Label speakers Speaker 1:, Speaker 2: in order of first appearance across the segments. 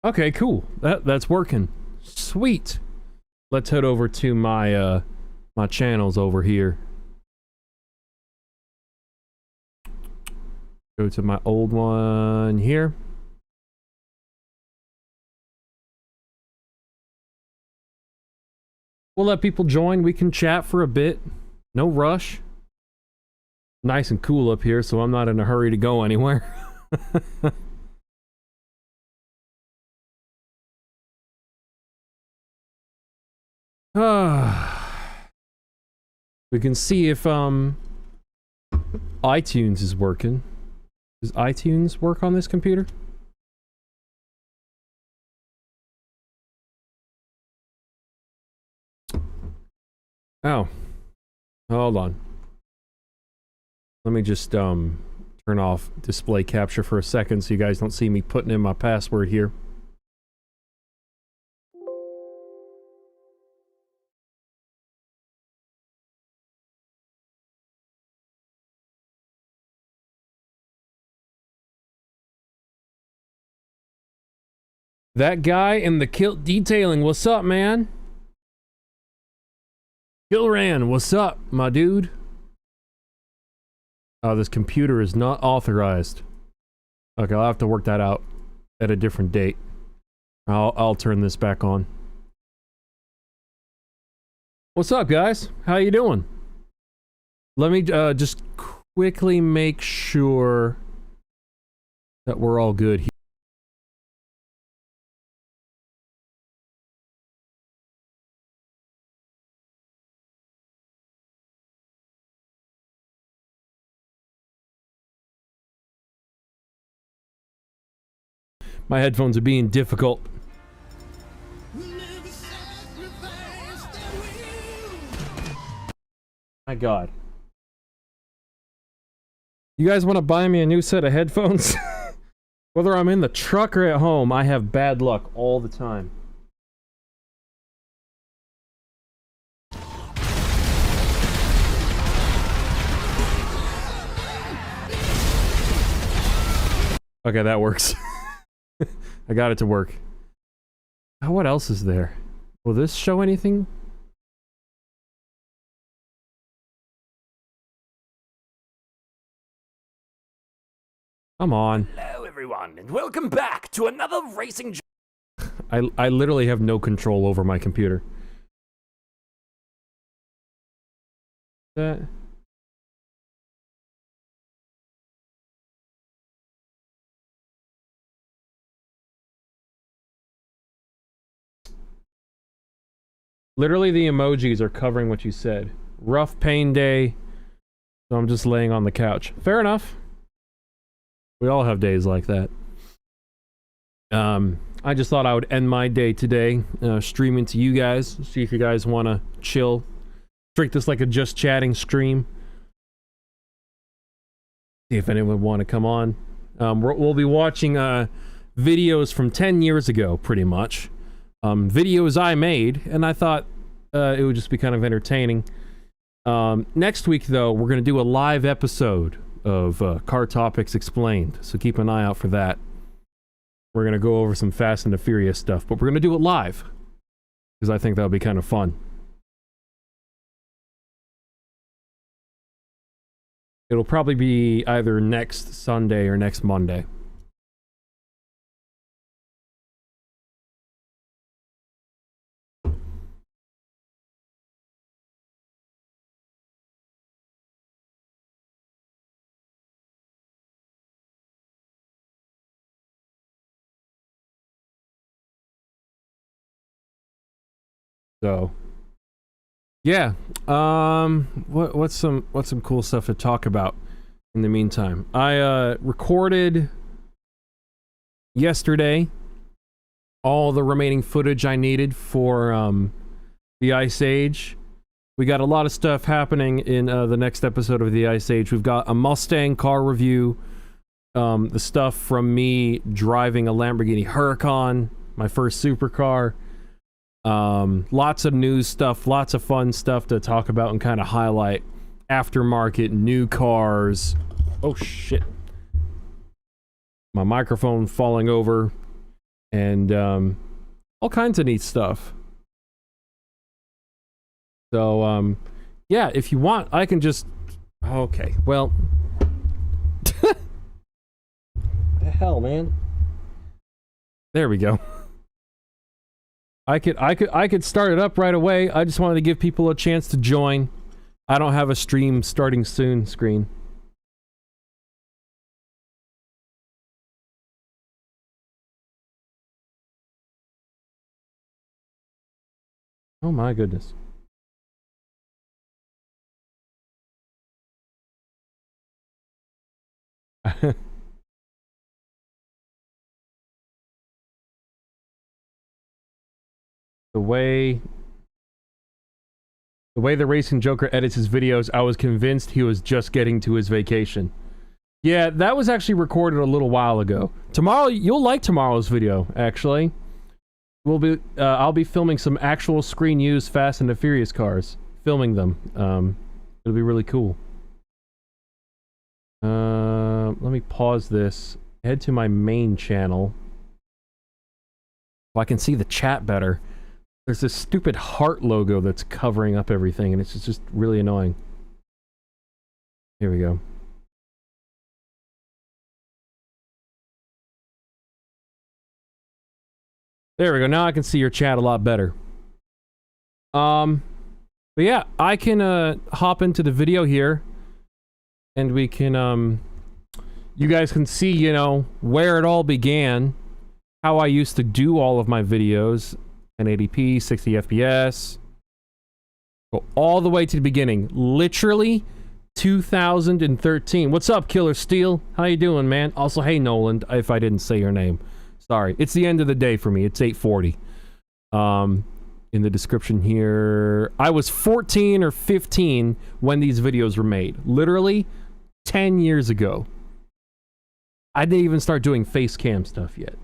Speaker 1: Okay, cool. That's working. Sweet. Let's head over to my my channels over here. Go to my old one here. We'll let people join. We can chat for a bit. No rush. Nice and cool up here, so I'm not in a hurry to go anywhere. We can see if iTunes is working. Does iTunes work on this computer? Oh. Hold on. Let me just turn off display capture for a second so you guys don't see me putting in my password here. That guy in the kilt detailing, what's up, man? Kilran, what's up, my dude? Oh, this computer is not authorized. Okay, I'll have to work that out at a different date. I'll turn this back on. What's up, guys? How you doing? Let me just quickly make sure that we're all good here. My headphones are being difficult. My God. You guys want to buy me a new set of headphones? Whether I'm in the truck or at home, I have bad luck all the time. Okay, that works. I got it to work. Oh, what else is there? Will this show anything? Come on.
Speaker 2: Hello everyone, and welcome back to another Racing Joker.
Speaker 1: I literally have no control over my computer. That... Literally, the emojis are covering what you said. Rough pain day, so I'm just laying on the couch. Fair enough. We all have days like that. I just thought I would end my day today streaming to you guys. See if you guys want to chill. Treat this like a just chatting stream. See if anyone would want to come on. We'll be watching videos from 10 years ago, pretty much. Videos I made, and I thought it would just be kind of entertaining. Next week, though, we're going to do a live episode of Car Topics Explained, so keep an eye out for that. We're going to go over some Fast and the Furious stuff, but we're going to do it live, because I think that'll be kind of fun. It'll probably be either next Sunday or next Monday. So, yeah. What's some cool stuff to talk about in the meantime? I recorded yesterday all the remaining footage I needed for the Ice Age. We got a lot of stuff happening in the next episode of the Ice Age. We've got a Mustang car review, the stuff from me driving a Lamborghini Huracan, my first supercar. Lots of news stuff, lots of fun stuff to talk about and kind of highlight. Aftermarket, new cars. Oh shit. My microphone falling over. and all kinds of neat stuff. So, yeah, if you want, I can just... Okay, well... What the hell, man? There we go. I could start it up right away. I just wanted to give people a chance to join. I don't have a stream starting soon screen. Oh my goodness. The way the Racing Joker edits his videos, I was convinced he was just getting to his vacation. Yeah, that was actually recorded a little while ago. Tomorrow, you'll like tomorrow's video, actually. I'll be filming some actual screen-used Fast and the Furious cars. Filming them. It'll be really cool. Let me pause this. Head to my main channel. So I can see the chat better. There's this stupid heart logo that's covering up everything, and it's just really annoying. Here we go. There we go. Now I can see your chat a lot better. But yeah, I can hop into the video here, and we can you guys can see, you know, where it all began, how I used to do all of my videos. 1080p, 60 FPS. Go all the way to the beginning. Literally 2013. What's up, Killer Steel? How you doing, man? Also, hey, Nolan, if I didn't say your name. Sorry. It's the end of the day for me. It's 8:40. In the description here, I was 14 or 15 when these videos were made. Literally 10 years ago. I didn't even start doing face cam stuff yet.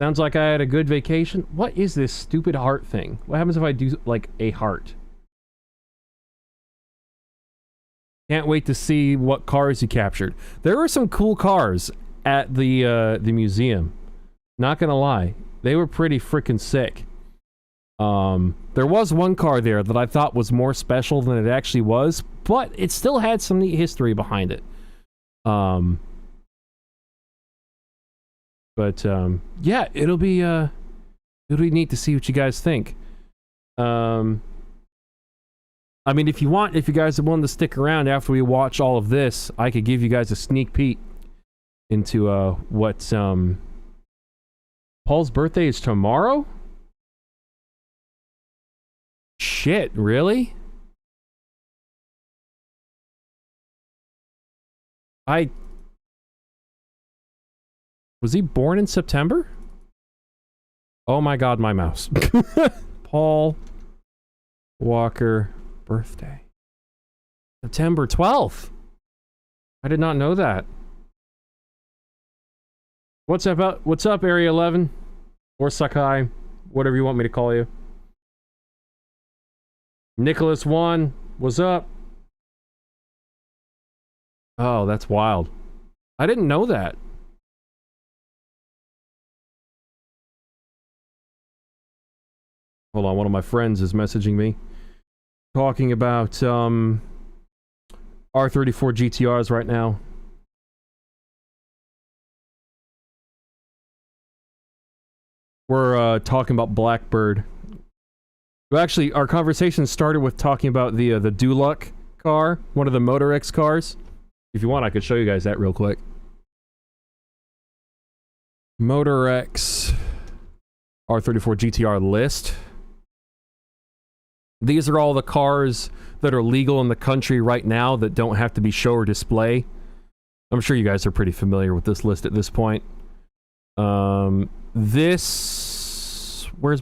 Speaker 1: Sounds like I had a good vacation. What is this stupid heart thing? What happens if I do, like, a heart? Can't wait to see what cars you captured. There were some cool cars at the museum. Not gonna lie. They were pretty freaking sick. There was one car there that I thought was more special than it actually was, but it still had some neat history behind it. But, yeah, it'll be neat to see what you guys think. I mean, if you guys are willing to stick around after we watch all of this, I could give you guys a sneak peek into, what, Paul's birthday is tomorrow? Shit, really? Was he born in September? Oh my god, my mouse. Paul Walker birthday. September 12th. I did not know that. What's up, Area 11? Or Sakai, whatever you want me to call you. Nicholas 1, what's up? Oh, that's wild. I didn't know that. Hold on, one of my friends is messaging me. Talking about, R34 GTRs right now. We're, talking about Blackbird. Well, actually, our conversation started with talking about the Duluck car, one of the Motor X cars. If you want, I could show you guys that real quick. Motor X R34 GTR list. These are all the cars that are legal in the country right now that don't have to be show or display. I'm sure you guys are pretty familiar with this list at this point. Where's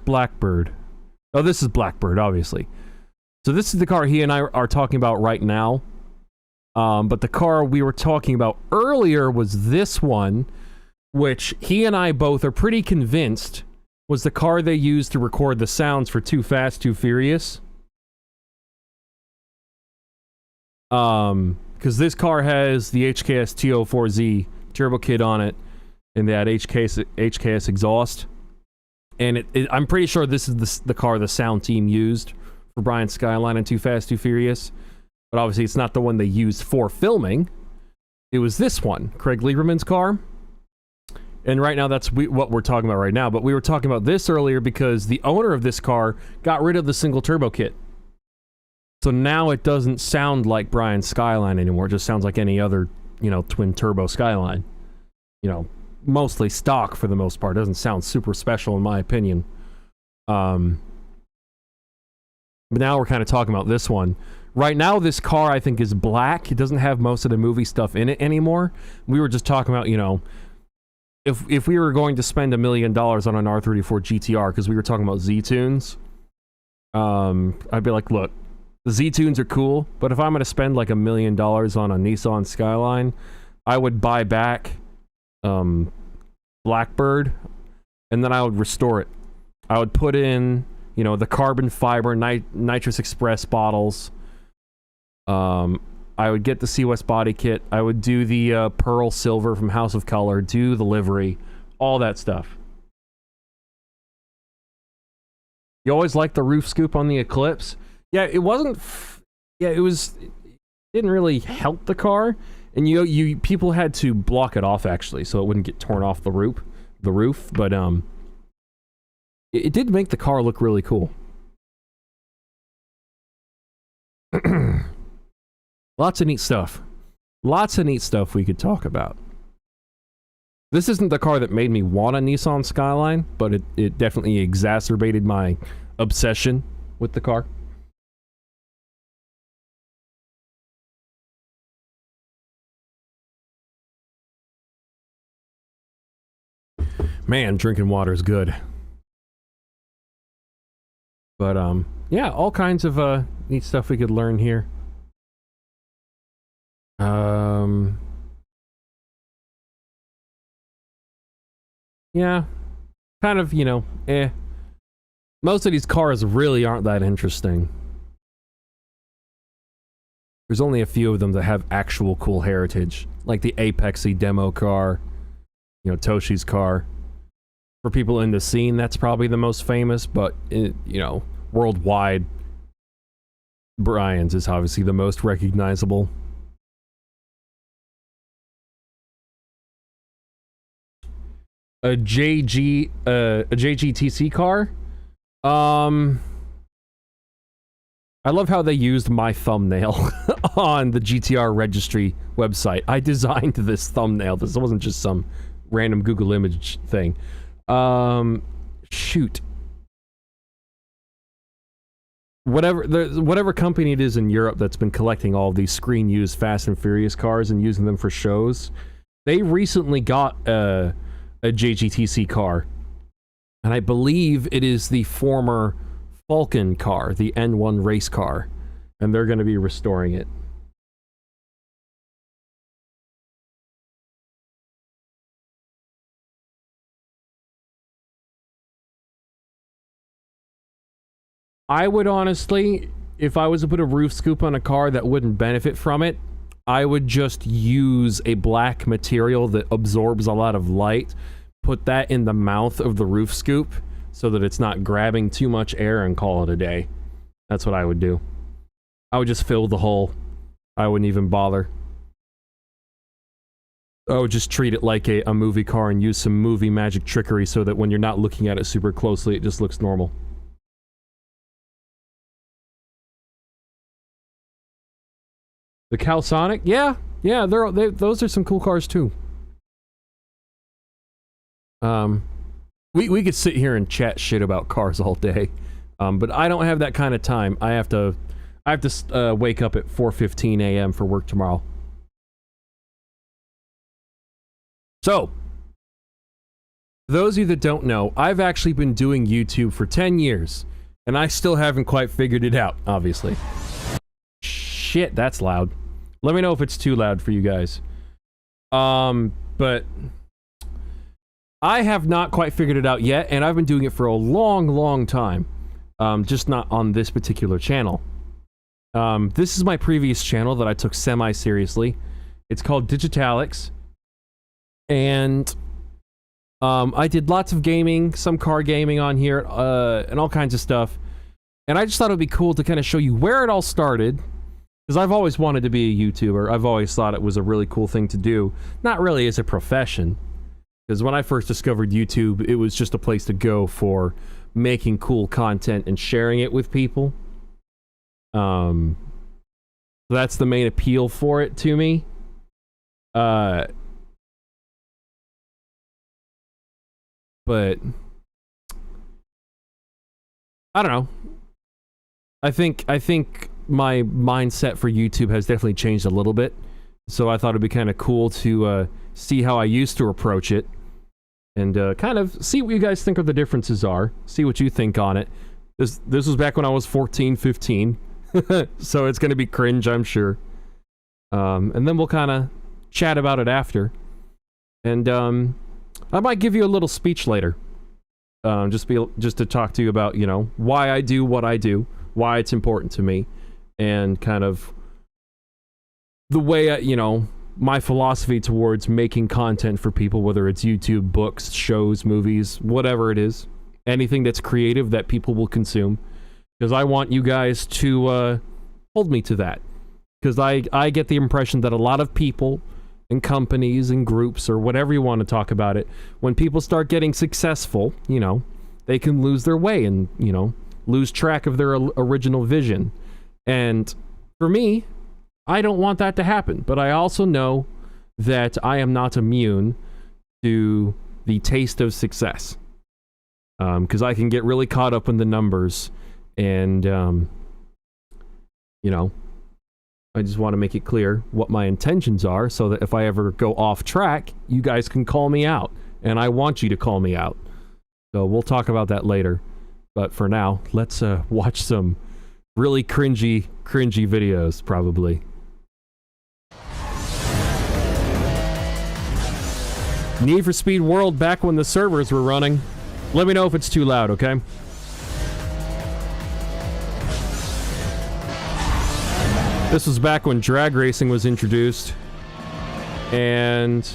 Speaker 1: Blackbird? Oh, this is Blackbird, obviously. So this is the car he and I are talking about right now. But the car we were talking about earlier was this one, which he and I both are pretty convinced was the car they used to record the sounds for Too Fast, Too Furious. Because this car has the HKS T04Z turbo kit on it, in that HKS exhaust. And I'm pretty sure this is the car the sound team used for Brian's Skyline and Too Fast, Too Furious. But obviously it's not the one they used for filming. It was this one, Craig Lieberman's car. And right now that's what we're talking about right now. But we were talking about this earlier because the owner of this car got rid of the single turbo kit. So now it doesn't sound like Brian's Skyline anymore. It just sounds like any other, you know, twin turbo Skyline. You know, mostly stock for the most part. It doesn't sound super special in my opinion. But now we're kind of talking about this one. Right now this car I think is black. It doesn't have most of the movie stuff in it anymore. We were just talking about, you know, if we were going to spend $1 million on an R34 GTR, because we were talking about Z-Tunes, I'd be like, look, the Z-Tunes are cool, but if I'm going to spend like $1 million on a Nissan Skyline, I would buy back Blackbird, and then I would restore it. I would put in, you know, the carbon fiber nitrous express bottles. I would get the C-West body kit. I would do the pearl silver from House of Color, do the livery, all that stuff. You always liked the roof scoop on the Eclipse? Yeah, it wasn't... yeah, it didn't really help the car. And people had to block it off, actually, so it wouldn't get torn off the roof. But, it did make the car look really cool. Lots of neat stuff. Lots of neat stuff we could talk about. This isn't the car that made me want a Nissan Skyline, but it definitely exacerbated my obsession with the car. Man, drinking water is good. But, yeah, all kinds of neat stuff we could learn here. Yeah, kind of, you know, most of these cars really aren't that interesting. There's only a few of them that have actual cool heritage, like the Apexy demo car, you know, Toshi's car. For people in the scene, that's probably the most famous, but, you know, worldwide, Brian's is obviously the most recognizable. A JGTC car? I love how they used my thumbnail on the GTR registry website. I designed this thumbnail. This wasn't just some random Google image thing. Shoot. Whatever company it is in Europe that's been collecting all of these screen-used Fast and Furious cars and using them for shows, they recently got a JGTC car. And I believe it is the former Falcon car, the N1 race car. And they're going to be restoring it. I would honestly, if I was to put a roof scoop on a car that wouldn't benefit from it, I would just use a black material that absorbs a lot of light, put that in the mouth of the roof scoop so that it's not grabbing too much air and call it a day. That's what I would do. I would just fill the hole. I wouldn't even bother. I would just treat it like a movie car and use some movie magic trickery so that when you're not looking at it super closely, it just looks normal. The Calsonic? Yeah, those are some cool cars too. We could sit here and chat shit about cars all day, but I don't have that kind of time. I have to wake up at 4:15 a.m. for work tomorrow. So, those of you that don't know, I've actually been doing YouTube for 10 years, and I still haven't quite figured it out, obviously. Shit, that's loud. Let me know if it's too loud for you guys. But I have not quite figured it out yet, and I've been doing it for a long time. Just not on this particular channel. This is my previous channel that I took semi-seriously. It's called Digitalics. And I did lots of gaming, some car gaming on here, and all kinds of stuff. And I just thought it would be cool to kind of show you where it all started. Because I've always wanted to be a YouTuber. I've always thought it was a really cool thing to do. Not really as a profession. Because when I first discovered YouTube, it was just a place to go for making cool content and sharing it with people. So that's the main appeal for it to me. But I don't know. I think my mindset for YouTube has definitely changed a little bit. So I thought it'd be kind of cool to see how I used to approach it. And kind of see what you guys think of the differences are. See what you think on it. This was back when I was 14, 15. So it's going to be cringe, I'm sure. And then we'll kind of chat about it after. And I might give you a little speech later. Just to talk to you about, you know, why I do what I do. Why it's important to me. And kind of the way, you know, my philosophy towards making content for people, whether it's YouTube, books, shows, movies, whatever it is. Anything that's creative that people will consume. Because I want you guys to hold me to that. Because I get the impression that a lot of people and companies and groups, or whatever you want to talk about it, when people start getting successful, you know, they can lose their way and, you know, lose track of their original vision. And for me, I don't want that to happen, but I also know that I am not immune to the taste of success. Because I can get really caught up in the numbers, and, you know, I just want to make it clear what my intentions are, so that if I ever go off track, you guys can call me out, and I want you to call me out. So we'll talk about that later. But for now, let's watch some really cringy videos, probably. Need for Speed World back when the servers were running. Let me know if it's too loud, okay? This was back when drag racing was introduced. And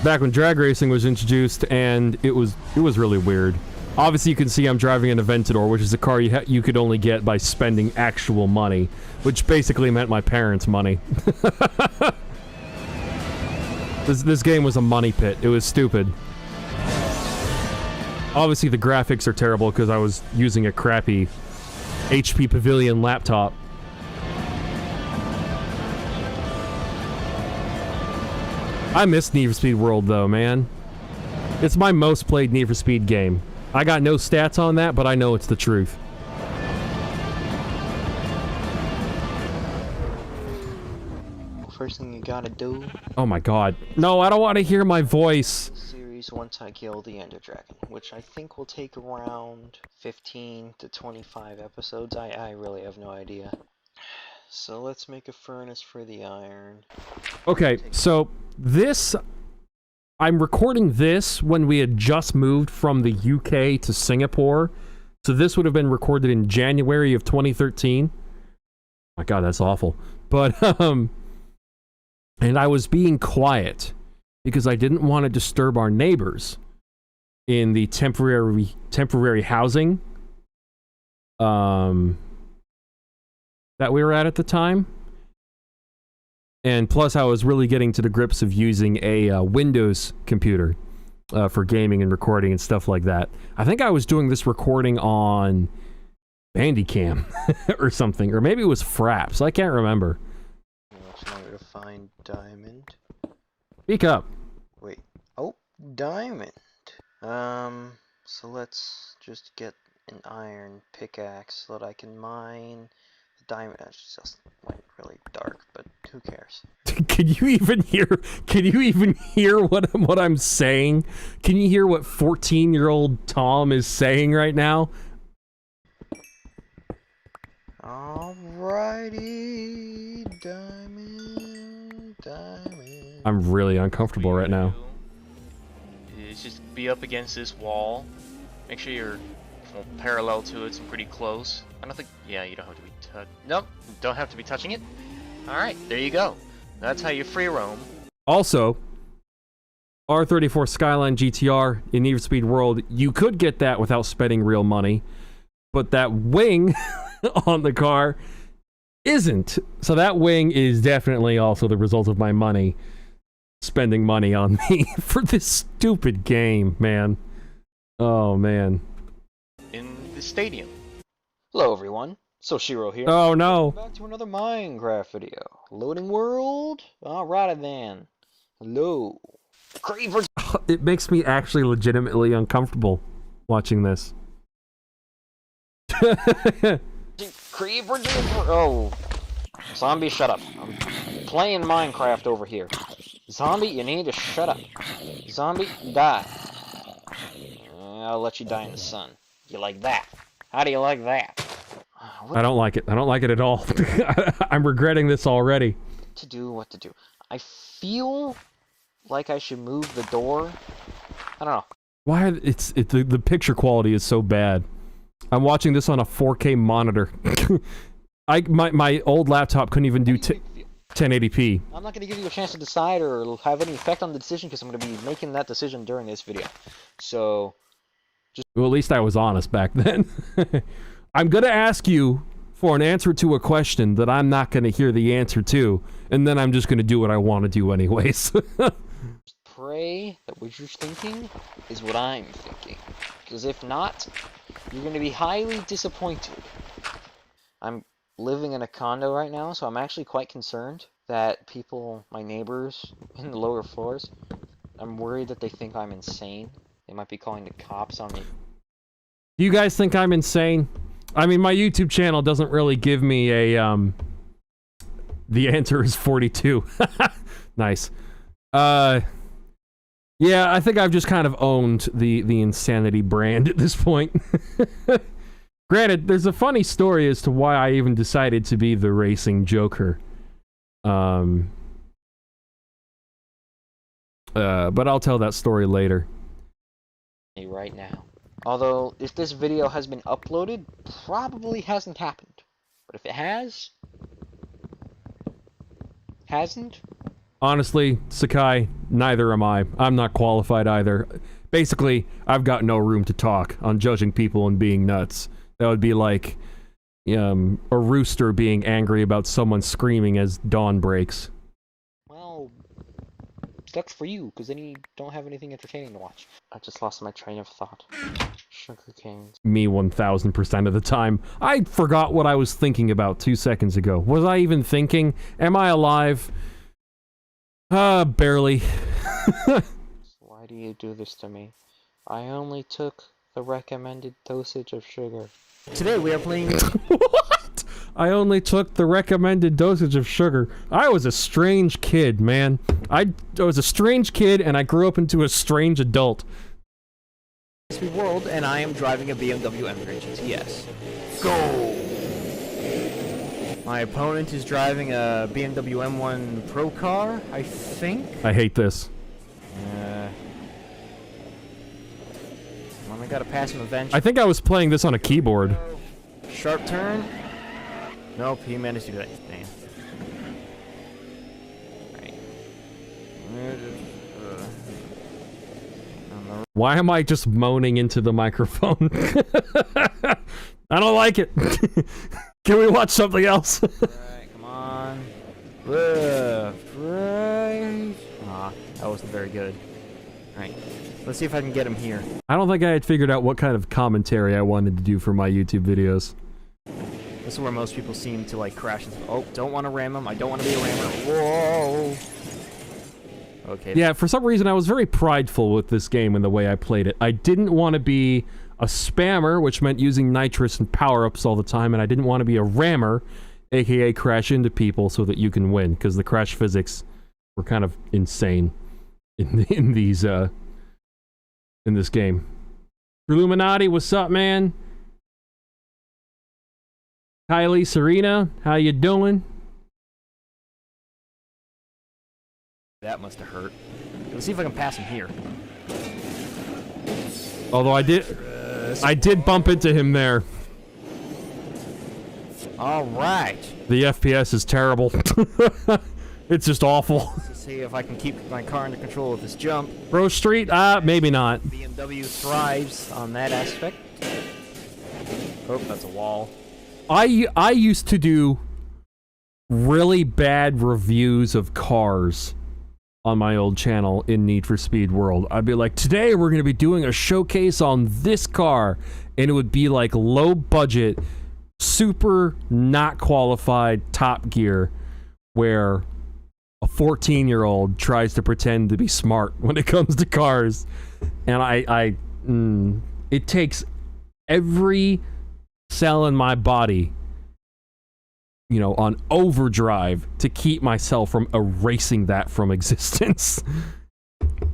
Speaker 1: back when drag racing was introduced, and it was really weird. Obviously, you can see I'm driving an Aventador, which is a car you could only get by spending actual money, which basically meant my parents' money. This game was a money pit. It was stupid. Obviously, the graphics are terrible because I was using a crappy HP Pavilion laptop. I miss Need for Speed World, though, man. It's my most played Need for Speed game. I got no stats on that, but I know it's the truth.
Speaker 3: First thing you gotta do...
Speaker 1: Oh my god. No, I don't want to hear my voice.
Speaker 3: Series once I kill the Ender Dragon, which I think will take around 15 to 25 episodes. I really have no idea. So let's make a furnace for the iron.
Speaker 1: Okay, so this... I'm recording this when we had just moved from the UK to Singapore. So this would have been recorded in January of 2013. My god, that's awful. But, and I was being quiet because I didn't want to disturb our neighbors in the temporary housing that we were at the time. And plus, I was really getting to the grips of using a Windows computer for gaming and recording and stuff like that. I think I was doing this recording on Bandicam or something, or maybe it was Fraps. I can't remember.
Speaker 3: Much longer to find diamond.
Speaker 1: Speak up.
Speaker 3: Wait. Oh, diamond. So let's just get an iron pickaxe so that I can mine the diamond. It's just like really dark, but who cares?
Speaker 1: Can you even hear what I'm saying? Can you hear what 14-year-old Tom is saying right now?
Speaker 3: Alrighty, diamond.
Speaker 1: I'm really uncomfortable right now.
Speaker 4: Is just be up against this wall. Make sure you're parallel to it and pretty close. I don't think. Yeah, you don't have to be. Nope, don't have to be touching it. All right, there you go. That's how you free roam.
Speaker 1: Also, R34 Skyline GTR in Need for Speed World, you could get that without spending real money, but that wing on the car isn't. So that wing is definitely also the result of my money, spending money on me for this stupid game, man. Oh, man.
Speaker 4: In the stadium.
Speaker 3: Hello everyone, Soshiro here.
Speaker 1: Oh, no.
Speaker 3: Back to another Minecraft video. Loading world? Alrighty then. Hello. Creeper.
Speaker 1: It makes me actually legitimately uncomfortable watching this.
Speaker 3: Creeper. Oh. Zombie, shut up. I'm playing Minecraft over here. Zombie, you need to shut up. Zombie, die. I'll let you die in the sun. You like that? How do you like that?
Speaker 1: I don't like it. I don't like it at all. I'm regretting this already.
Speaker 3: What to do? I feel like I should move the door. I don't know.
Speaker 1: Why the picture quality is so bad. I'm watching this on a 4K monitor. My old laptop couldn't even do 1080p.
Speaker 3: I'm not going to give you a chance to decide or have any effect on the decision because I'm going to be making that decision during this video. So,
Speaker 1: well, at least I was honest back then. I'm going to ask you for an answer to a question that I'm not going to hear the answer to, and then I'm just going to do what I want to do anyways.
Speaker 3: Pray that what you're thinking is what I'm thinking. Because if not, you're going to be highly disappointed. I'm living in a condo right now, so I'm actually quite concerned that people, my neighbors in the lower floors, I'm worried that they think I'm insane. They might be calling the cops on me.
Speaker 1: Do you guys think I'm insane? I mean, my YouTube channel doesn't really give me a, the answer is 42. Nice. Yeah, I think I've just kind of owned the insanity brand at this point. Granted, there's a funny story as to why I even decided to be the Racing Joker. But I'll tell that story later.
Speaker 3: Right now. Although, if this video has been uploaded, probably hasn't happened. But if it has... hasn't?
Speaker 1: Honestly, Sakai, neither am I. I'm not qualified either. Basically, I've got no room to talk on judging people and being nuts. That would be like a rooster being angry about someone screaming as dawn breaks. Well,
Speaker 3: sucks for you, because then you don't have anything entertaining to watch. I just lost my train of thought. Sugar canes.
Speaker 1: Me 1000% of the time. I forgot what I was thinking about 2 seconds ago. Was I even thinking? Am I alive? Barely.
Speaker 3: Why do you do this to me? I only took the recommended dosage of sugar.
Speaker 5: Today we are playing...
Speaker 1: What? I only took the recommended dosage of sugar. I was a strange kid, man. I was a strange kid, and I grew up into a strange adult.
Speaker 5: World, and I am driving a BMW M3 GTS. Go! My opponent is driving a BMW M1 Pro car, I think.
Speaker 1: I hate this.
Speaker 5: Well, I gotta pass him eventually.
Speaker 1: I think I was playing this on a keyboard.
Speaker 5: Sharp turn. Nope, he managed to do that. Damn. Right.
Speaker 1: Why am I just moaning into the microphone? I don't like it. Can we watch something else?
Speaker 5: Alright, come on. Left, right. Ah, that wasn't very good. Alright, let's see if I can get him here.
Speaker 1: I don't think I had figured out what kind of commentary I wanted to do for my YouTube videos.
Speaker 5: This is where most people seem to like crash into. Oh, don't want to ram him. I don't want to be a rammer. Whoa. Okay.
Speaker 1: Yeah, for some reason I was very prideful with this game and the way I played it. I didn't want to be a spammer, which meant using nitrous and power-ups all the time, and I didn't want to be a rammer, aka crash into people so that you can win, because the crash physics were kind of insane in this game. Illuminati, what's up, man? Kylie, Serena, how you doing?
Speaker 5: That must have hurt. Let's see if I can pass him here.
Speaker 1: Although I did bump into him there.
Speaker 5: All right.
Speaker 1: The FPS is terrible. It's just awful.
Speaker 5: Let's see if I can keep my car under control with this jump.
Speaker 1: Rose Street? Maybe not.
Speaker 5: BMW thrives on that aspect. Oh, that's a wall.
Speaker 1: I used to do really bad reviews of cars on my old channel in Need for Speed World. I'd be like, today we're going to be doing a showcase on this car, and it would be like low budget, super not qualified Top Gear, where a 14-year-old tries to pretend to be smart when it comes to cars. And it takes every cell in my body, you know, on overdrive to keep myself from erasing that from existence.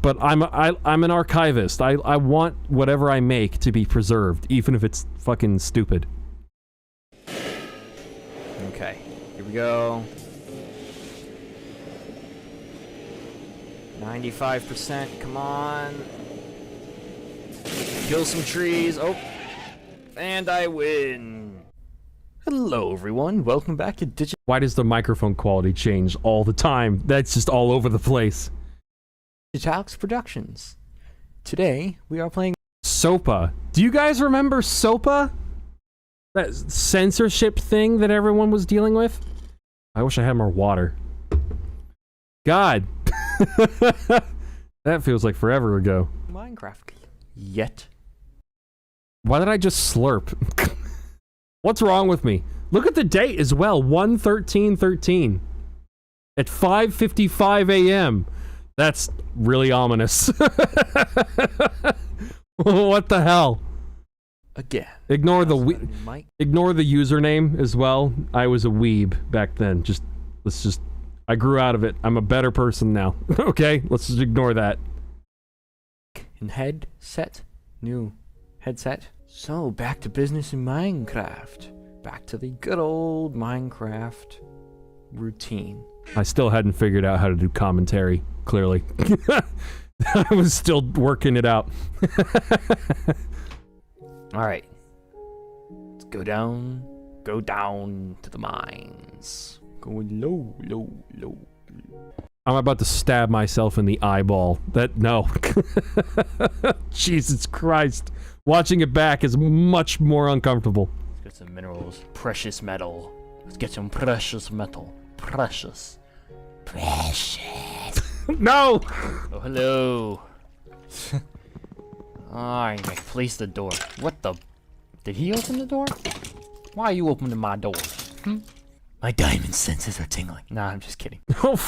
Speaker 1: But I'm an archivist. I want whatever I make to be preserved, even if it's fucking stupid.
Speaker 5: Okay, here we go. 95%, come on. Kill some trees. Oh, and I win. Hello, everyone. Welcome back to Digital.
Speaker 1: Why does the microphone quality change all the time? That's just all over the place.
Speaker 5: Digitalx Productions. Today, we are playing
Speaker 1: SOPA. Do you guys remember SOPA? That censorship thing that everyone was dealing with? I wish I had more water. God. That feels like forever ago.
Speaker 5: Minecraft. Yet.
Speaker 1: Why did I just slurp? What's wrong with me? Look at the date as well. 1/13/13. At 5:55 a.m. That's really ominous. What the hell?
Speaker 5: Again.
Speaker 1: Ignore the username as well. I was a weeb back then. I grew out of it. I'm a better person now. Okay, let's just ignore that.
Speaker 5: In headset. New headset. So, back to business in Minecraft. Back to the good old Minecraft routine.
Speaker 1: I still hadn't figured out how to do commentary, clearly. I was still working it out.
Speaker 5: Alright. Let's go down to the mines. Going low.
Speaker 1: I'm about to stab myself in the eyeball. No. Jesus Christ. Watching it back is much more uncomfortable.
Speaker 5: Let's get some minerals. Precious metal. Let's get some precious metal. Precious.
Speaker 1: No!
Speaker 5: Oh, hello. Alright, place the door. What the? Did he open the door? Why are you opening my door? My diamond senses are tingling. Nah, I'm just kidding.
Speaker 1: Oh,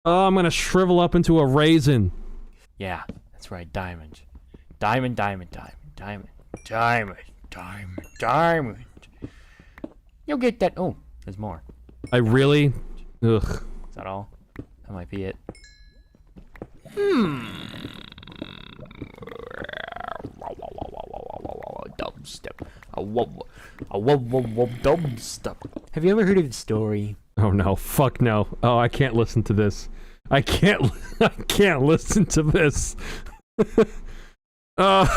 Speaker 1: I'm gonna shrivel up into a raisin.
Speaker 5: Yeah, that's right, diamond. Diamond. You'll get that. Oh, there's more.
Speaker 1: I really? Ugh.
Speaker 5: Is that all? That might be it. Dubstep. Dubstep. Have you ever heard of the story?
Speaker 1: Oh no, fuck no. Oh, I can't listen to this. I can't listen to this. Let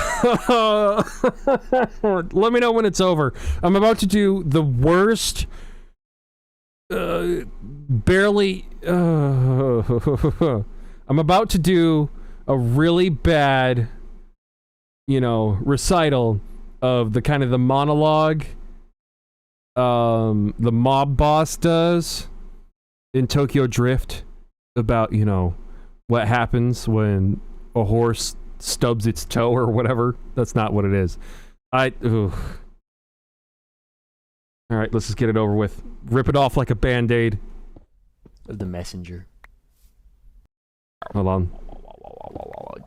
Speaker 1: me know when it's over. I'm about to do the worst, I'm about to do a really bad, recital of the kind of the monologue the mob boss does in Tokyo Drift about, what happens when a horse stubs its toe or whatever. That's not what it is. Alright, let's just get it over with. Rip it off like a band-aid.
Speaker 5: Of the messenger.
Speaker 1: Hold on.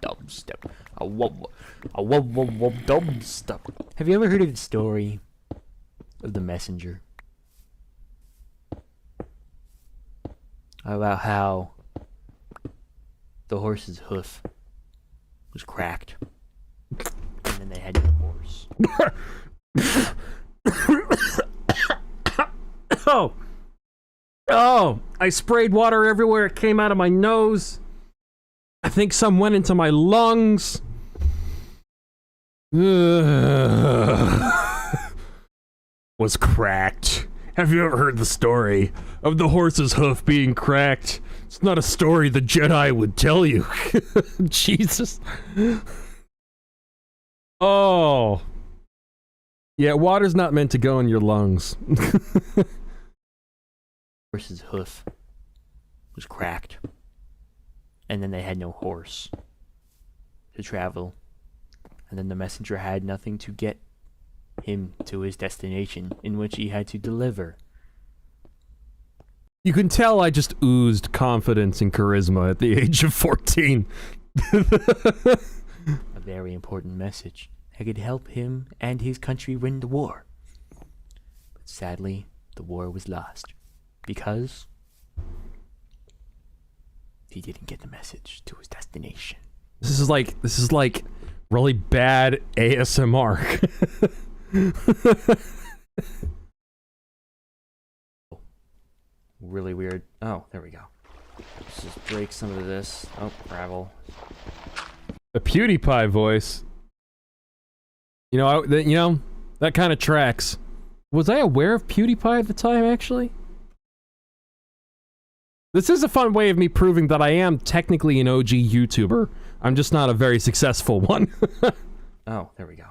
Speaker 5: Dubstep. Dubstep. Have you ever heard of the story of the messenger? About how the horse's hoof was cracked. And then they had the horse.
Speaker 1: Oh, I sprayed water everywhere. It came out of my nose. I think some went into my lungs. was cracked. Have you ever heard the story of the horse's hoof being cracked? It's not a story the Jedi would tell you. Jesus. Oh. Yeah, water's not meant to go in your lungs.
Speaker 5: Horse's hoof was cracked. And then they had no horse to travel. And then the messenger had nothing to get him to his destination, in which he had to deliver.
Speaker 1: You can tell I just oozed confidence and charisma at the age of 14.
Speaker 5: A very important message that could help him and his country win the war. But sadly, the war was lost because he didn't get the message to his destination.
Speaker 1: This is like really bad ASMR.
Speaker 5: Really weird. Oh, there we go. Let's just break some of this. Oh, gravel.
Speaker 1: A PewDiePie voice. You know, that kind of tracks. Was I aware of PewDiePie at the time, actually? This is a fun way of me proving that I am technically an OG YouTuber. I'm just not a very successful one.
Speaker 5: Oh, there we go.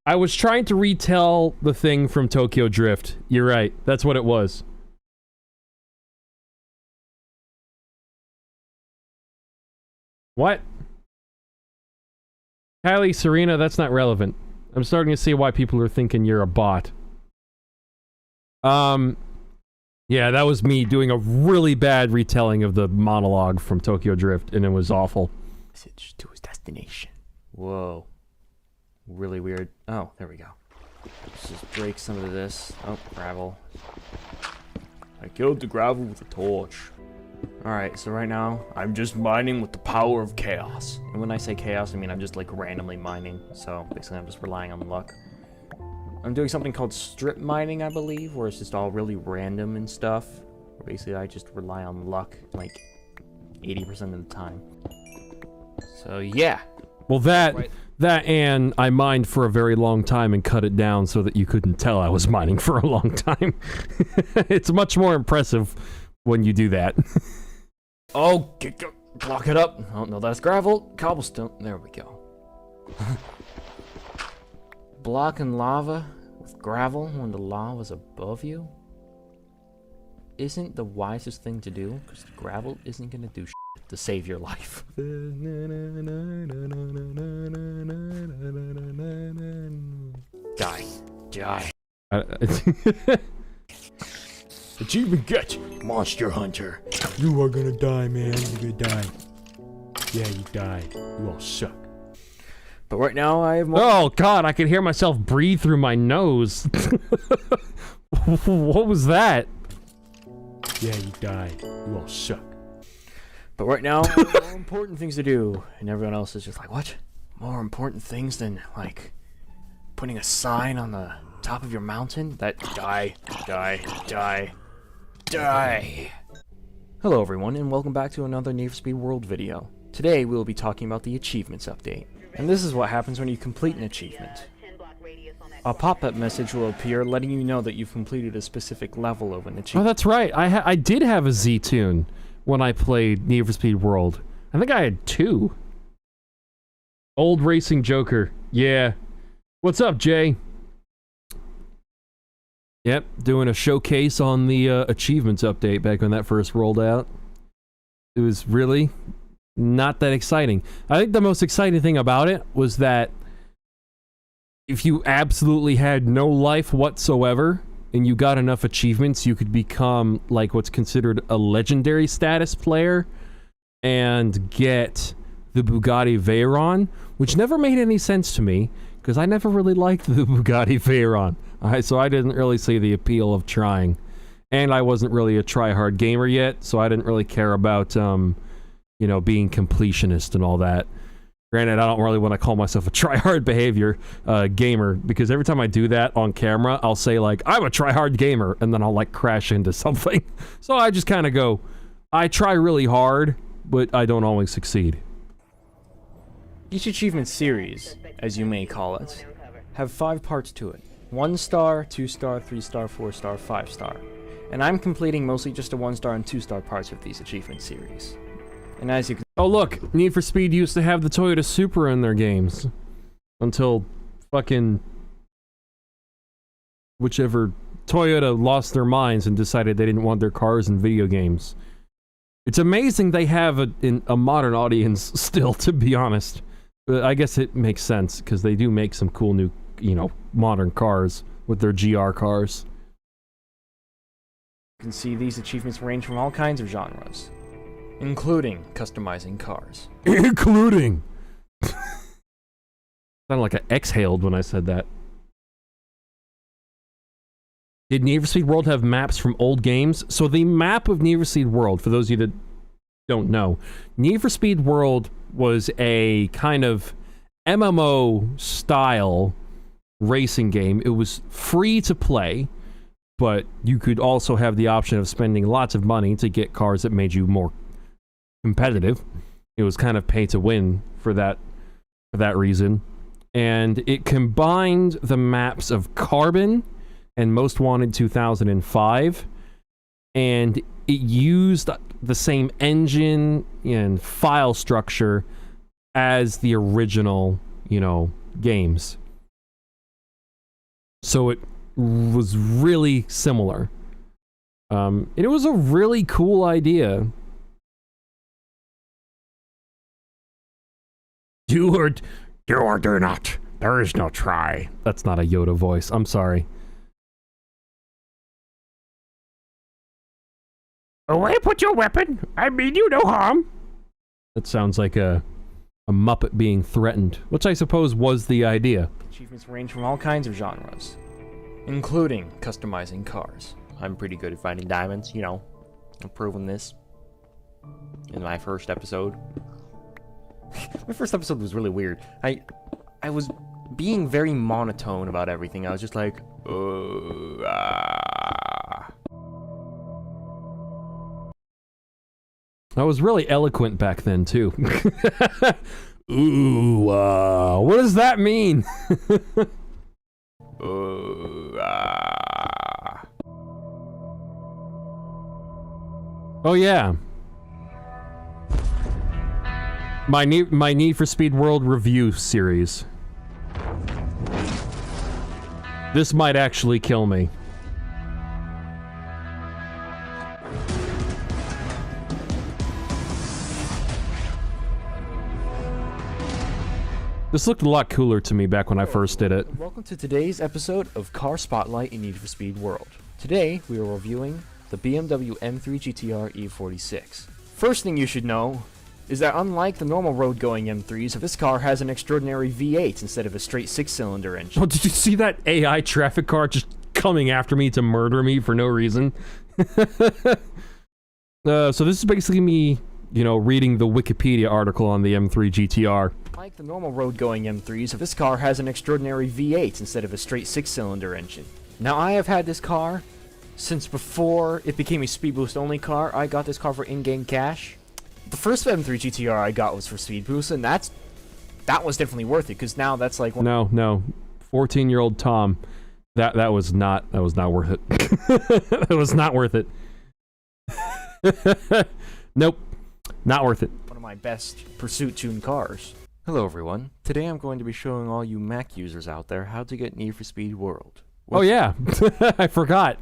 Speaker 1: I was trying to retell the thing from Tokyo Drift. You're right. That's what it was. What? Kylie, Serena, that's not relevant. I'm starting to see why people are thinking you're a bot. Yeah, that was me doing a really bad retelling of the monologue from Tokyo Drift, and it was awful.
Speaker 5: Message to his destination. Whoa. Really weird. Oh, there we go. Let's just break some of this. Oh, gravel. I killed the gravel with a torch. Alright, so right now, I'm just mining with the power of chaos. And when I say chaos, I mean I'm just like randomly mining. So basically I'm just relying on luck. I'm doing something called strip mining, I believe, where it's just all really random and stuff. Where basically I just rely on luck like 80% of the time. So yeah.
Speaker 1: Well, that and I mined for a very long time and cut it down so that you couldn't tell I was mining for a long time. It's much more impressive when you do that.
Speaker 5: Oh, block it up. Oh, no, that's gravel. Cobblestone. There we go. Blocking lava with gravel when the lava's above you isn't the wisest thing to do, because the gravel isn't going to do shit to save your life. Die. Die. Achievement get, Monster Hunter. You are gonna die, man. You're gonna die. Yeah, you died. You all suck. But right now, I have more.
Speaker 1: Oh God, I can hear myself breathe through my nose. What was that?
Speaker 5: Yeah, you died. You all suck. But right now, I have more important things to do, and everyone else is just like, what? More important things than like putting a sign on the top of your mountain that die, die, die. Die! Hello everyone, and welcome back to another Need for Speed World video. Today we will be talking about the achievements update. And this is what happens when you complete an achievement. A pop-up message will appear letting you know that you've completed a specific level of an achievement.
Speaker 1: Oh, that's right. I did have a Z-Tune when I played Need for Speed World. I think I had 2. Old Racing Joker. Yeah. What's up, Jay? Yep, doing a showcase on the achievements update back when that first rolled out. It was really not that exciting. I think the most exciting thing about it was that if you absolutely had no life whatsoever and you got enough achievements, you could become like what's considered a legendary status player and get the Bugatti Veyron, which never made any sense to me because I never really liked the Bugatti Veyron. So I didn't really see the appeal of trying. And I wasn't really a try-hard gamer yet, so I didn't really care about, you know, being completionist and all that. Granted, I don't really want to call myself a try-hard behavior gamer, because every time I do that on camera, I'll say, like, I'm a try-hard gamer, and then I'll, like, crash into something. So I just kind of go, I try really hard, but I don't always succeed.
Speaker 5: Each achievement series, as you may call it, have 5 parts to it, 1 star, 2 star, 3 star, 4 star, 5 star. And I'm completing mostly just the 1 star and 2 star parts of these achievement series. And as you can
Speaker 1: Oh look, Need for Speed used to have the Toyota Supra in their games. Until fucking whichever Toyota lost their minds and decided they didn't want their cars in video games. It's amazing they have a modern audience still, to be honest. I guess it makes sense, because they do make some cool new, you know, modern cars with their GR cars.
Speaker 5: You can see these achievements range from all kinds of genres, including customizing cars.
Speaker 1: Including! Sounded like I exhaled when I said that. Did Need for Speed World have maps from old games? So the map of Need for Speed World, for those of you that don't know, Need for Speed World was a kind of MMO-style racing game. It was free to play, but you could also have the option of spending lots of money to get cars that made you more competitive. It was kind of pay to win for that reason. And it combined the maps of Carbon and Most Wanted 2005, and it used the same engine and file structure as the original, you know, games. So it was really similar. And it was a really cool idea. Do or do not. There is no try. That's not a Yoda voice. I'm sorry. Away, put your weapon. I mean you no harm. That sounds like a Muppet being threatened, which I suppose was the idea.
Speaker 5: Achievements range from all kinds of genres, including customizing cars. I'm pretty good at finding diamonds, you know. I'm proving this in my first episode. My first episode was really weird. I was being very monotone about everything. I was just like,
Speaker 1: I was really eloquent back then, too. Ooh, what does that mean? Oh, yeah. My Need for Speed World review series. This might actually kill me. This looked a lot cooler to me back when I first did it.
Speaker 5: Welcome to today's episode of Car Spotlight in Need for Speed World. Today, we are reviewing the BMW M3 GTR E46. First thing you should know is that unlike the normal road-going M3s, this car has an extraordinary V8 instead of a straight 6-cylinder engine.
Speaker 1: Oh, did you see that AI traffic car just coming after me to murder me for no reason? So this is basically me, you know, reading the Wikipedia article on the M3 GTR.
Speaker 5: Like the normal road-going M3s, this car has an extraordinary V8 instead of a straight 6-cylinder engine. Now, I have had this car since before it became a Speed Boost only car. I got this car for in-game cash. The first M3 GTR I got was for Speed Boost, and that was definitely worth it, because now that's like...
Speaker 1: No. 14-year-old Tom. That was not worth it. That was not worth it. Nope. Not worth it.
Speaker 5: One of my best pursuit-tuned cars. Hello everyone. Today I'm going to be showing all you Mac users out there how to get Need for Speed World.
Speaker 1: Oh yeah, I forgot.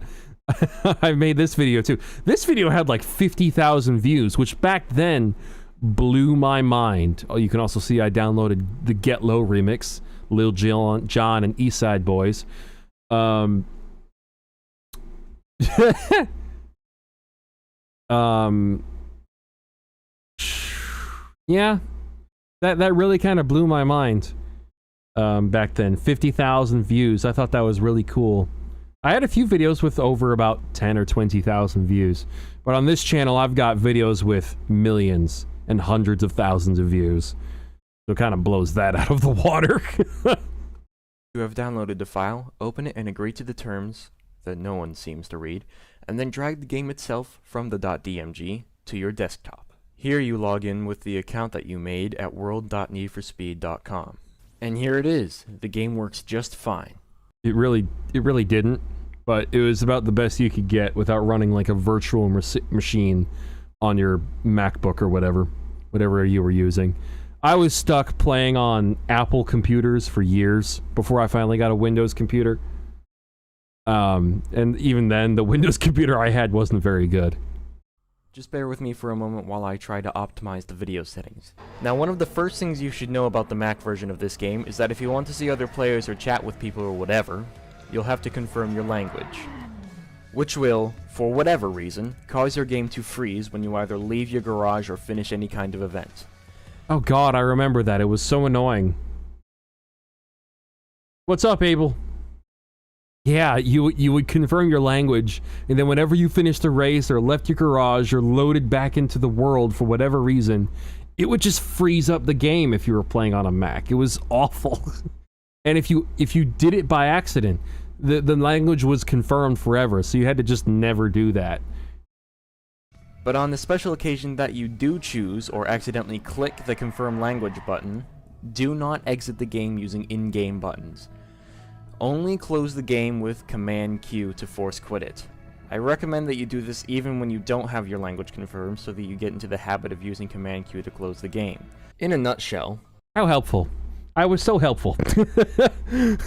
Speaker 1: I made this video too. This video had like 50,000 views, which back then blew my mind. Oh, you can also see I downloaded the Get Low remix, Lil Jon and Eastside Boys. Yeah. That really kind of blew my mind back then. 50,000 views. I thought that was really cool. I had a few videos with over about 10 or 20,000 views. But on this channel, I've got videos with millions and hundreds of thousands of views. So it kind of blows that out of the water.
Speaker 5: You have downloaded the file, open it and agree to the terms that no one seems to read, and then drag the game itself from the .dmg to your desktop. Here you log in with the account that you made at world.needforspeed.com. And here it is. The game works just fine.
Speaker 1: It really didn't, but it was about the best you could get without running like a virtual machine on your MacBook or whatever you were using. I was stuck playing on Apple computers for years before I finally got a Windows computer. And even then, the Windows computer I had wasn't very good.
Speaker 5: Just bear with me for a moment while I try to optimize the video settings. Now, one of the first things you should know about the Mac version of this game is that if you want to see other players or chat with people or whatever, you'll have to confirm your language. Which will, for whatever reason, cause your game to freeze when you either leave your garage or finish any kind of event.
Speaker 1: Oh god, I remember that. It was so annoying. What's up, Abel? Yeah, you would confirm your language, and then whenever you finished a race or left your garage or loaded back into the world for whatever reason, it would just freeze up the game if you were playing on a Mac. It was awful. And if you did it by accident, the language was confirmed forever, so you had to just never do that.
Speaker 5: But on the special occasion that you do choose or accidentally click the confirm language button, do not exit the game using in-game buttons. Only close the game with Command Q to force quit it. I recommend that you do this even when you don't have your language confirmed so that you get into the habit of using Command Q to close the game. In a nutshell,
Speaker 1: how helpful. I was so helpful.
Speaker 5: The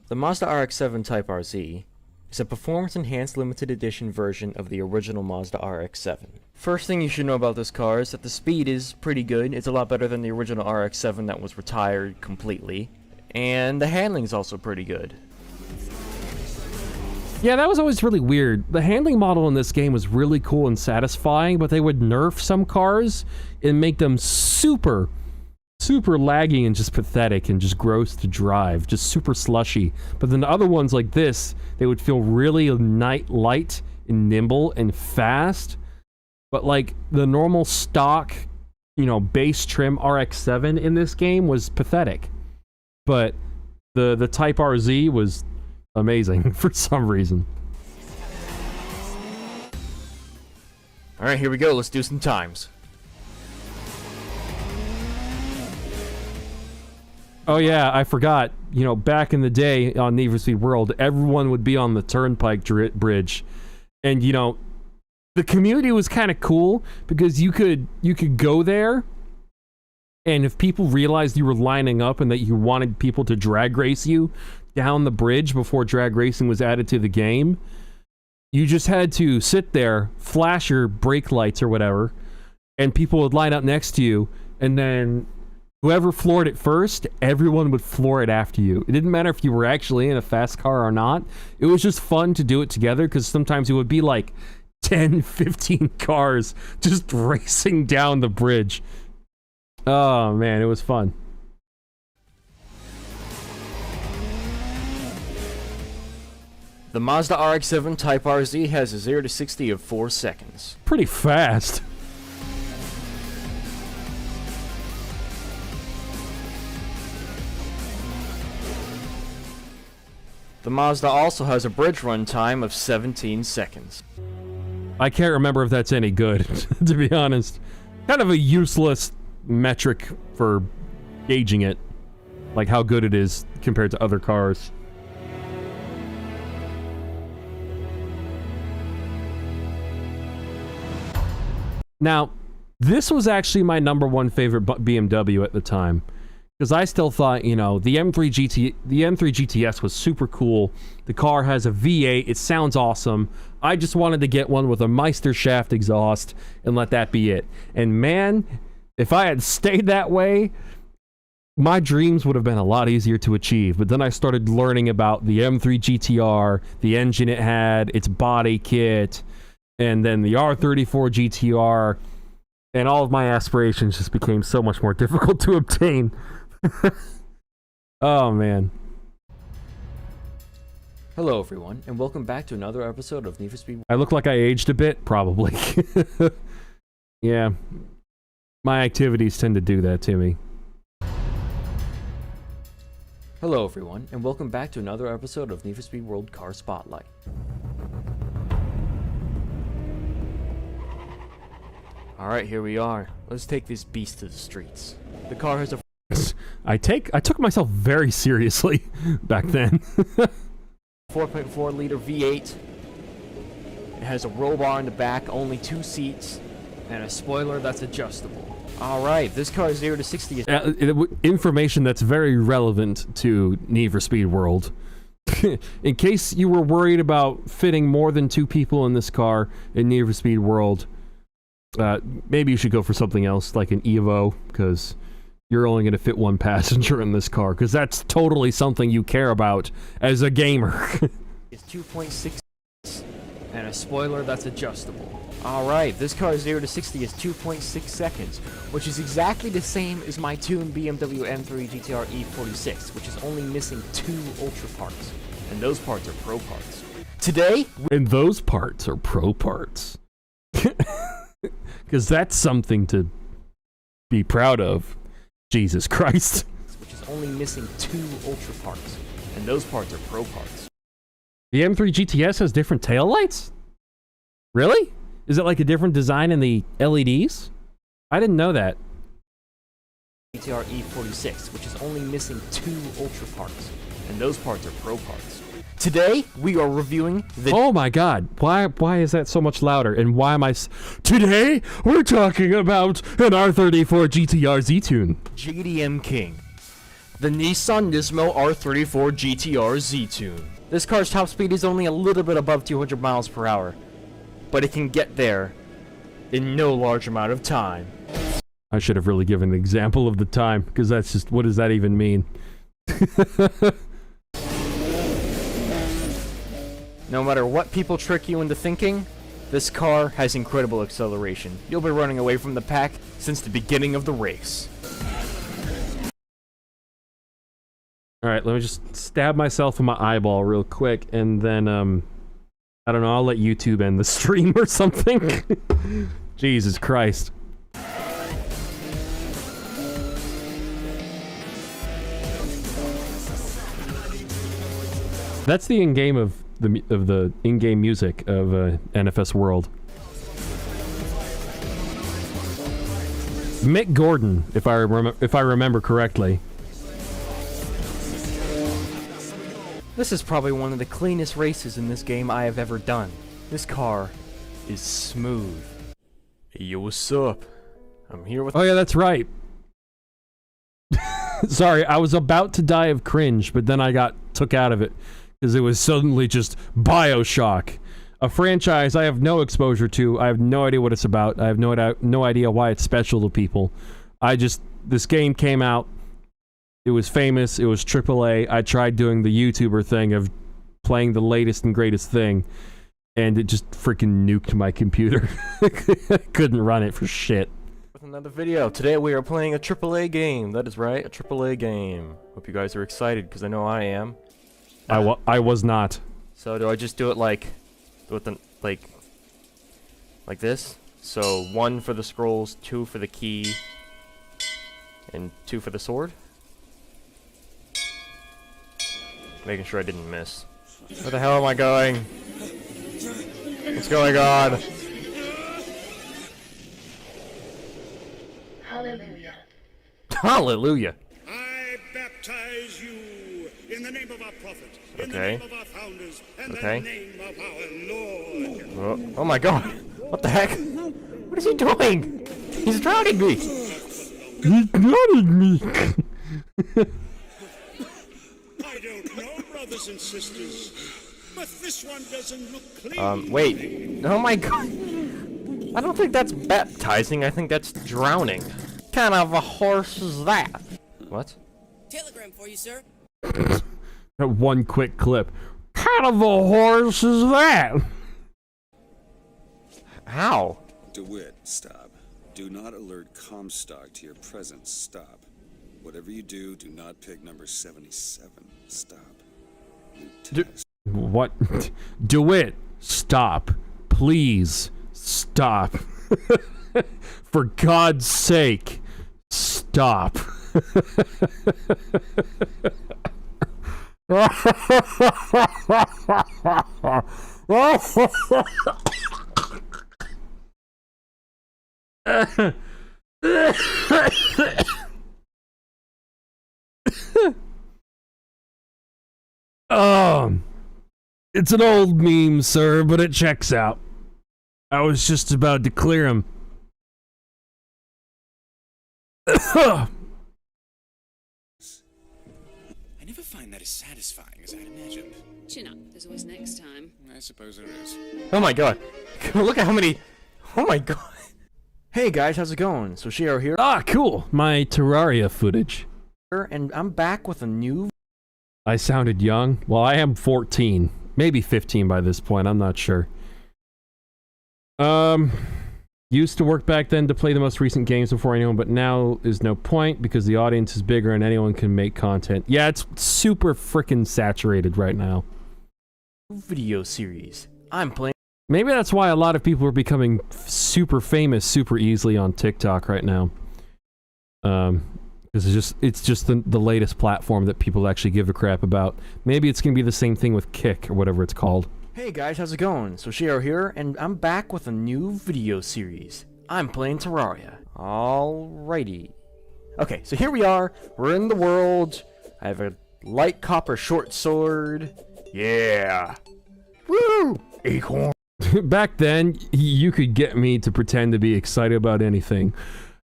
Speaker 5: Mazda RX-7 Type RZ is a performance-enhanced limited edition version of the original Mazda RX-7. First thing you should know about this car is that the speed is pretty good. It's a lot better than the original RX-7 that was retired completely. And the handling is also pretty good.
Speaker 1: Yeah, that was always really weird. The handling model in this game was really cool and satisfying, but they would nerf some cars and make them super laggy and just pathetic and just gross to drive, just super slushy. But then the other ones like this, they would feel really light and nimble and fast. But like the normal stock, you know, base trim RX-7 in this game was pathetic. But the Type RZ was amazing for some reason.
Speaker 5: Alright, here we go. Let's do some times.
Speaker 1: Oh yeah, I forgot. You know, back in the day on Need for Speed World, everyone would be on the Turnpike Bridge. And, you know, the community was kind of cool because you could go there, and if people realized you were lining up and that you wanted people to drag race you down the bridge before drag racing was added to the game, you just had to sit there, flash your brake lights or whatever, and people would line up next to you, and then whoever floored it first, everyone would floor it after you. It didn't matter if you were actually in a fast car or not. It was just fun to do it together because sometimes it would be like 10, 15 cars just racing down the bridge. Oh man, it was fun.
Speaker 5: The Mazda RX-7 Type RZ has a 0 to 60 of 4 seconds.
Speaker 1: Pretty fast.
Speaker 5: The Mazda also has a bridge run time of 17 seconds.
Speaker 1: I can't remember if that's any good, to be honest. Kind of a useless metric for gauging it. Like how good it is compared to other cars. Now, this was actually my #1 favorite BMW at the time. Because I still thought, you know, the M3 GTS was super cool. The car has a V8. It sounds awesome. I just wanted to get one with a Meister shaft exhaust and let that be it. And man, if I had stayed that way, my dreams would have been a lot easier to achieve. But then I started learning about the M3 GTR, the engine it had, its body kit, and then the R34 GTR, and all of my aspirations just became so much more difficult to obtain. Oh man.
Speaker 5: Hello everyone, and welcome back to another episode of Need for Speed.
Speaker 1: I look like I aged a bit? Probably. Yeah. My activities tend to do that to me.
Speaker 5: Hello everyone, and welcome back to another episode of Need for Speed World Car Spotlight. Alright, here we are. Let's take this beast to the streets. The car has a
Speaker 1: I took myself very seriously back then.
Speaker 5: 4.4 liter V8. It has a roll bar in the back, only 2 seats, and a spoiler that's adjustable. Alright, this car is 0 to 60 is
Speaker 1: Information that's very relevant to Need for Speed World. In case you were worried about fitting more than 2 people in this car in Need for Speed World, maybe you should go for something else like an Evo, because you're only going to fit 1 passenger in this car, because that's totally something you care about as a gamer.
Speaker 5: It's 2.6 and a spoiler that's adjustable. Alright, this car 0 to 60 is 2.6 seconds, which is exactly the same as my tuned BMW M3 GTR E46, which is only missing 2 Ultra parts, and those parts are Pro parts. Today,
Speaker 1: And those parts are Pro parts. Because that's something to be proud of. Jesus Christ.
Speaker 5: which is only missing 2 Ultra parts, and those parts are Pro parts.
Speaker 1: The M3 GTS has different taillights? Really? Is it like a different design in the LEDs? I didn't know that.
Speaker 5: GTR E46, which is only missing 2 Ultra parts, and those parts are Pro parts. Today, we are reviewing the
Speaker 1: Oh my god, why is that so much louder? And why am I Today, we're talking about an R34 GTR Z-Tune.
Speaker 5: JDM King, the Nissan Nismo R34 GTR Z-Tune. This car's top speed is only a little bit above 200 miles per hour, but it can get there in no large amount of time.
Speaker 1: I should have really given an example of the time, because that's just, what does that even mean?
Speaker 5: No matter what people trick you into thinking, this car has incredible acceleration. You'll be running away from the pack since the beginning of the race.
Speaker 1: Alright, let me just stab myself in my eyeball real quick, and then, I don't know, I'll let YouTube end the stream or something. Jesus Christ. That's the in-game of the in-game music of NFS World. Mick Gordon, if I remember correctly.
Speaker 5: This is probably one of the cleanest races in this game I have ever done. This car is smooth. Hey, yo, what's up? I'm here with—
Speaker 1: Oh yeah, that's right. Sorry, I was about to die of cringe, but then I got took out of it. Because it was suddenly just BioShock. A franchise I have no exposure to. I have no idea what it's about. I have no idea why it's special to people. This game came out. It was famous. It was AAA. I tried doing the YouTuber thing of playing the latest and greatest thing. And it just freaking nuked my computer. I couldn't run it for shit.
Speaker 5: with another video. Today we are playing a AAA game. That is right, a AAA game. Hope you guys are excited, because I know I am.
Speaker 1: I was not.
Speaker 5: So do I just do it like this? So 1 for the scrolls, 2 for the key, and 2 for the sword? Making sure I didn't miss. Where the hell am I going? What's going on?
Speaker 6: Hallelujah.
Speaker 5: Hallelujah.
Speaker 6: I baptize you in the name of our prophet, in the
Speaker 5: Okay.
Speaker 6: name of our founders, and
Speaker 5: Okay.
Speaker 6: the name of our Lord.
Speaker 5: Oh my god. What the heck? What is he doing? He's drowning me.
Speaker 1: He's drowning me.
Speaker 6: I don't know, brothers and sisters, but this one doesn't look clean.
Speaker 5: Wait. Oh my god. I don't think that's baptizing. I think that's drowning. What kind of a horse is that? What?
Speaker 7: Telegram for you, sir.
Speaker 1: That one quick clip. What kind of a horse is that?
Speaker 5: How?
Speaker 8: DeWitt, stop. Do not alert Comstock to your presence. Stop. Whatever you do, do not pick number 77. Stop.
Speaker 1: What? DeWitt, stop. Please, stop. For God's sake, stop. It's an old meme, sir, but it checks out. I was just about to clear him.
Speaker 6: I never find that as satisfying as I'd imagined.
Speaker 7: Chin up. There's always next time.
Speaker 6: I suppose there is.
Speaker 5: Oh my god. Look at how many... Oh my god. Hey guys, how's it going? So Shiro here,
Speaker 1: Ah, cool. My Terraria footage.
Speaker 5: and I'm back with a new...
Speaker 1: I sounded young. Well, I am 14. Maybe 15 by this point. I'm not sure. Used to work back then to play the most recent games before anyone, but now is no point because the audience is bigger and anyone can make content. Yeah, it's super freaking saturated right now.
Speaker 5: video series. I'm playing...
Speaker 1: Maybe that's why a lot of people are becoming super famous super easily on TikTok right now. Because it's just the latest platform that people actually give a crap about. Maybe it's gonna be the same thing with Kick or whatever it's called.
Speaker 5: Hey guys, how's it going? So Shiro here, and I'm back with a new video series. I'm playing Terraria. Alrighty. Okay, so here we are. We're in the world. I have a light copper short sword. Yeah. Woo! Acorn.
Speaker 1: Back then, you could get me to pretend to be excited about anything.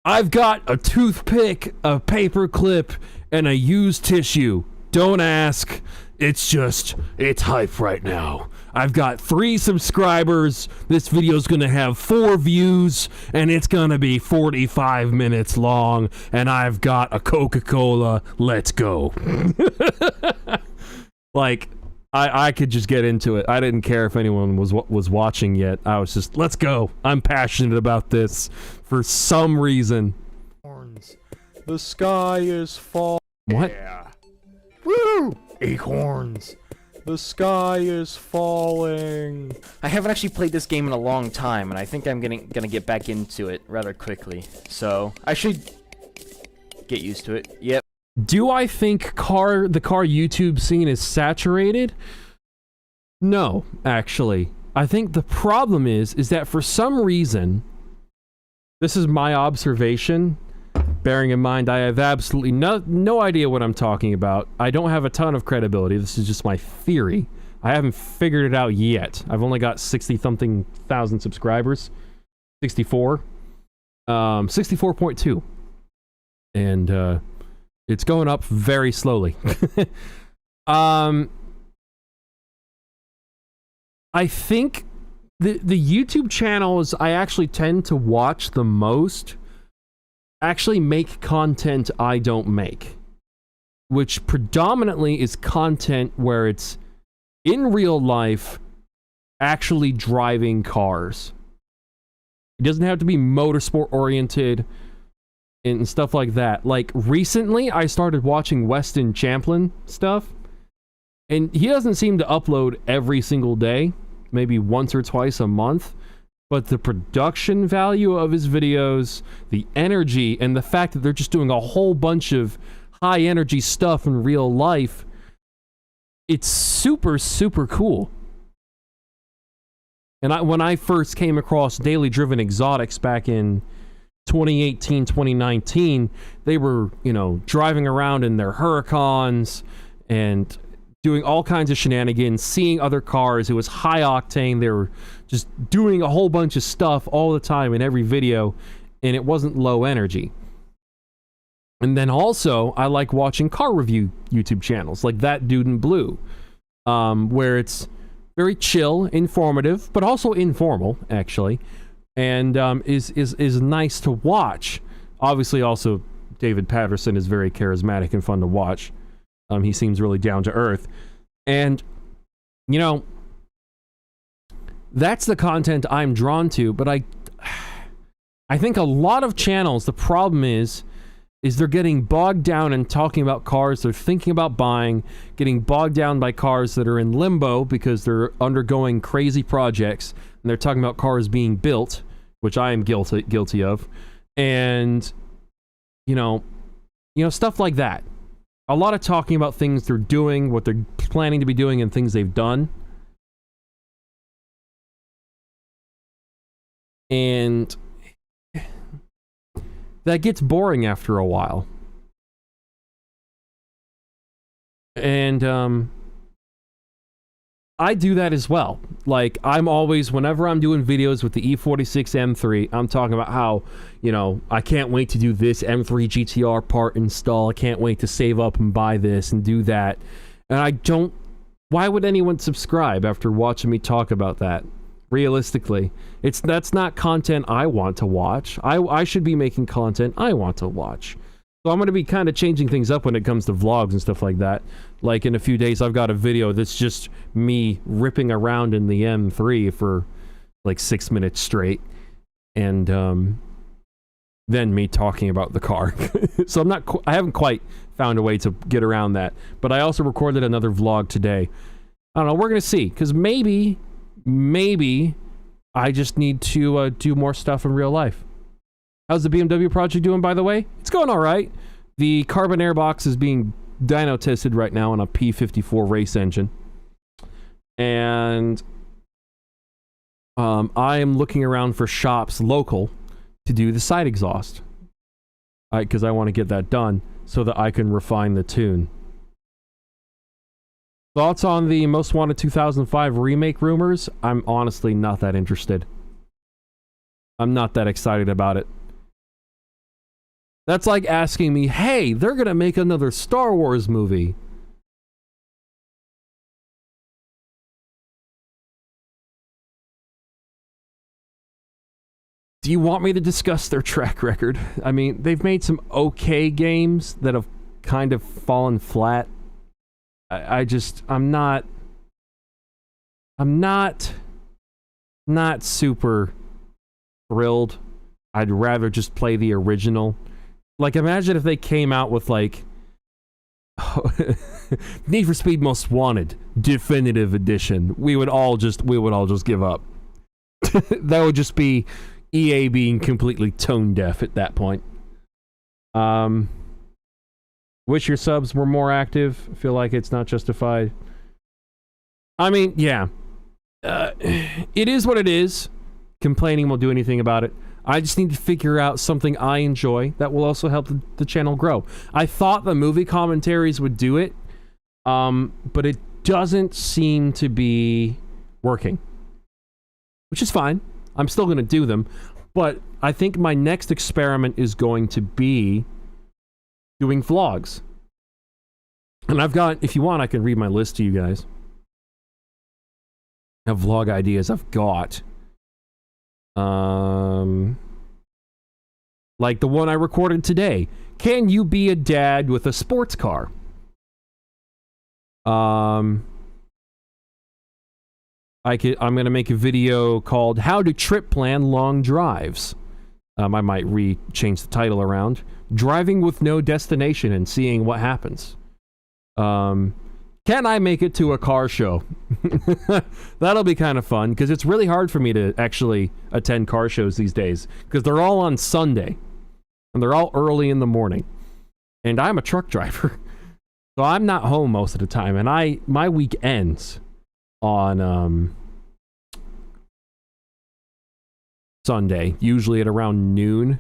Speaker 1: I've got a toothpick, a paper clip, and a used tissue. Don't ask. It's hype right now. I've got 3 subscribers. This video's gonna have 4 views, and it's gonna be 45 minutes long, and I've got a Coca-Cola. Let's go. Like, I could just get into it. I didn't care if anyone was watching yet. I was just, let's go. I'm passionate about this for some reason.
Speaker 5: The sky is falling.
Speaker 1: What?
Speaker 5: Yeah. Woo! Acorns. The sky is falling. I haven't actually played this game in a long time, and I think I'm gonna get back into it rather quickly. So I should get used to it. Yep.
Speaker 1: Do I think the car YouTube scene is saturated? No, actually. I think the problem is that for some reason, this is my observation, bearing in mind I have absolutely no idea what I'm talking about. I don't have a ton of credibility. This is just my theory. I haven't figured it out yet. I've only got 60-something thousand subscribers. 64. 64.2. And, it's going up very slowly. I think the YouTube channels I actually tend to watch the most actually make content I don't make, which predominantly is content where it's in real life actually driving cars. It doesn't have to be motorsport oriented and stuff like that. Like, recently, I started watching Weston Champlin stuff, and he doesn't seem to upload every single day, maybe once or twice a month, but the production value of his videos, the energy, and the fact that they're just doing a whole bunch of high-energy stuff in real life, it's super, super cool. And when I first came across Daily Driven Exotics back in 2018, 2019, they were, you know, driving around in their Huracans and doing all kinds of shenanigans, seeing other cars. It was high octane. They were just doing a whole bunch of stuff all the time in every video, and it wasn't low energy. And then also, I like watching car review YouTube channels, like That Dude in Blue, where it's very chill, informative, but also informal, actually. And is nice to watch. Obviously, also, David Patterson is very charismatic and fun to watch. He seems really down to earth. And, you know, that's the content I'm drawn to, but I think a lot of channels, the problem is they're getting bogged down in talking about cars they're thinking about buying, getting bogged down by cars that are in limbo because they're undergoing crazy projects, and they're talking about cars being built, which I am guilty of, and, you know, stuff like that. A lot of talking about things they're doing, what they're planning to be doing, and things they've done. And that gets boring after a while. And, I do that as well. Like, I'm always, whenever I'm doing videos with the E46 M3, I'm talking about how, you know, I can't wait to do this M3 GTR part install. I can't wait to save up and buy this and do that. And I don't... Why would anyone subscribe after watching me talk about that? Realistically, that's not content I want to watch. I should be making content I want to watch. So I'm going to be kind of changing things up when it comes to vlogs and stuff like that. Like in a few days, I've got a video that's just me ripping around in the M3 for like 6 minutes straight. And then me talking about the car. So I haven't quite found a way to get around that. But I also recorded another vlog today. I don't know, we're going to see. Because maybe I just need to do more stuff in real life. How's the BMW project doing, by the way? It's going all right. The carbon air box is being dyno tested right now on a P54 race engine. And I am looking around for shops local to do the side exhaust. Because I want to get that done so that I can refine the tune. Thoughts on the Most Wanted 2005 remake rumors? I'm honestly not that interested. I'm not that excited about it. That's like asking me, hey, they're gonna make another Star Wars movie. Do you want me to discuss their track record? I mean, they've made some okay games that have kind of fallen flat. I'm not super thrilled. I'd rather just play the original. Like, imagine if they came out with, like, Need for Speed Most Wanted Definitive Edition. We would all just give up. That would just be EA being completely tone deaf at that point. Wish your subs were more active. Feel like it's not justified. I mean, yeah. It is what it is. Complaining won't do anything about it. I just need to figure out something I enjoy that will also help the channel grow. I thought the movie commentaries would do it, but it doesn't seem to be working. Which is fine. I'm still going to do them. But I think my next experiment is going to be doing vlogs. And I've got, if you want, I can read my list to you guys. Of vlog ideas I've got. Like the one I recorded today. Can you be a dad with a sports car? I'm gonna make a video called How to Trip Plan Long Drives. I might change the title around. Driving with no destination and seeing what happens. Can I make it to a car show? That'll be kind of fun, because it's really hard for me to actually attend car shows these days, because they're all on Sunday, and they're all early in the morning. And I'm a truck driver, so I'm not home most of the time, and my week ends on Sunday, usually at around noon.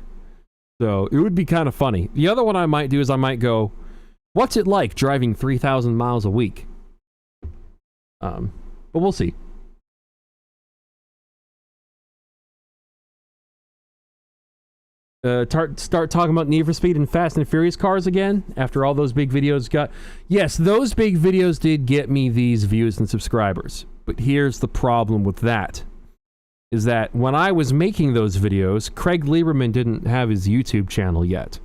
Speaker 1: So it would be kind of funny. The other one I might do is I might go, what's it like driving 3,000 miles a week? But we'll see. Start talking about Need for Speed and Fast and Furious cars again after all those big videos got... Yes, those big videos did get me these views and subscribers. But here's the problem with that. Is that when I was making those videos, Craig Lieberman didn't have his YouTube channel yet.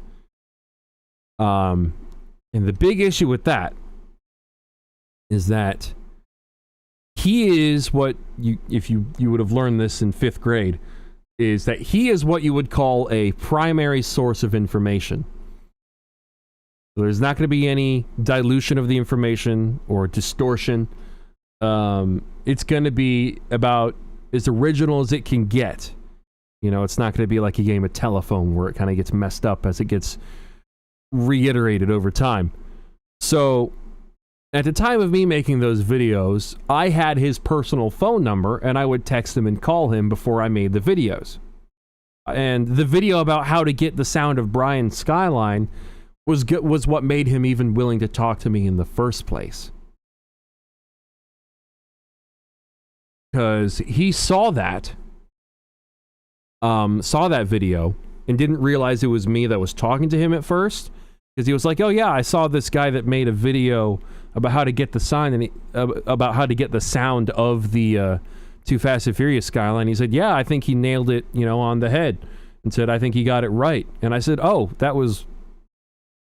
Speaker 1: And the big issue with that is that he is what you, if you would have learned this in 5th grade, is that he is what you would call a primary source of information. So there's not going to be any dilution of the information or distortion. It's going to be about as original as it can get. You know, it's not going to be like a game of telephone where it kind of gets messed up as it gets reiterated over time. So, at the time of me making those videos, I had his personal phone number, and I would text him and call him before I made the videos. And the video about how to get the sound of Brian's Skyline was what made him even willing to talk to me in the first place. because he saw that video and didn't realize it was me that was talking to him at first, because he was like, oh yeah, I saw this guy that made a video about how to get the sign and about how to get the sound of the Too Fast and Furious skyline. He said, yeah, I think he nailed it, on the head, and said, I think he got it right. And I said, oh, that was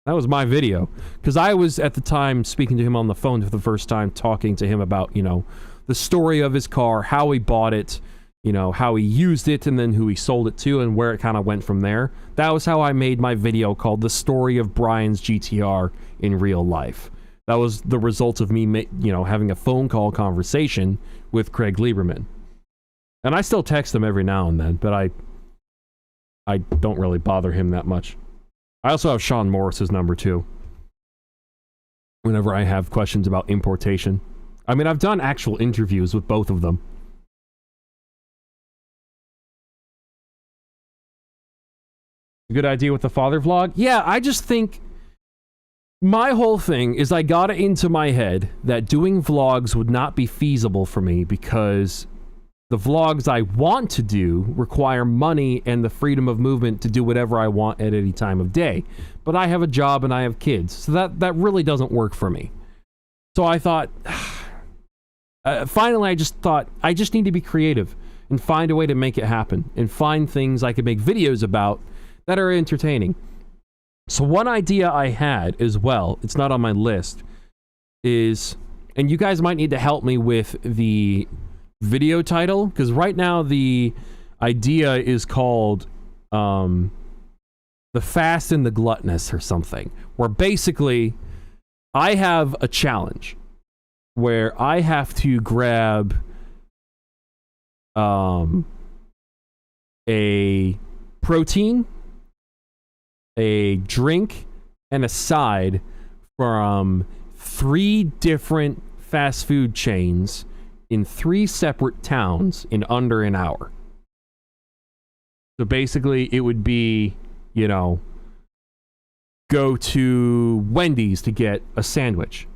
Speaker 1: my video, because I was at the time speaking to him on the phone for the first time, talking to him about, the story of his car, how he bought it, how he used it, and then who he sold it to, and where it kind of went from there. That was how I made my video called The Story of Brian's GTR in Real Life. That was the result of me, having a phone call conversation with Craig Lieberman. And I still text him every now and then, but I don't really bother him that much. I also have Sean Morris's number too, whenever I have questions about importation. I mean, I've done actual interviews with both of them. Good idea with the father vlog? Yeah, I just think my whole thing is I got it into my head that doing vlogs would not be feasible for me because the vlogs I want to do require money and the freedom of movement to do whatever I want at any time of day. But I have a job and I have kids, so that really doesn't work for me. So I thought, finally I just thought, I just need to be creative and find a way to make it happen and find things I could make videos about that are entertaining. So one idea I had as well, it's not on my list, is, and you guys might need to help me with the video title, because right now the idea is called The Fast and the Gluttonous or something, where basically I have a challenge where I have to grab a protein, a drink, and a side from 3 different fast food chains in 3 separate towns in under an hour. So basically it would be, go to Wendy's to get a sandwich,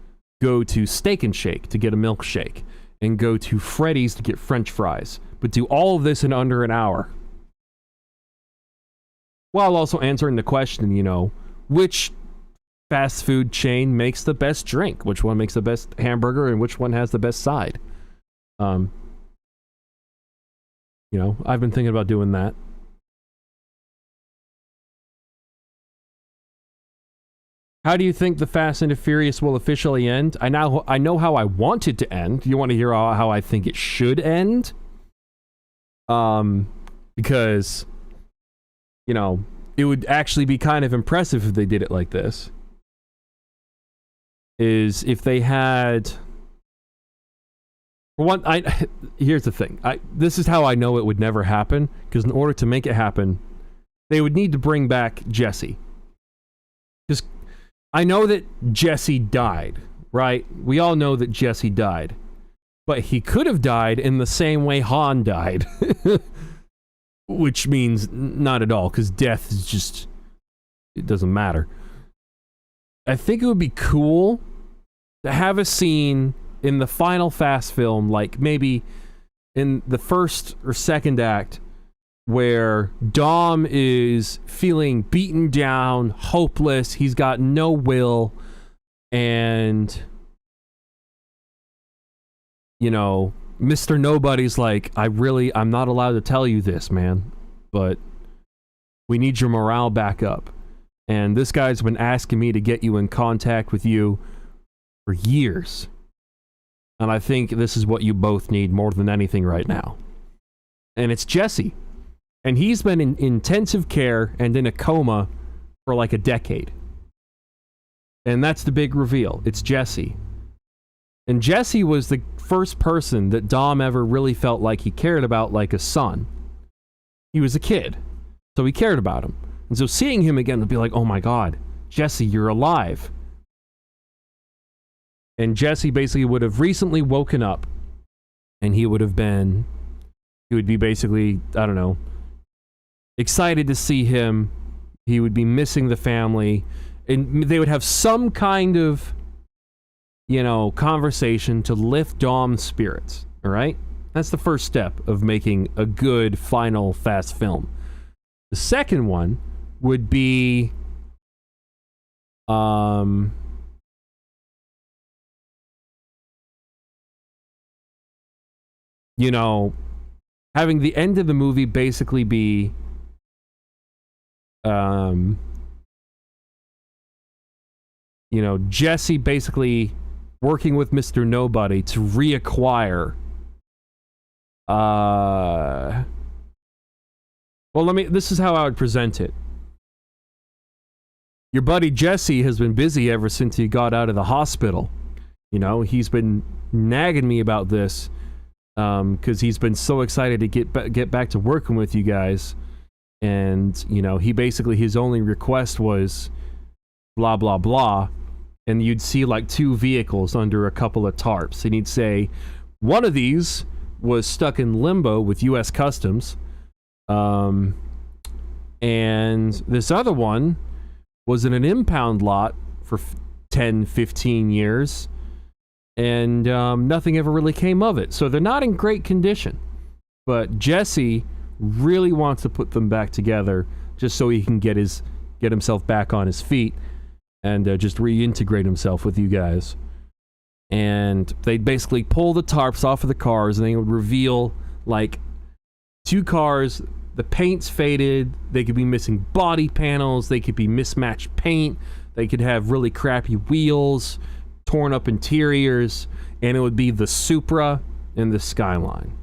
Speaker 1: go to Steak and Shake to get a milkshake, and go to Freddy's to get French fries, but do all of this in under an hour. While also answering the question, which fast food chain makes the best drink? Which one makes the best hamburger? And which one has the best side? I've been thinking about doing that. How do you think The Fast and the Furious will officially end? I know how I want it to end. You want to hear how I think it should end? Because it would actually be kind of impressive if they did it like this. Is if they had... For one, here's the thing. This is how I know it would never happen, because in order to make it happen, they would need to bring back Jesse. Because I know that Jesse died, right? We all know that Jesse died. But he could have died in the same way Han died. Which means not at all, because death is just... it doesn't matter. I think it would be cool to have a scene in the final Fast film, like maybe in the first or second act, where Dom is feeling beaten down, hopeless, he's got no will, and... Mr. Nobody's like, I'm not allowed to tell you this, man, but we need your morale back up. And this guy's been asking me to get you in contact with you for years. And I think this is what you both need more than anything right now. And it's Jesse. And he's been in intensive care and in a coma for like a decade. And that's the big reveal. It's Jesse. And Jesse was the first person that Dom ever really felt like he cared about like a son. He was a kid, so he cared about him. And so seeing him again would be like, oh my god, Jesse, you're alive. And Jesse basically would have recently woken up, and he would be basically, I don't know, excited to see him. He would be missing the family, and they would have some kind of conversation to lift Dom's spirits, all right? That's the first step of making a good final fast film. The second one would be you know, having the end of the movie basically be you know, Jesse basically working with Mr. Nobody to reacquire well, this is how I would present it. Your buddy Jesse has been busy ever since he got out of the hospital. You know, he's been nagging me about this because he's been so excited to get back to working with you guys. And, you know, he basically, his only request was blah, blah, blah. And you'd see like 2 vehicles under a couple of tarps. And he'd say, one of these was stuck in limbo with U.S. Customs. And this other one was in an impound lot for 10, 15 years. And nothing ever really came of it. So they're not in great condition. But Jesse really wants to put them back together just so he can get himself back on his feet and just reintegrate himself with you guys. And they'd basically pull the tarps off of the cars, and they would reveal like 2 cars. The paint's faded. They could be missing body panels. They could be mismatched paint. They could have really crappy wheels, torn up interiors, and it would be the Supra and the Skyline.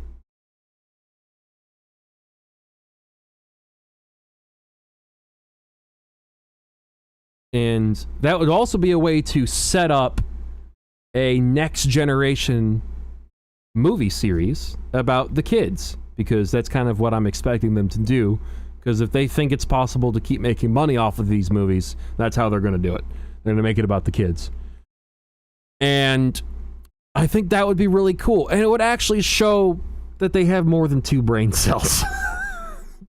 Speaker 1: And that would also be a way to set up a next generation movie series about the kids, because that's kind of what I'm expecting them to do. Because if they think it's possible to keep making money off of these movies, that's how they're going to do it. They're going to make it about the kids. And I think that would be really cool. And it would actually show that they have more than 2 brain cells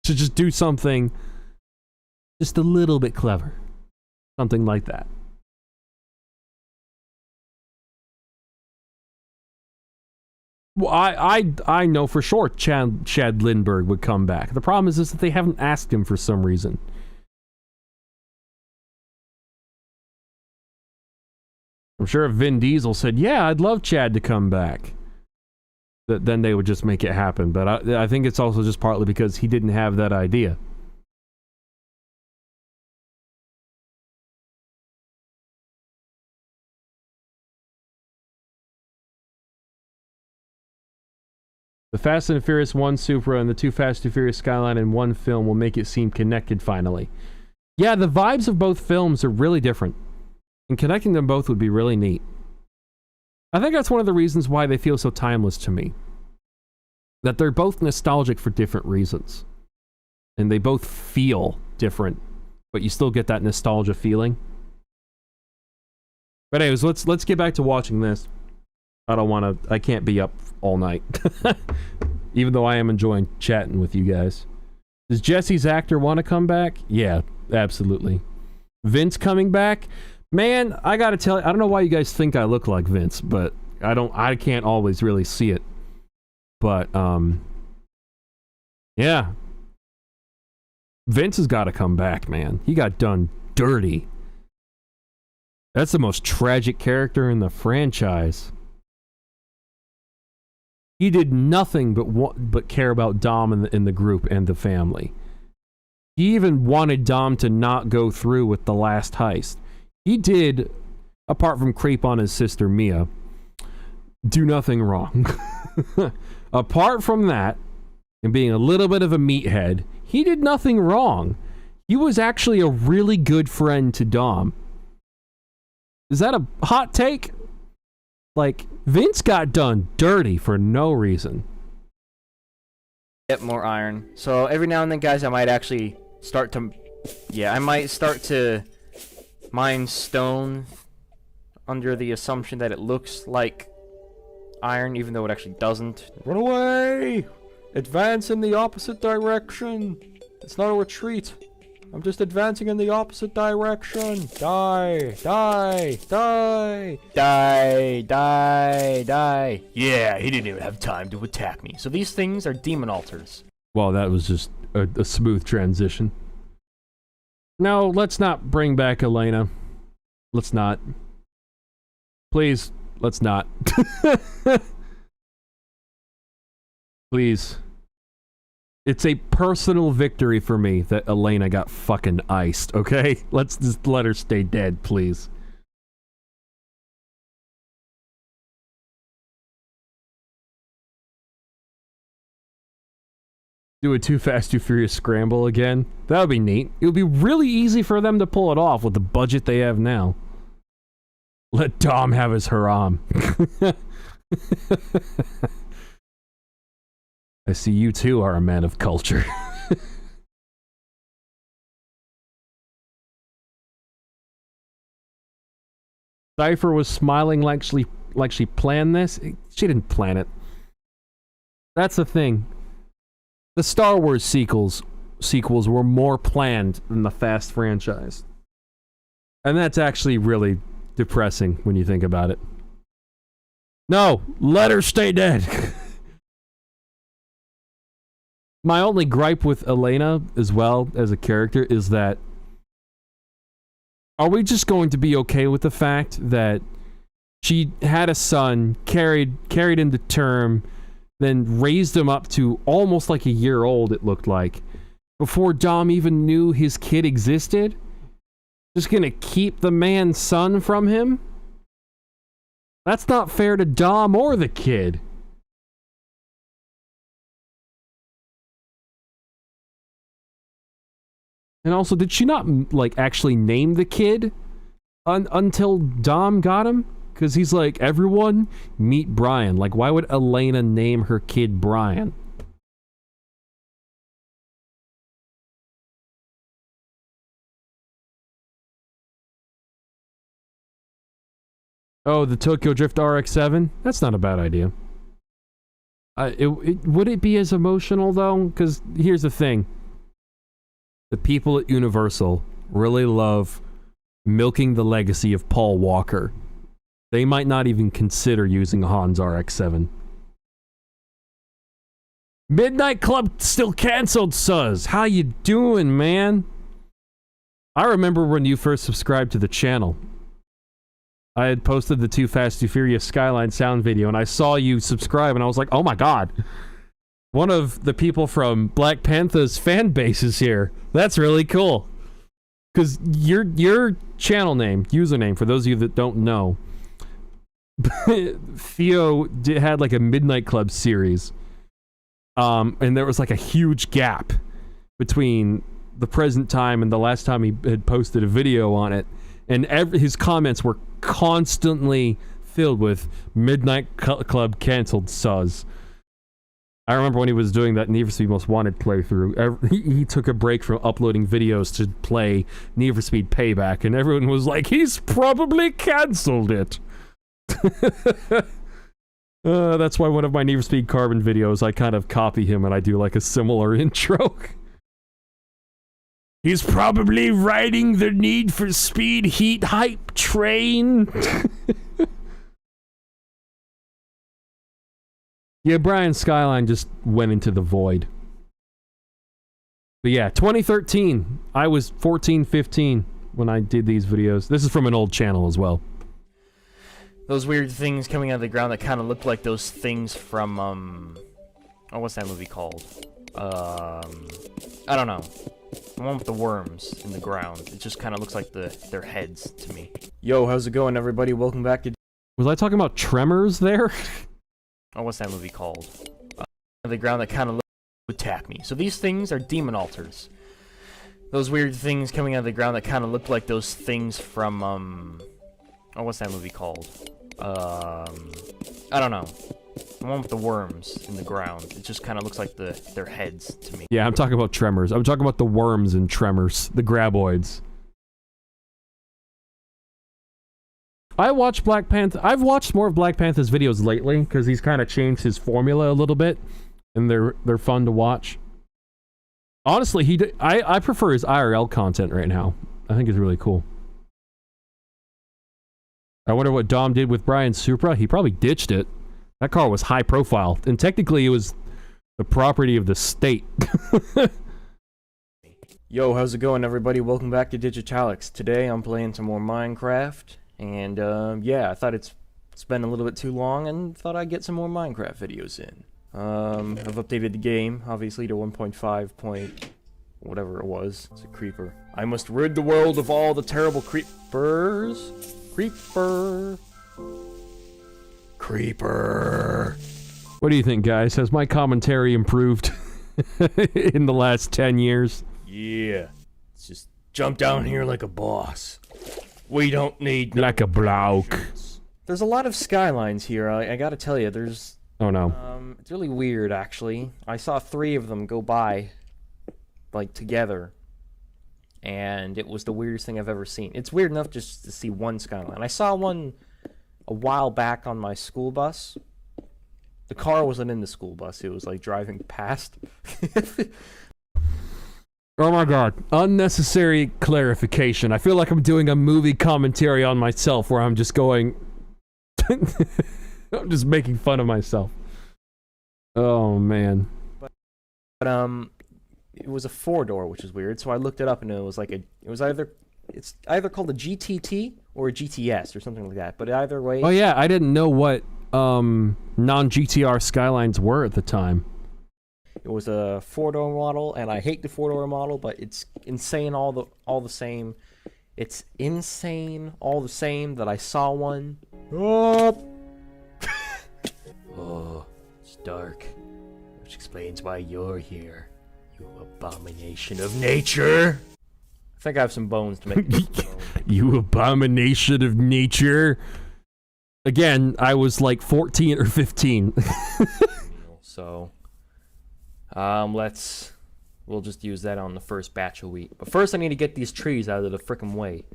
Speaker 1: to just do something just a little bit clever. Something like that. Well, I know for sure Chad Lindbergh would come back. The problem is that they haven't asked him for some reason. I'm sure if Vin Diesel said, yeah, I'd love Chad to come back, then they would just make it happen. But I think it's also just partly because he didn't have that idea. The Fast and Furious 1 Supra and the 2 Fast and Furious Skyline in one film will make it seem connected finally. Yeah, the vibes of both films are really different, and connecting them both would be really neat. I think that's one of the reasons why they feel so timeless to me. That they're both nostalgic for different reasons. And they both feel different, but you still get that nostalgia feeling. But anyways, let's get back to watching this. I can't be up all night. Even though I am enjoying chatting with you guys. Does Jesse's actor want to come back? Yeah, absolutely. Vince coming back? Man, I gotta tell you, I don't know why you guys think I look like Vince, but I can't always really see it. But, yeah. Vince has got to come back, man. He got done dirty. That's the most tragic character in the franchise. He did nothing but care about Dom in the group and the family. He even wanted Dom to not go through with the last heist. He did, apart from creep on his sister Mia, do nothing wrong. Apart from that, and being a little bit of a meathead, he did nothing wrong. He was actually a really good friend to Dom. Is that a hot take? Like, Vince got done dirty for no reason.
Speaker 5: Get more iron. So every now and then, guys, I might actually start to... Yeah, I might start to mine stone under the assumption that it looks like iron, even though it actually doesn't. Run away! Advance in the opposite direction! It's not a retreat. I'm just advancing in the opposite direction. Die, die, die, die, die, die. Yeah, he didn't even have time to attack me. So these things are demon altars.
Speaker 1: Well, that was just a smooth transition. No, let's not bring back Elena. Let's not. Please, let's not. Please. It's a personal victory for me that Elena got fucking iced, okay? Let's just let her stay dead, please. Do a Too Fast, Too Furious scramble again. That would be neat. It would be really easy for them to pull it off with the budget they have now. Let Dom have his haram. I see you too are a man of culture. Cypher was smiling like she planned this. She didn't plan it. That's the thing. The Star Wars sequels were more planned than the Fast franchise. And that's actually really depressing when you think about it. No, let her stay dead. My only gripe with Elena, as well as a character, is that are we just going to be okay with the fact that she had a son, carried into term, then raised him up to almost like a year old, it looked like, before Dom even knew his kid existed? Just gonna keep the man's son from him? That's not fair to Dom or the kid. And also, did she not, like, actually name the kid until Dom got him? Because he's like, everyone, meet Brian. Like, why would Elena name her kid Brian? Oh, the Tokyo Drift RX-7? That's not a bad idea. Would it be as emotional, though? Because here's the thing. The people at Universal really love milking the legacy of Paul Walker. They might not even consider using a Hans RX-7. Midnight Club still canceled, Suz. How you doing, man? I remember when you first subscribed to the channel. I had posted the Too Fast, Too Furious Skyline sound video, and I saw you subscribe, and I was like, oh my god. One of the people from Black Panther's fan base is here. That's really cool. Because your channel name, username, for those of you that don't know, Theo had like a Midnight Club series. And there was like a huge gap between the present time and the last time he had posted a video on it. And his comments were constantly filled with Midnight Club canceled Suz. I remember when he was doing that Need for Speed Most Wanted playthrough, he took a break from uploading videos to play Need for Speed Payback, and everyone was like, he's probably cancelled it. That's why one of my Need for Speed Carbon videos, I kind of copy him and I do like a similar intro. He's probably riding the Need for Speed heat hype train. Yeah, Brian Skyline just went into the void. But yeah, 2013. I was 14, 15 when I did these videos. This is from an old channel as well.
Speaker 5: Those weird things coming out of the ground that kind of look like those things from, oh, what's that movie called? I don't know. The one with the worms in the ground. It just kind of looks like their heads to me. Yo, how's it going, everybody? Welcome back to...
Speaker 1: Was I talking about Tremors there?
Speaker 5: Oh, what's that movie called? The ground that kind of attack me. So these things are demon altars. Those weird things coming out of the ground that kind of look like those things from, oh, what's that movie called? I don't know. The one with the worms in the ground. It just kind of looks like their heads to me.
Speaker 1: Yeah, I'm talking about Tremors. I'm talking about the worms in Tremors. The graboids. I watch Black Panther. I've watched more of Black Panther's videos lately because he's kind of changed his formula a little bit, and they're fun to watch. Honestly, I prefer his IRL content right now. I think it's really cool. I wonder what Dom did with Brian's Supra. He probably ditched it. That car was high profile, and technically it was the property of the state.
Speaker 5: Yo, how's it going, everybody? Welcome back to Digitalics. Today I'm playing some more Minecraft, and yeah, I thought it's been a little bit too long, and thought I'd get some more Minecraft videos in. I've updated the game, obviously, to 1.5 point whatever it was. It's a creeper. I must rid the world of all the terrible creepers. Creeper. Creeper.
Speaker 1: What do you think, guys? Has my commentary improved in the last 10 years?
Speaker 5: Yeah. Let's just jump down here like a boss. We don't need
Speaker 1: like a bloke.
Speaker 5: There's a lot of skylines here. I gotta tell you, there's...
Speaker 1: Oh no.
Speaker 5: It's really weird, actually. I saw 3 of them go by, like, together. And it was the weirdest thing I've ever seen. It's weird enough just to see one skyline. I saw one a while back on my school bus. The car wasn't in the school bus. It was, like, driving past.
Speaker 1: Oh my god. Unnecessary clarification. I feel like I'm doing a movie commentary on myself where I'm just going... I'm just making fun of myself. Oh, man.
Speaker 5: But it was a 4-door, which is weird. So I looked it up, and it was like it's either called a GTT or a GTS or something like that. But either way.
Speaker 1: Oh yeah, I didn't know what non-GTR Skylines were at the time.
Speaker 5: It was a 4-door model, and I hate the 4-door model, but it's insane all the same. It's insane all the same that I saw one. Oh, oh, it's dark, which explains why you're here. You abomination of nature! I think I have some bones to make this bone.
Speaker 1: You abomination of nature! Again, I was like 14 or 15.
Speaker 5: So, we'll just use that on the first batch of wheat. But first I need to get these trees out of the frickin' way.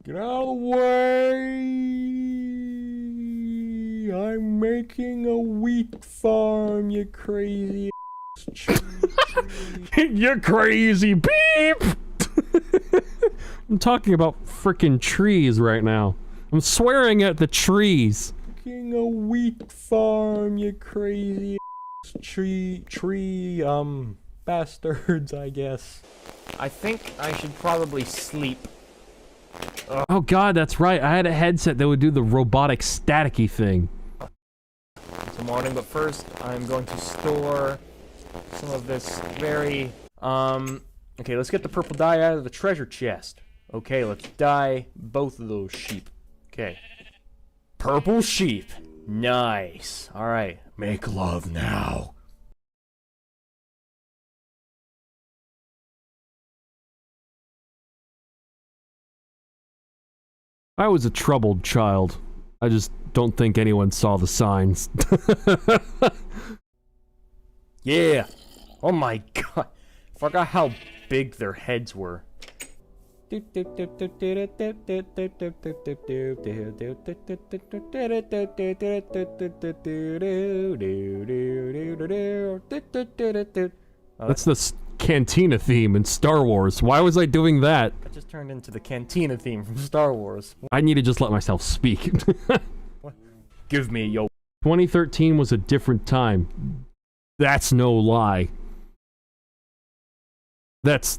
Speaker 5: Get out of the way! I'm making a wheat farm, you crazy
Speaker 1: You're crazy, beep! I'm talking about frickin' trees right now. I'm swearing at the trees.
Speaker 5: Making a wheat farm, you crazy tree, bastards, I guess. I think I should probably sleep.
Speaker 1: Oh god, that's right. I had a headset that would do the robotic staticky thing.
Speaker 5: It's a morning, but first I'm going to store some of this very, okay, let's get the purple dye out of the treasure chest. Okay, let's dye both of those sheep. Okay. Purple sheep. Nice. Alright. Make love now.
Speaker 1: I was a troubled child. I just don't think anyone saw the signs.
Speaker 5: Yeah. Oh my god. Forgot how big their heads were.
Speaker 1: That's the Cantina theme in Star Wars. Why was I doing that?
Speaker 5: That just turned into the Cantina theme from Star Wars.
Speaker 1: I need to just let myself speak.
Speaker 5: Give me yo.
Speaker 1: 2013 was a different time. That's no lie. That's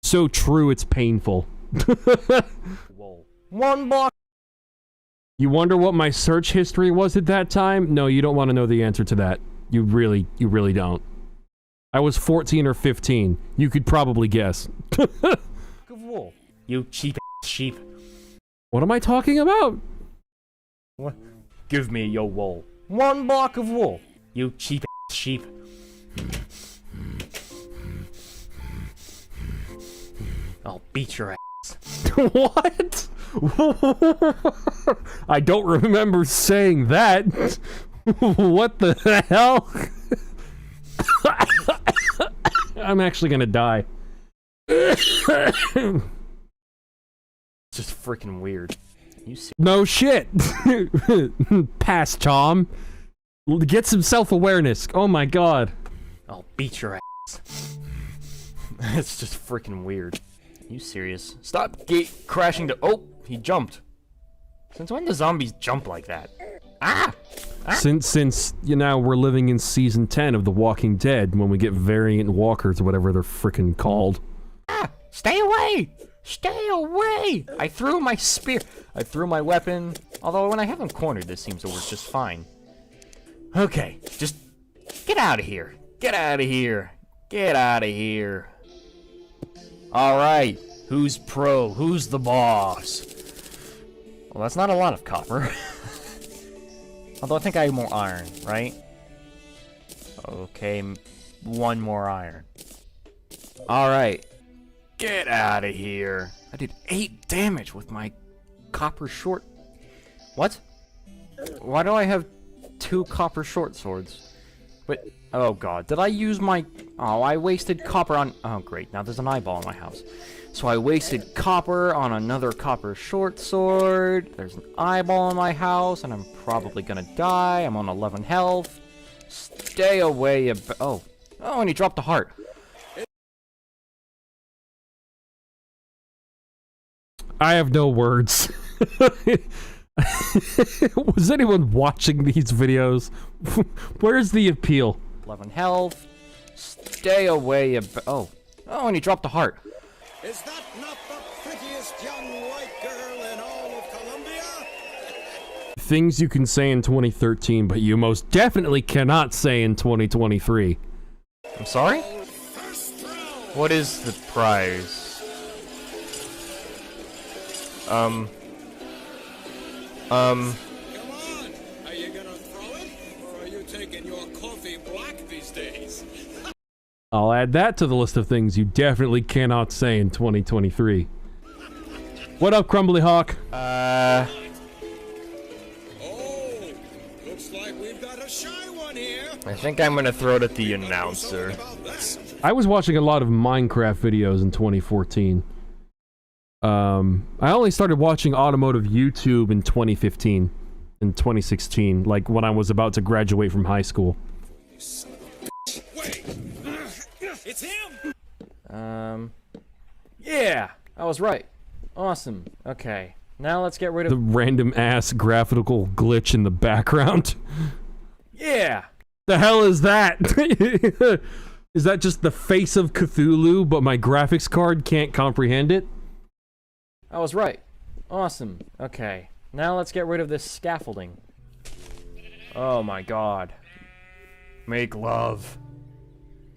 Speaker 1: so true, it's painful.
Speaker 5: Whoa. One block.
Speaker 1: You wonder what my search history was at that time? No, you don't want to know the answer to that. You really don't. I was 14 or 15. You could probably guess.
Speaker 5: Wool. You cheap sheep.
Speaker 1: What am I talking about?
Speaker 5: What? Give me your wool. 1 block of wool. You cheap sheep. I'll beat your ass.
Speaker 1: What? I don't remember saying that. What the hell? I'm actually gonna die.
Speaker 5: It's just freaking weird. You see?
Speaker 1: No shit. Pass, Tom. Get some self-awareness. Oh my god.
Speaker 5: I'll beat your ass. It's just freaking weird. Are you serious? Stop gate crashing to— oh, he jumped. Since when do zombies jump like that? Ah!
Speaker 1: Since you know we're living in season 10 of The Walking Dead, when we get variant walkers or whatever they're freaking called.
Speaker 5: Ah! Stay away! Stay away! I threw my spear. I threw my weapon. Although when I have him cornered, this seems to work just fine. Okay, just get out of here. Get out of here. Get out of here. Alright, who's pro? Who's the boss? Well, that's not a lot of copper. Although I think I have more iron, right? Okay, one more iron. Alright. Get out of here. I did 8 damage with my copper short... What? Why do I have 2 copper short swords? But, oh god, did I use my... Oh, I wasted copper on... Oh great, now there's an eyeball in my house. So I wasted copper on another copper short sword. There's an eyeball in my house, and I'm probably gonna die. I'm on 11 health. Stay away oh. Oh, and he dropped the heart.
Speaker 1: I have no words. Was anyone watching these videos? Where's the appeal?
Speaker 5: 11 health. Stay away oh. Oh, and he dropped the heart.
Speaker 6: Is that not the prettiest young white girl in all of Colombia?
Speaker 1: Things you can say in 2013, but you most definitely cannot say in 2023.
Speaker 5: I'm sorry? What is the prize?
Speaker 6: Come on, are you gonna throw it, or are you taking your coffee black these days?
Speaker 1: I'll add that to the list of things you definitely cannot say in 2023. What up, Crumbly Hawk?
Speaker 6: Oh, looks like we've got a shy one here.
Speaker 5: I think I'm gonna throw it at the announcer.
Speaker 1: I was watching a lot of Minecraft videos in 2014. I only started watching automotive YouTube in 2015 and 2016, like when I was about to graduate from high school.
Speaker 6: Wait, it's him!
Speaker 5: Yeah, I was right. Awesome. Okay, now let's get rid of
Speaker 1: The random ass graphical glitch in the background.
Speaker 5: Yeah!
Speaker 1: The hell is that? Is that just the face of Cthulhu, but my graphics card can't comprehend it?
Speaker 5: I was right. Awesome. Okay, now let's get rid of this scaffolding. Oh my god. Make love.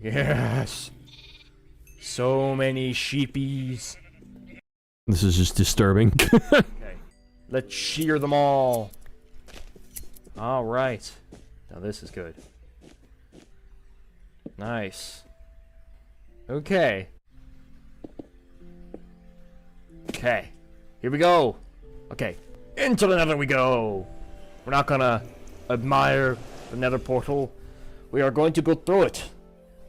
Speaker 5: Yes. So many sheepies.
Speaker 1: This is just disturbing.
Speaker 5: Okay. Let's shear them all. Alright. Now this is good. Nice. Okay. Okay. Here we go. Okay. Into the nether we go. We're not gonna admire the nether portal. We are going to go through it.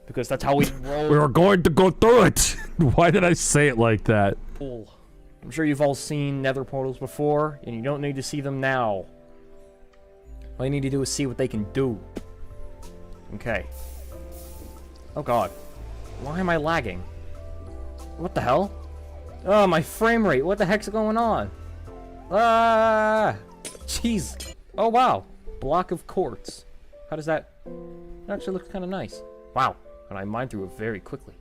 Speaker 5: Because that's how we roll.
Speaker 1: We are going to go through it! Why did I say it like that?
Speaker 5: I'm sure you've all seen nether portals before, and you don't need to see them now. All you need to do is see what they can do. Okay. Oh god. Why am I lagging? What the hell? Oh, my frame rate. What the heck's going on? Ah! Jeez. Oh, wow. Block of quartz. How does that... That actually looks kind of nice. Wow. And I mined through it very quickly.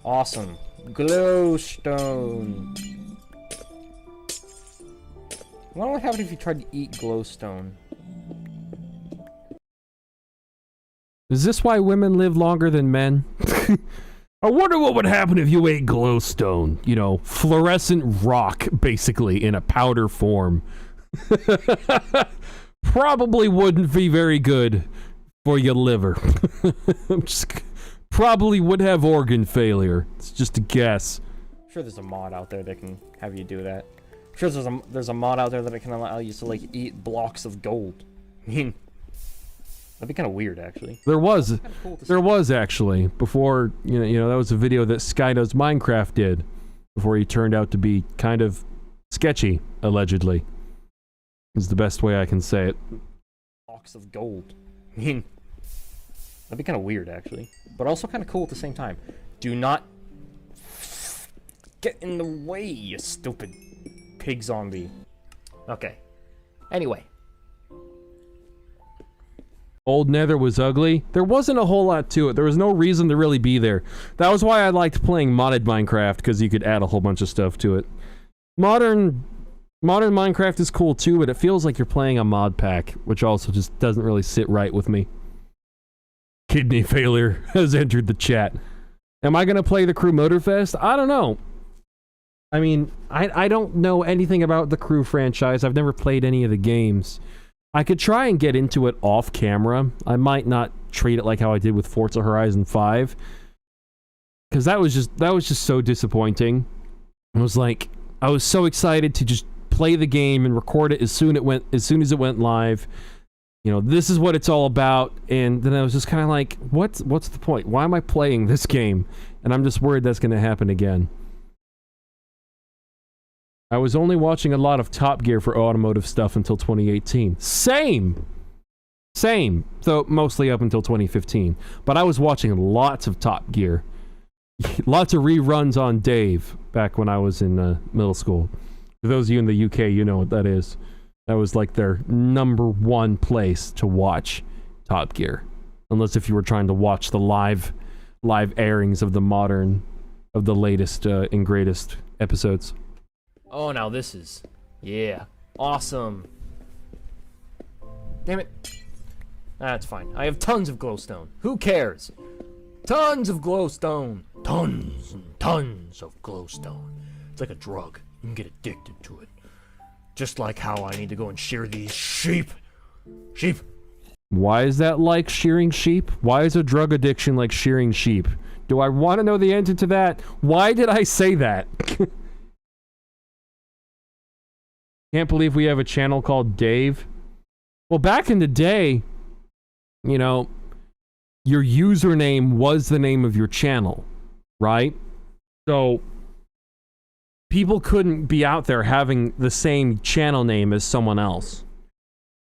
Speaker 5: Awesome. Glowstone. What would happen if you tried to eat glowstone?
Speaker 1: Is this why women live longer than men? I wonder what would happen if you ate glowstone. You know, fluorescent rock, basically, in a powder form. Probably wouldn't be very good for your liver. Probably would have organ failure. It's just a guess.
Speaker 5: I'm sure there's a mod out there that can have you do that. I'm sure there's a mod out there that can allow you to, like, eat blocks of gold. I mean... That'd be kind of weird, actually.
Speaker 1: There was actually before you know that was a video that Sky Does Minecraft did before he turned out to be kind of sketchy, allegedly. Is the best way I can say it.
Speaker 5: Blocks of gold. I mean, That'd be kind of weird, actually. But also kind of cool at the same time. Do not get in the way, you stupid pig zombie. Okay. Anyway.
Speaker 1: Old Nether was ugly. There wasn't a whole lot to it. There was no reason to really be there. That was why I liked playing modded Minecraft, because you could add a whole bunch of stuff to it. Modern Minecraft is cool too, but it feels like you're playing a mod pack, which also just doesn't really sit right with me. Kidney failure has entered the chat. Am I gonna play the Crew Motorfest? I don't know. I mean, I don't know anything about the Crew franchise. I've never played any of the games. I could try and get into it off camera. I might not treat it like how I did with Forza Horizon 5. Because that was just so disappointing. It was like, I was so excited to just play the game and record it as soon as it went live. You know, this is what it's all about, and then I was just kind of like, what's the point? Why am I playing this game? And I'm just worried that's going to happen again. I was only watching a lot of Top Gear for automotive stuff until 2018. Same! So, mostly up until 2015. But I was watching lots of Top Gear. Lots of reruns on Dave, back when I was in middle school. For those of you in the UK, you know what that is. That was like their #1 place to watch Top Gear. Unless if you were trying to watch the live airings of the latest and greatest episodes.
Speaker 5: Oh, now this is... yeah. Awesome. Damn it. That's fine. I have tons of glowstone. Who cares? Tons of glowstone. Tons and tons of glowstone. It's like a drug. You can get addicted to it. Just like how I need to go and shear these sheep. Sheep.
Speaker 1: Why is that like shearing sheep? Why is a drug addiction like shearing sheep? Do I want to know the answer to that? Why did I say that? Can't believe we have a channel called Dave. Well, back in the day, you know, your username was the name of your channel, right? So, people couldn't be out there having the same channel name as someone else.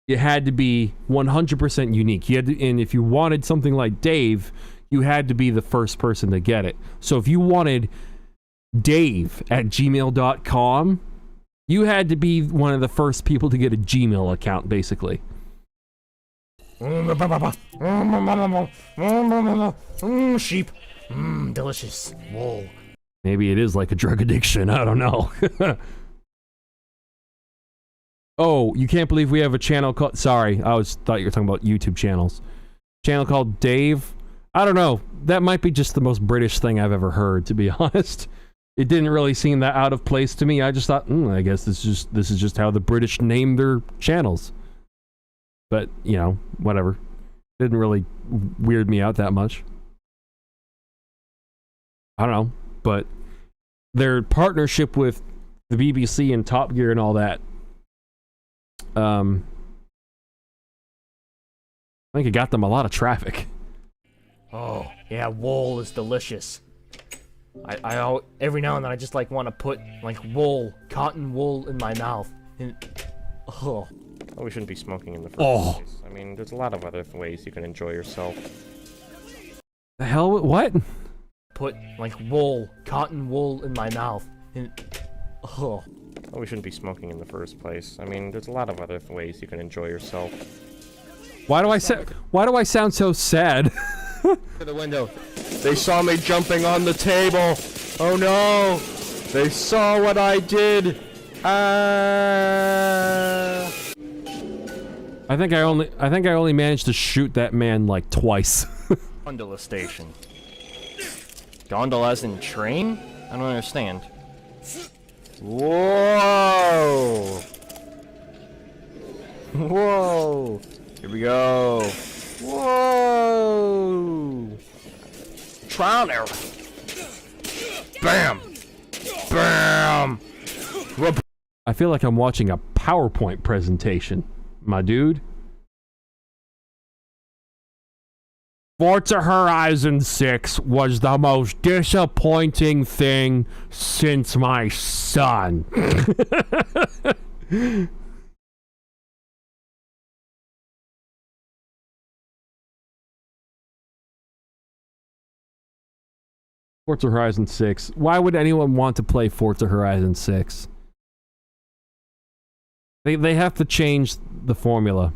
Speaker 1: It had to be 100% unique. You had to, and if you wanted something like Dave, you had to be the first person to get it. So if you wanted Dave@gmail.com, you had to be one of the first people to get a Gmail account, basically.
Speaker 5: Sheep. Delicious. Wool.
Speaker 1: Maybe it is like a drug addiction, I don't know. Oh, you can't believe we have a channel called... Sorry, thought you were talking about YouTube channels. Channel called Dave? I don't know. That might be just the most British thing I've ever heard, to be honest. It didn't really seem that out of place to me. I just thought, I guess this is just how the British name their channels. But, you know, whatever. Didn't really weird me out that much. I don't know, but their partnership with the BBC and Top Gear and all that, I think it got them a lot of traffic.
Speaker 5: Oh, yeah, wool is delicious. I every now and then I just like want to put like cotton wool in my mouth. And, oh.
Speaker 9: Well, we shouldn't be smoking in the first place. I mean, there's a lot of other ways you can enjoy yourself.
Speaker 1: The hell? What?
Speaker 5: Put like cotton wool in my mouth. And, oh.
Speaker 9: Well, we shouldn't be smoking in the first place. I mean, there's a lot of other ways you can enjoy yourself.
Speaker 1: Why do I sound so sad?
Speaker 9: To the window. They saw me jumping on the table. Oh no! They saw what I did.
Speaker 1: I think I only managed to shoot that man like twice.
Speaker 5: Gondola station. Gondola as in train? I don't understand. Whoa! Whoa! Here we go. Whoa! Trial error. Bam! Bam!
Speaker 1: I feel like I'm watching a PowerPoint presentation, my dude. Forza Horizon 6 was the most disappointing thing since my son. Forza Horizon 6. Why would anyone want to play Forza Horizon 6? They have to change the formula.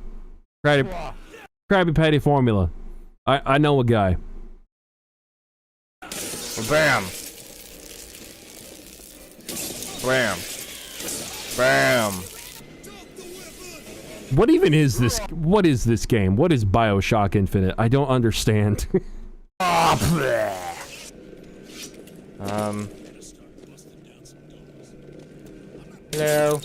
Speaker 1: Krabby Patty formula. I know a guy.
Speaker 9: Bam. Bam. Bam.
Speaker 1: What even is this? What is this game? What is BioShock Infinite? I don't understand.
Speaker 5: Hello.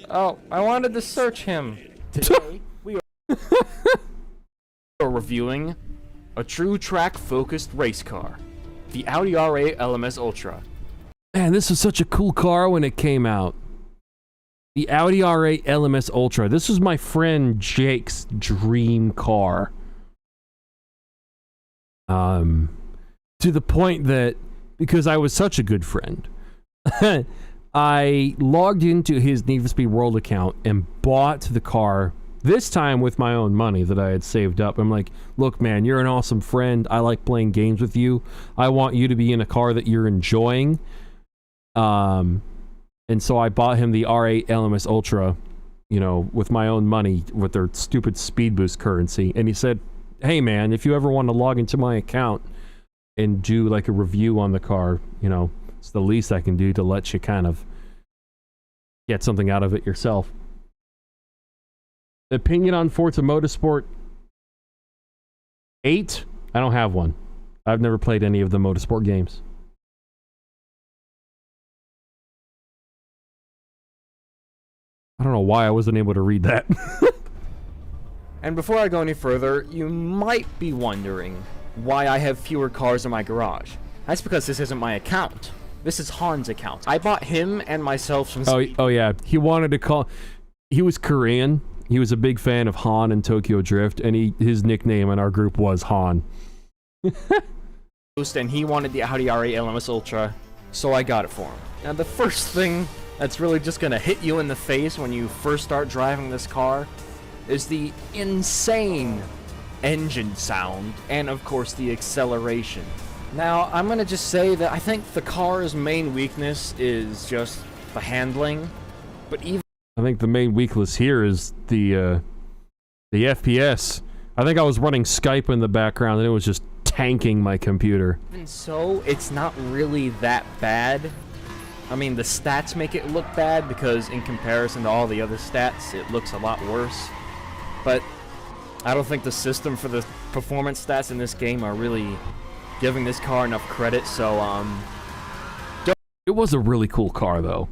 Speaker 5: Oh, I wanted to search him. Today, we are reviewing a true track-focused race car, the Audi R8 LMS Ultra.
Speaker 1: Man, this was such a cool car when it came out. The Audi R8 LMS Ultra. This was my friend Jake's dream car. To the point that, because I was such a good friend, I logged into his Need for Speed World account and bought the car, this time with my own money that I had saved up. I'm like, look man, you're an awesome friend. I like playing games with you. I want you to be in a car that you're enjoying. And so I bought him the R8 LMS Ultra, you know, with my own money, with their stupid speed boost currency. And he said, hey man, if you ever want to log into my account and do like a review on the car, you know, it's the least I can do to let you kind of get something out of it yourself. Opinion on Forza Motorsport 8? I don't have one. I've never played any of the Motorsport games. I don't know why I wasn't able to read that.
Speaker 5: And before I go any further, you might be wondering why I have fewer cars in my garage. That's because this isn't my account. This is Han's account. I bought him and myself some
Speaker 1: Oh yeah, he wanted to call... He was Korean. He was a big fan of Han and Tokyo Drift, and his nickname in our group was Han.
Speaker 5: And he wanted the Audi R8 LMS Ultra, so I got it for him. Now the first thing that's really just gonna hit you in the face when you first start driving this car is the insane engine sound, and of course the acceleration. Now, I'm gonna just say that I think the car's main weakness is just the handling, but even
Speaker 1: I think the main weakness here is the FPS. I think I was running Skype in the background and it was just tanking my computer.
Speaker 5: even so, it's not really that bad. I mean, the stats make it look bad because in comparison to all the other stats, it looks a lot worse. But I don't think the system for the performance stats in this game are really giving this car enough credit, so,
Speaker 1: It was a really cool car, though.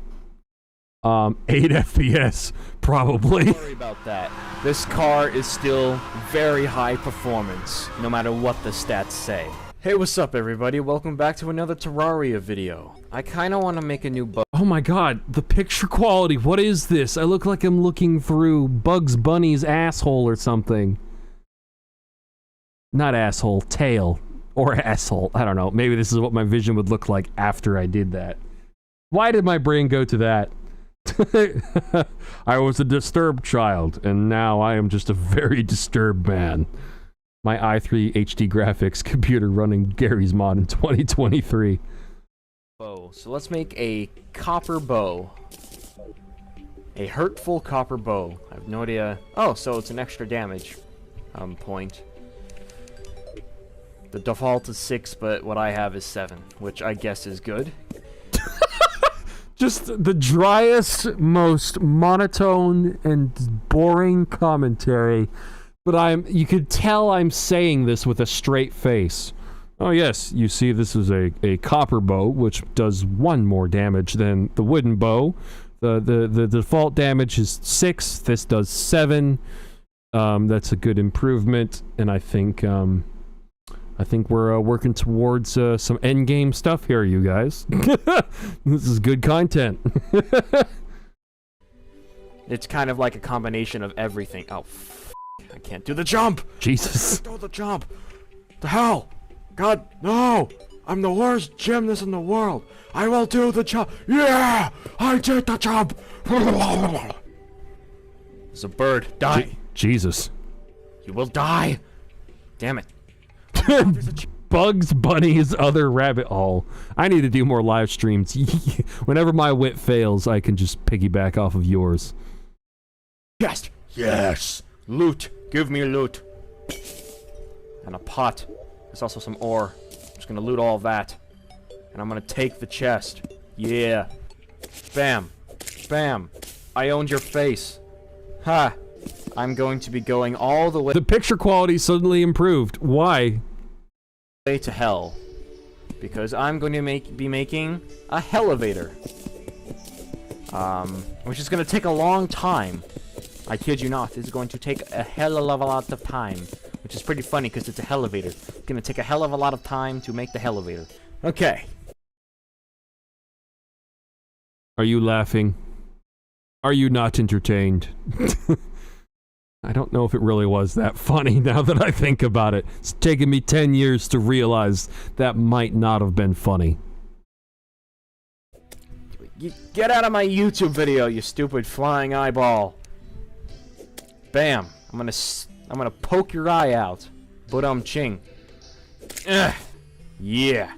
Speaker 1: 8 FPS, probably.
Speaker 5: Don't worry about that. This car is still very high performance, no matter what the stats say. Hey, what's up everybody? Welcome back to another Terraria video. I kinda wanna make a new
Speaker 1: Oh my god, the picture quality, what is this? I look like I'm looking through Bugs Bunny's asshole or something. Not asshole, tail. Or asshole, I don't know. Maybe this is what my vision would look like after I did that. Why did my brain go to that? I was a disturbed child, and now I am just a very disturbed man. My i3 HD graphics computer running Gary's mod in 2023.
Speaker 5: bow. So let's make a copper bow. A hurtful copper bow. I have no idea. Oh, so it's an extra damage point. The default is 6, but what I have is 7, which I guess is good.
Speaker 1: Just the driest, most monotone and boring commentary, but you could tell I'm saying this with a straight face. Oh yes, you see this is a copper bow, which does 1 more damage than the wooden bow. The default damage is 6, this does 7. That's a good improvement, and I think we're working towards some endgame stuff here, you guys. This is good content.
Speaker 5: It's kind of like a combination of everything. Oh, I can't do the jump!
Speaker 1: Jesus.
Speaker 5: Do the jump! The hell? God, no! I'm the worst gymnast in the world! I will do the jump! Yeah! I did the jump! It's a bird. Die!
Speaker 1: Jesus.
Speaker 5: You will die! Damn it.
Speaker 1: Bugs Bunny's other rabbit hole. I need to do more live streams. Whenever my wit fails, I can just piggyback off of yours.
Speaker 5: Yes! Yes! Loot! Give me loot! And a pot. There's also some ore. I'm just gonna loot all of that. And I'm gonna take the chest. Yeah. Bam. Bam. I owned your face. Ha! I'm going to be going all the way
Speaker 1: The picture quality suddenly improved. Why?
Speaker 5: to hell. Because I'm going to be making a hell-elevator. Which is gonna take a long time. I kid you not, it's going to take a hell of a lot of time. Which is pretty funny because it's a hell-elevator. It's gonna take a hell of a lot of time to make the hell-elevator. Okay.
Speaker 1: Are you laughing? Are you not entertained? I don't know if it really was that funny now that I think about it. It's taken me 10 years to realize that might not have been funny.
Speaker 5: Get out of my YouTube video, you stupid flying eyeball. Bam. I'm gonna poke your eye out. Ching. Yeah.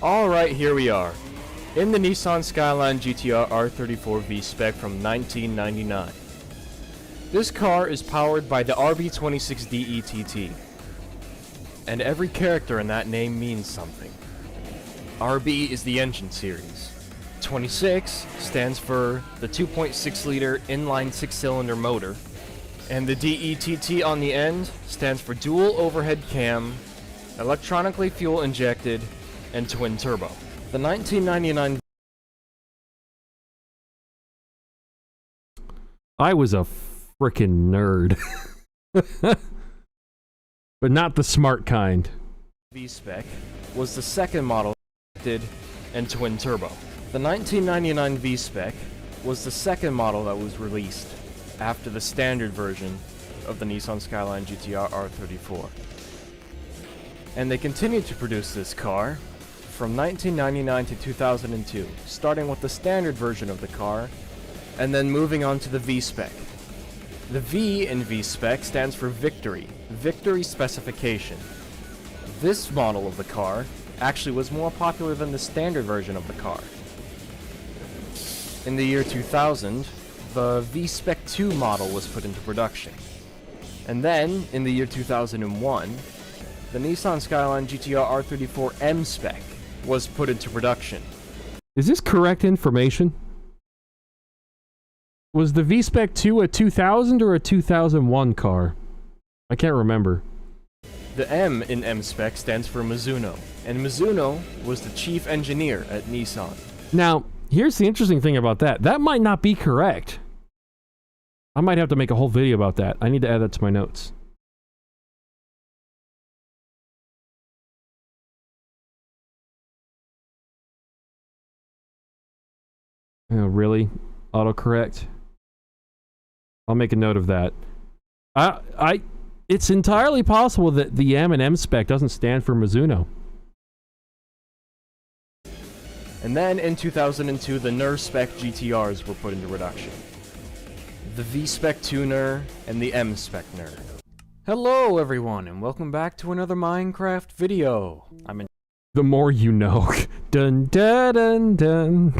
Speaker 5: Alright, here we are. In the Nissan Skyline GTR R34 V-Spec from 1999. This car is powered by the RB26D ETT. And every character in that name means something. RB is the engine series. 26 stands for the 2.6-liter inline 6-cylinder motor. And the DETT on the end stands for dual overhead cam, electronically fuel injected, and twin turbo. The 1999
Speaker 1: I was a frickin' nerd. But not the smart kind.
Speaker 5: V-Spec was the second model and twin turbo. The 1999 V-Spec was the second model that was released after the standard version of the Nissan Skyline GTR R34. And they continued to produce this car from 1999 to 2002, starting with the standard version of the car, and then moving on to the V-Spec. The V in V-Spec stands for Victory, Victory Specification. This model of the car actually was more popular than the standard version of the car. In the year 2000, the V-Spec 2 model was put into production. And then, in the year 2001, the Nissan Skyline GTR R34 M-Spec was put into production.
Speaker 1: Is this correct information? Was the V-Spec 2 a 2000 or a 2001 car? I can't remember.
Speaker 5: The M in M-Spec stands for Mizuno, and Mizuno was the chief engineer at Nissan.
Speaker 1: Now, here's the interesting thing about that. That might not be correct. I might have to make a whole video about that. I need to add that to my notes. Oh, really? Autocorrect? I'll make a note of that. It's entirely possible that the M and M spec doesn't stand for Mizuno.
Speaker 5: And then in 2002, the NER spec GTRs were put into production. The V spec 2 NER and the M spec NER. Hello everyone, and welcome back to another Minecraft video.
Speaker 1: The more you know. Dun dun dun dun.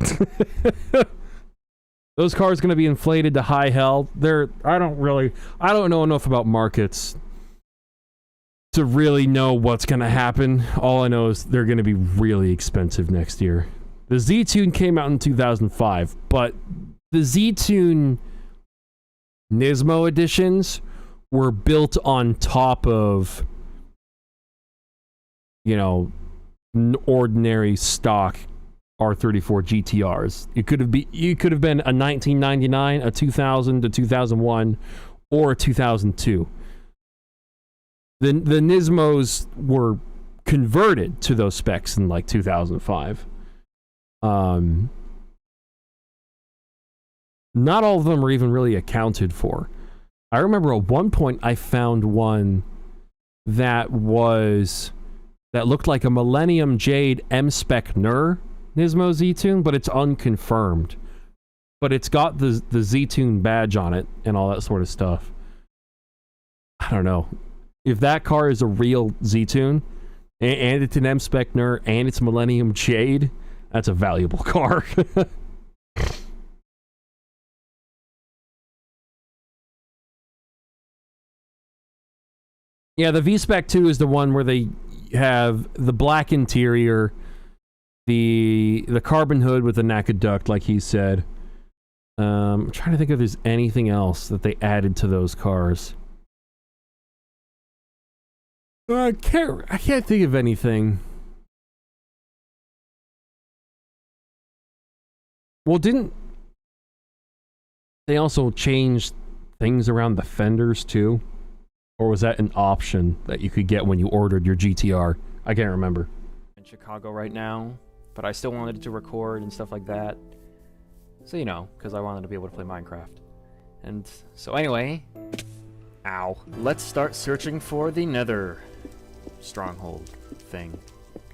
Speaker 1: Those cars gonna be inflated to high hell. I don't know enough about markets to really know what's gonna happen. All I know is they're gonna be really expensive next year. The Z-Tune came out in 2005, but the Z-Tune Nismo editions were built on top of, you know, ordinary stock R34 GTRs. It could have been a 1999, a 2000 to 2001, or a 2002. The Nismos were converted to those specs in like 2005. Not all of them are even really accounted for. I remember at one point I found one that looked like a Millennium Jade M-Spec NER Nismo Z-Tune, but it's unconfirmed. But it's got the Z-Tune badge on it and all that sort of stuff. I don't know. If that car is a real Z-Tune, and it's an M-Spec NER, and it's Millennium Jade, that's a valuable car. Yeah, the V-Spec 2 is the one where they have the black interior, the carbon hood with the NACA duct, like he said. I'm trying to think if there's anything else that they added to those cars. I can't think of anything. Well, didn't they also change things around the fenders too? Or was that an option that you could get when you ordered your GTR? I can't remember.
Speaker 5: In Chicago right now, but I still wanted to record and stuff like that. So, you know, because I wanted to be able to play Minecraft. And so anyway, ow. Let's start searching for the Nether stronghold thing.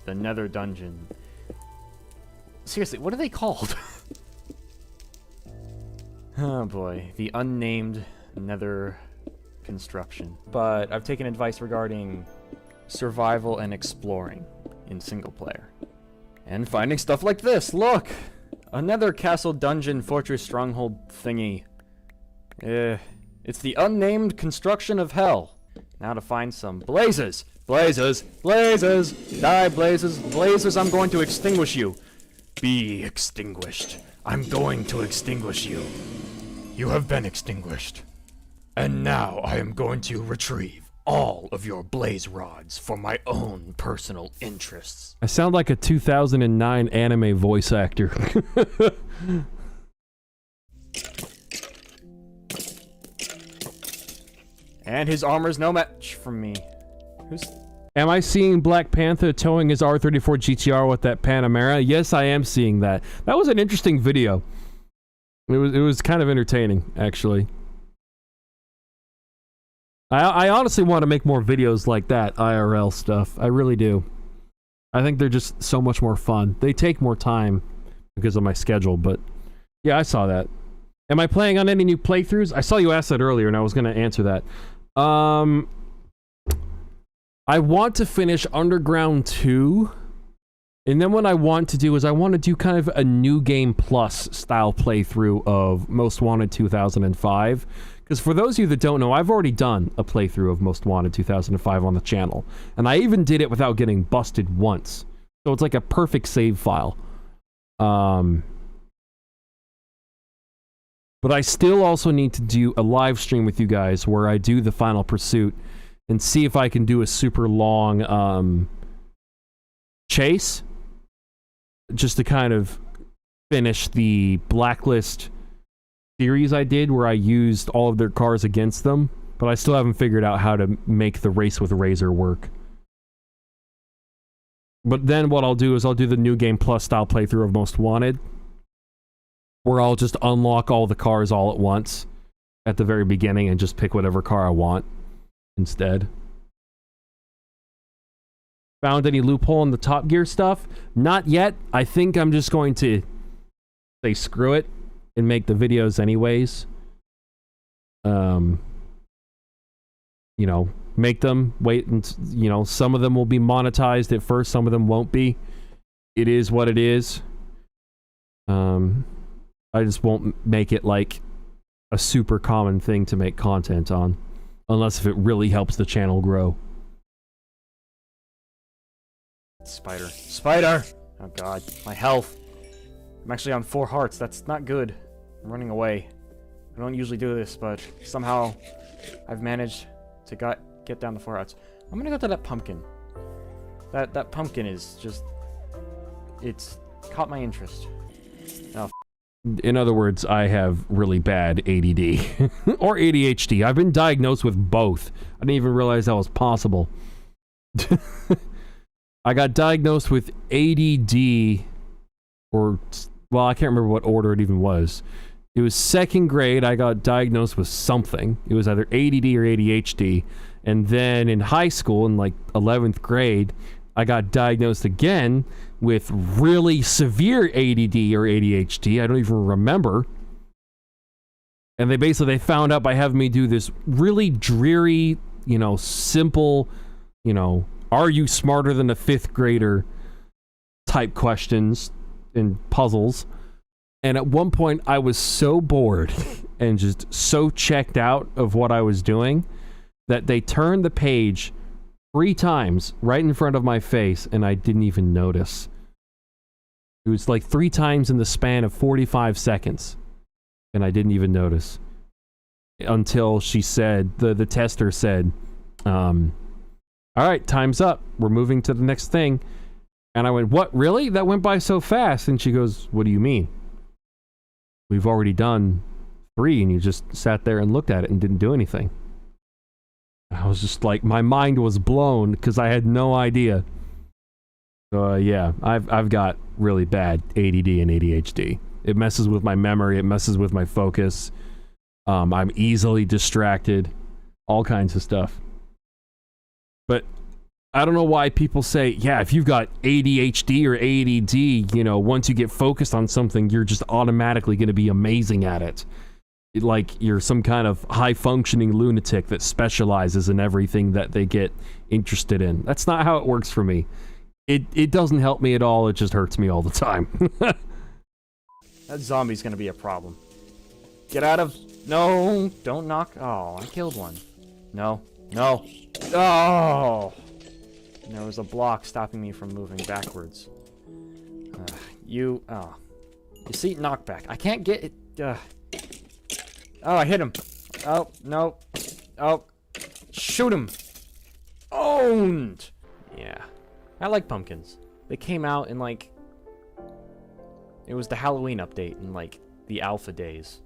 Speaker 5: The Nether dungeon. Seriously, what are they called? Oh boy, the unnamed Nether construction. But I've taken advice regarding survival and exploring in single player. And finding stuff like this, look! Another castle dungeon fortress stronghold thingy. It's the unnamed construction of hell. Now to find some blazes! Blazes! Blazes! Die, blazes! Blazes, I'm going to extinguish you! Be extinguished. I'm going to extinguish you. You have been extinguished. And now I am going to retrieve all of your blaze rods for my own personal interests.
Speaker 1: I sound like a 2009 anime voice actor.
Speaker 5: And his armor's no match for me.
Speaker 1: Am I seeing Black Panther towing his R34 GTR with that Panamera? Yes, I am seeing that. That was an interesting video. It was kind of entertaining, actually. I honestly want to make more videos like that, IRL stuff. I really do. I think they're just so much more fun. They take more time because of my schedule, but yeah, I saw that. Am I playing on any new playthroughs? I saw you ask that earlier, and I was going to answer that. I want to finish Underground 2, and then what I want to do is I want to do kind of a New Game Plus style playthrough of Most Wanted 2005. Because for those of you that don't know, I've already done a playthrough of Most Wanted 2005 on the channel. And I even did it without getting busted once. So it's like a perfect save file. But I still also need to do a live stream with you guys where I do the final pursuit and see if I can do a super long chase. Just to kind of finish the Blacklist series I did where I used all of their cars against them, but I still haven't figured out how to make the Race with Razor work. But then what I'll do is I'll do the New Game Plus style playthrough of Most Wanted, where I'll just unlock all the cars all at once at the very beginning and just pick whatever car I want instead. Found any loophole in the Top Gear stuff? Not yet. I think I'm just going to say screw it and make the videos anyways. You know, make them, wait, and, you know, some of them will be monetized at first, some of them won't be. It is what it is. I just won't make it like a super common thing to make content on, unless if it really helps the channel grow.
Speaker 5: Spider. Spider! Oh god, my health. I'm actually on 4 hearts, that's not good. I'm running away. I don't usually do this, but somehow I've managed to get down to 4 hearts. I'm gonna go to that pumpkin. That pumpkin is just... it's caught my interest. Oh,
Speaker 1: in other words, I have really bad ADD. Or ADHD. I've been diagnosed with both. I didn't even realize that was possible. I got diagnosed with ADD, or, well, I can't remember what order it even was. It was 2nd grade, I got diagnosed with something. It was either ADD or ADHD. And then in high school, in like 11th grade, I got diagnosed again with really severe ADD or ADHD. I don't even remember. And they found out by having me do this really dreary, simple, are you smarter than a 5th grader type questions and puzzles. And at one point, I was so bored and just so checked out of what I was doing that they turned the page 3 times right in front of my face, and I didn't even notice. It was like 3 times in the span of 45 seconds, and I didn't even notice. Until she said, the tester said, all right, time's up. We're moving to the next thing. And I went, what, really? That went by so fast. And she goes, what do you mean? We've already done 3, and you just sat there and looked at it and didn't do anything. I was just like, my mind was blown because I had no idea. So yeah, I've got really bad ADD and ADHD. It messes with my memory. It messes with my focus. I'm easily distracted. All kinds of stuff. But I don't know why people say, yeah, if you've got ADHD or ADD, once you get focused on something, you're just automatically going to be amazing at it. Like you're some kind of high-functioning lunatic that specializes in everything that they get interested in. That's not how it works for me. It doesn't help me at all. It just hurts me all the time.
Speaker 5: That zombie's gonna be a problem. Get out of... No! Don't knock... Oh, I killed one. No. No. Oh! There was a block stopping me from moving backwards. You... Oh. You see? Knockback. I can't get it... Oh, I hit him. Oh, no. Oh. Shoot him. Owned! Yeah. I like pumpkins. They came out in, like... It was the Halloween update in, like, the alpha days.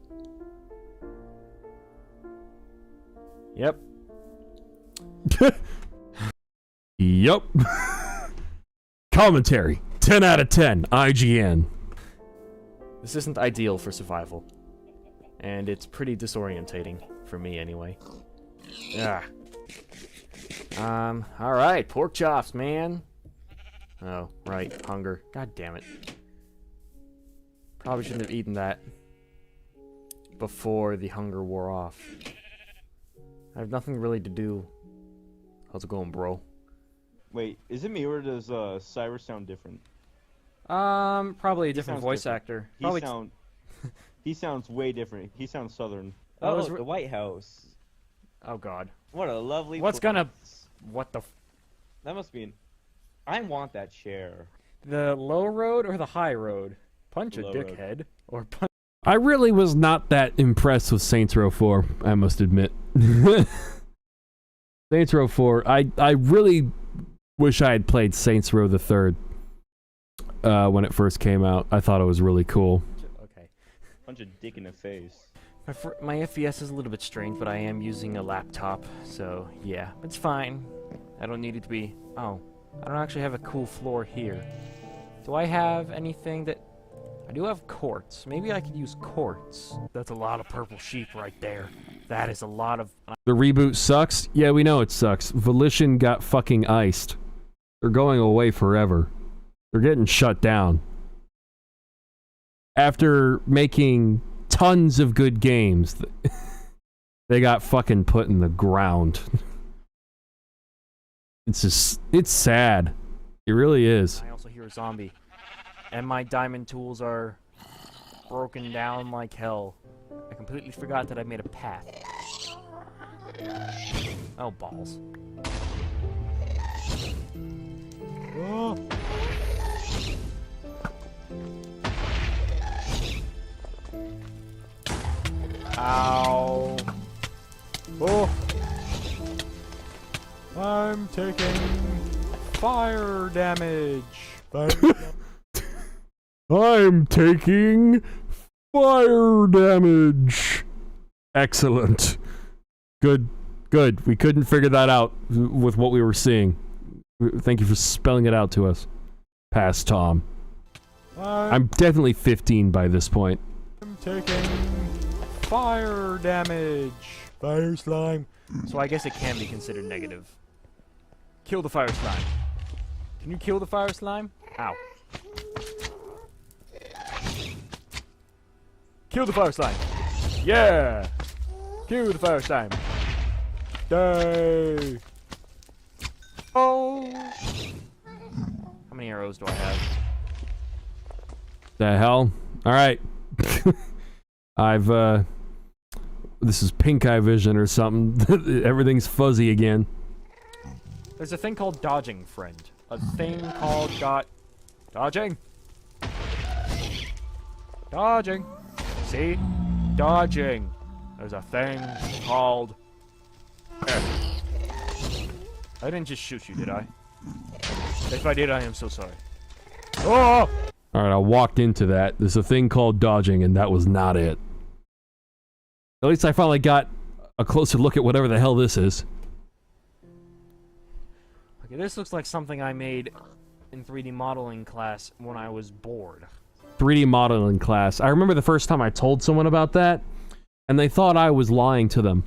Speaker 5: Yep.
Speaker 1: Yup. Commentary. 10 out of 10. IGN.
Speaker 5: This isn't ideal for survival. And it's pretty disorientating. For me, anyway. Yeah. Alright. Pork chops, man. Oh, right. Hunger. God damn it. Probably shouldn't have eaten that before the hunger wore off. I have nothing really to do. How's it going, bro?
Speaker 9: Wait, is it me or does Cyrus sound different?
Speaker 5: Probably a different voice actor.
Speaker 9: He sounds way different. He sounds southern.
Speaker 10: Oh, the White House.
Speaker 5: Oh God.
Speaker 10: What a lovely.
Speaker 5: What's gonna? What the?
Speaker 10: That must be. I want that chair.
Speaker 5: The low road or the high road? Punch a dickhead or punch.
Speaker 1: I really was not that impressed with Saints Row 4, I must admit. Saints Row 4, I really wish I had played Saints Row the 3rd when it first came out. I thought it was really cool.
Speaker 5: Okay.
Speaker 10: Punch a dick in the face.
Speaker 5: My FPS is a little bit strange, but I am using a laptop, so yeah, it's fine. I don't need it to be... Oh, I don't actually have a cool floor here. Do I have anything that... I do have quartz. Maybe I could use quartz. That's a lot of purple sheep right there. That is a lot of...
Speaker 1: The reboot sucks? Yeah, we know it sucks. Volition got fucking iced. They're going away forever. They're getting shut down. After making tons of good games, they got fucking put in the ground. It's just... It's sad. It really is.
Speaker 5: I also hear a zombie. And my diamond tools are broken down like hell. I completely forgot that I made a path. Oh, balls. Oh. Ow. Oh. I'm taking fire damage.
Speaker 1: I'm taking fire damage. Excellent. Good. Good. We couldn't figure that out with what we were seeing. Thank you for spelling it out to us. Pass, Tom. I'm definitely 15 by this point.
Speaker 5: I'm taking fire damage. Fire slime. So I guess it can be considered negative. Kill the fire slime. Can you kill the fire slime? Ow. Kill the fire slime. Yeah. Kill the fire slime. birthday! Oh! How many arrows do I have?
Speaker 1: The hell? Alright. This is pink eye vision or something. Everything's fuzzy again.
Speaker 5: There's a thing called dodging, friend. A thing called dodging. Dodging. See? Dodging. There's a thing called... There. I didn't just shoot you, did I? If I did, I am so sorry. Oh!
Speaker 1: Alright, I walked into that. There's a thing called dodging, and that was not it. At least I finally got a closer look at whatever the hell this is.
Speaker 5: Okay, this looks like something I made in 3D modeling class when I was bored.
Speaker 1: 3D modeling class. I remember the first time I told someone about that, and they thought I was lying to them.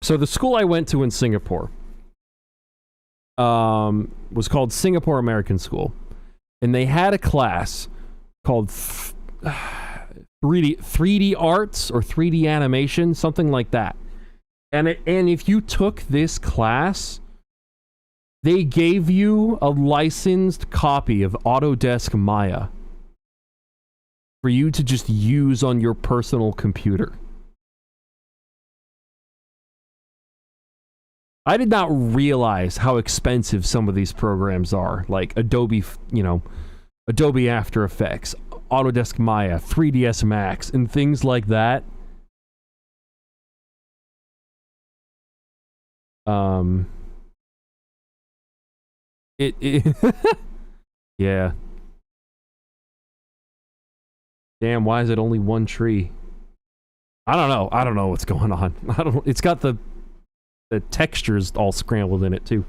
Speaker 1: So the school I went to in Singapore was called Singapore American School, and they had a class called 3D arts or 3D animation, something like that. And if you took this class, they gave you a licensed copy of Autodesk Maya for you to just use on your personal computer. I did not realize how expensive some of these programs are, like Adobe, Adobe After Effects, Autodesk Maya, 3ds Max, and things like that. Yeah. Damn, why is it only one tree? I don't know what's going on. It's got the textures all scrambled in it too.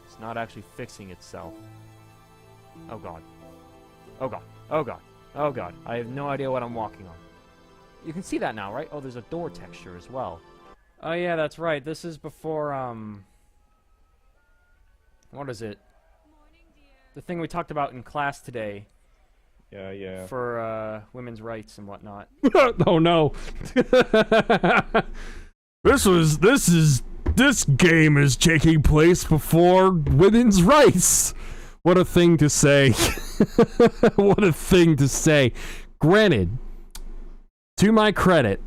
Speaker 5: It's not actually fixing itself. Oh god. Oh god. Oh god. Oh god. I have no idea what I'm walking on. You can see that now, right? Oh, there's a door texture as well. Oh yeah, that's right. This is before, what is it? The thing we talked about in class today.
Speaker 10: Yeah.
Speaker 5: For, women's rights and whatnot.
Speaker 1: Oh no. This game is taking place before women's rights. What a thing to say. What a thing to say. Granted, to my credit,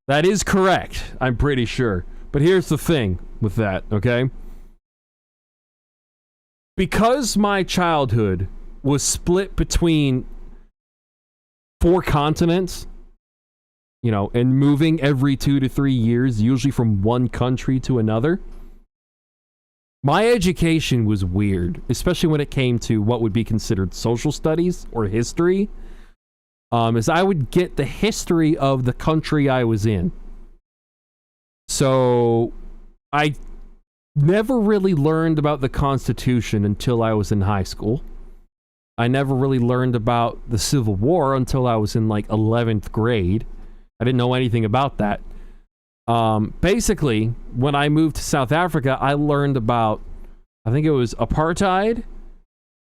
Speaker 1: that is correct, I'm pretty sure. But here's the thing with that, okay? Because my childhood was split between 4 continents, and moving every 2 to 3 years, usually from one country to another, my education was weird, especially when it came to what would be considered social studies or history, as I would get the history of the country I was in. So, I never really learned about the Constitution until I was in high school. I never really learned about the Civil War until I was in, 11th grade. I didn't know anything about that. Basically, when I moved to South Africa, I learned about, I think it was apartheid.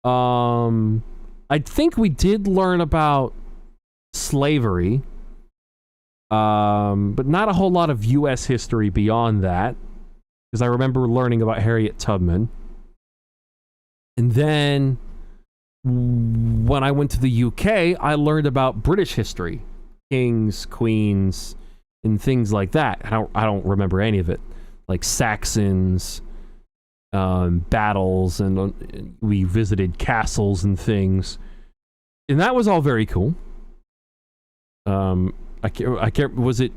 Speaker 1: I think we did learn about slavery. But not a whole lot of U.S. history beyond that. Because I remember learning about Harriet Tubman. And then, when I went to the UK, I learned about British history. Kings, queens, and things like that. I don't remember any of it. Like Saxons, battles, and we visited castles and things. And that was all very cool. I can't, was it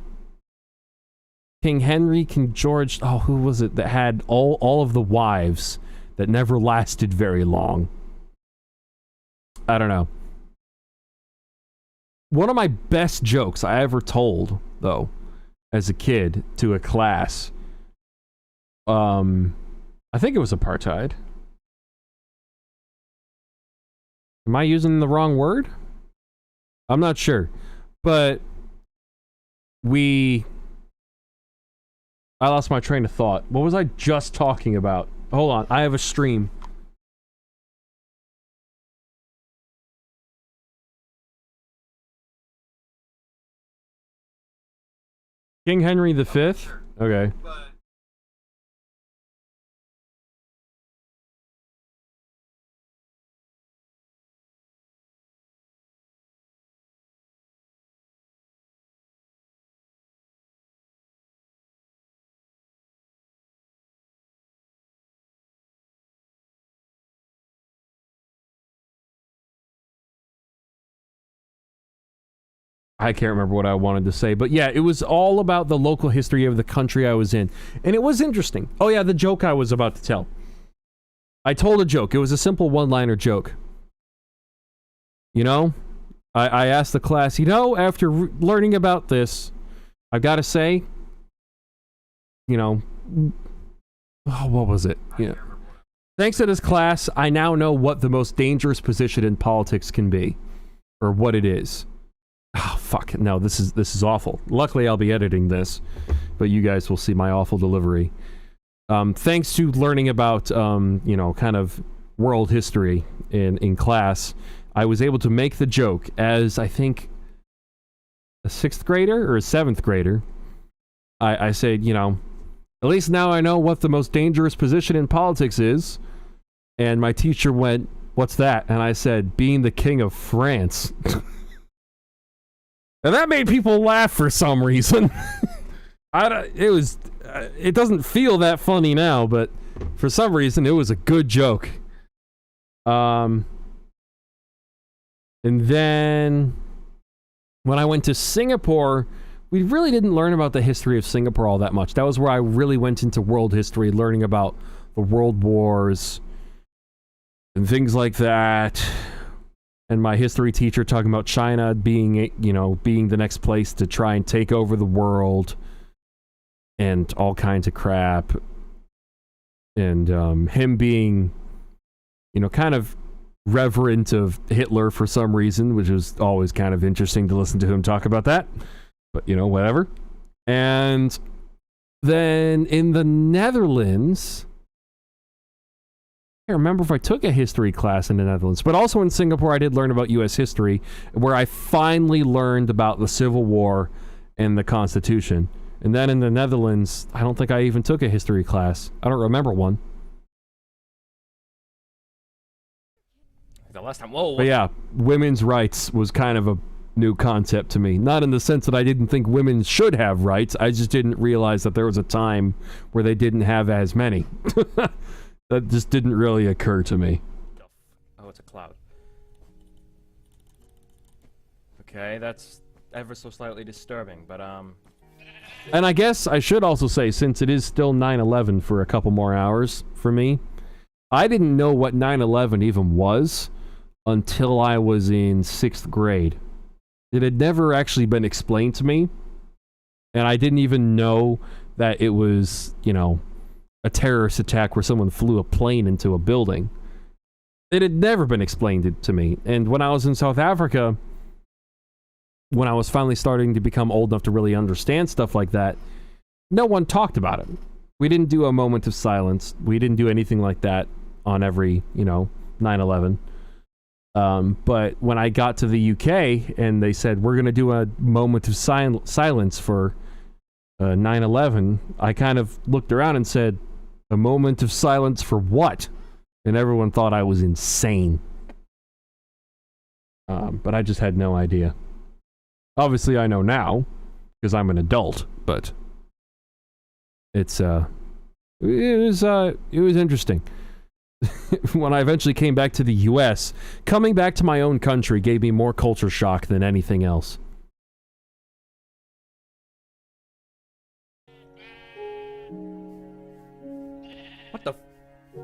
Speaker 1: King Henry, King George? Oh, who was it that had all of the wives that never lasted very long? I don't know. One of my best jokes I ever told, though, as a kid to a class, I think it was apartheid. Am I using the wrong word? I'm not sure. But I lost my train of thought. What was I just talking about? Hold on, I have a stream. King Henry V? Okay. I can't remember what I wanted to say, but yeah, it was all about the local history of the country I was in. And it was interesting. Oh yeah, the joke I was about to tell. I told a joke. It was a simple one-liner joke. You know, I asked the class, you know, after learning about this, I've got to say, you know, oh, what was it? Yeah. Thanks to this class, I now know what the most dangerous position in politics can be, or what it is. Oh, fuck. No, this is awful. Luckily, I'll be editing this, but you guys will see my awful delivery. Thanks to learning about, you know, kind of world history in class, I was able to make the joke as, I think, a 6th grader or a 7th grader. I said, you know, at least now I know what the most dangerous position in politics is. And my teacher went, what's that? And I said, being the king of France. And that made people laugh for some reason. It doesn't feel that funny now, but for some reason it was a good joke. And then when I went to Singapore, we really didn't learn about the history of Singapore all that much. That was where I really went into world history, learning about the world wars and things like that. And my history teacher talking about China being, you know, being the next place to try and take over the world and all kinds of crap. And him being, you know, kind of reverent of Hitler for some reason, which was always kind of interesting to listen to him talk about that. But, you know, whatever. And then in the Netherlands, I can't remember if I took a history class in the Netherlands, but also in Singapore I did learn about U.S. history, where I finally learned about the Civil War and the Constitution. And then in the Netherlands, I don't think I even took a history class. I don't remember one.
Speaker 9: The last time, whoa.
Speaker 1: But yeah, women's rights was kind of a new concept to me. Not in the sense that I didn't think women should have rights, I just didn't realize that there was a time where they didn't have as many. That just didn't really occur to me.
Speaker 9: Oh, it's a cloud. Okay, that's ever so slightly disturbing, but
Speaker 1: And I guess I should also say, since it is still 9/11 for a couple more hours for me, I didn't know what 9/11 even was until I was in 6th grade. It had never actually been explained to me, and I didn't even know that it was, you know, a terrorist attack where someone flew a plane into a building. It had never been explained to me. And when I was in South Africa, when I was finally starting to become old enough to really understand stuff like that, no one talked about it. We didn't do a moment of silence. We didn't do anything like that on every, you know, 9/11. But when I got to the UK and they said, we're going to do a moment of silence for 9/11, I kind of looked around and said, a moment of silence for what? And everyone thought I was insane. But I just had no idea. Obviously I know now, because I'm an adult, but it was interesting. When I eventually came back to the US, coming back to my own country gave me more culture shock than anything else.
Speaker 9: what the?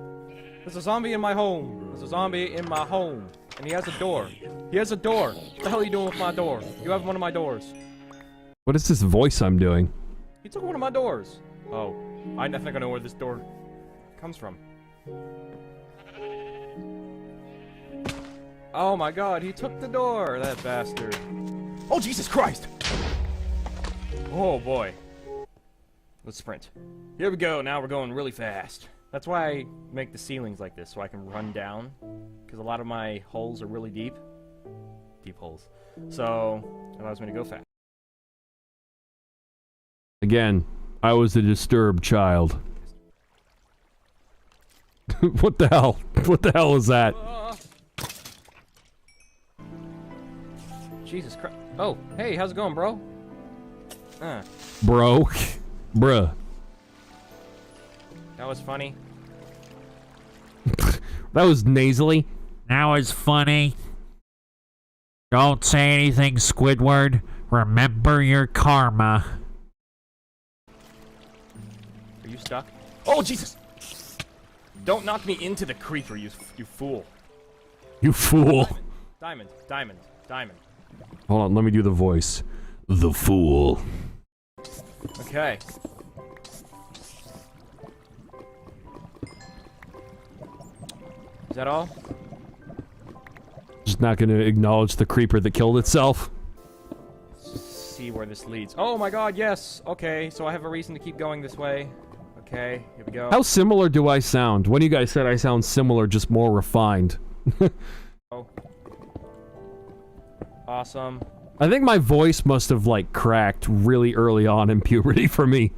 Speaker 9: There's a zombie in my home. There's a zombie in my home, and he has a door. He has a door. What the hell are you doing with my door? You have one of my doors.
Speaker 1: What is this voice I'm doing?
Speaker 9: He took one of my doors. Oh, I think I know where this door comes from. Oh my god, he took the door, that bastard. Oh, Jesus Christ! Oh boy. Let's sprint. Here we go, now we're going really fast. That's why I make the ceilings like this, so I can run down. Because a lot of my holes are really deep. Deep holes. So, it allows me to go fast.
Speaker 1: Again, I was a disturbed child. What the hell? What the hell is that?
Speaker 9: Jesus Christ. Oh, hey, how's it going, bro?
Speaker 1: Bro. Bruh.
Speaker 9: That was funny.
Speaker 1: That was nasally.
Speaker 11: That was funny. Don't say anything, Squidward. Remember your karma.
Speaker 9: Are you stuck? Oh, Jesus! Don't knock me into the creeper, you fool.
Speaker 1: You fool.
Speaker 9: Diamond, diamond, diamond.
Speaker 1: Hold on, let me do the voice. The fool.
Speaker 9: Okay. Is that all?
Speaker 1: Just not gonna acknowledge the creeper that killed itself.
Speaker 9: Let's see where this leads. Oh my god, yes! Okay, so I have a reason to keep going this way. Okay, here we go.
Speaker 1: How similar do I sound? One of you guys said I sound similar, just more refined.
Speaker 9: Oh. Awesome.
Speaker 1: I think my voice must have, like, cracked really early on in puberty for me.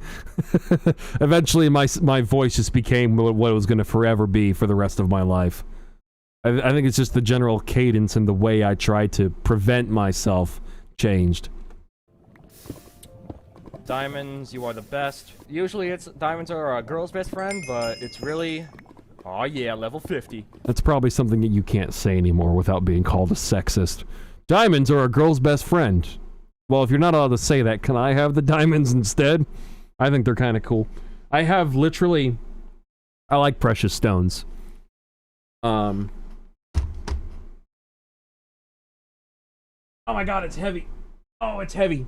Speaker 1: Eventually, my voice just became what it was gonna forever be for the rest of my life. I think it's just the general cadence and the way I try to prevent myself changed.
Speaker 9: Diamonds, you are the best. Usually diamonds are a girl's best friend, but it's really... Oh yeah, level 50.
Speaker 1: That's probably something that you can't say anymore without being called a sexist. Diamonds are a girl's best friend. Well, if you're not allowed to say that, can I have the diamonds instead? I think they're kind of cool. I have literally... I like precious stones. Oh my god, it's heavy. Oh, it's heavy.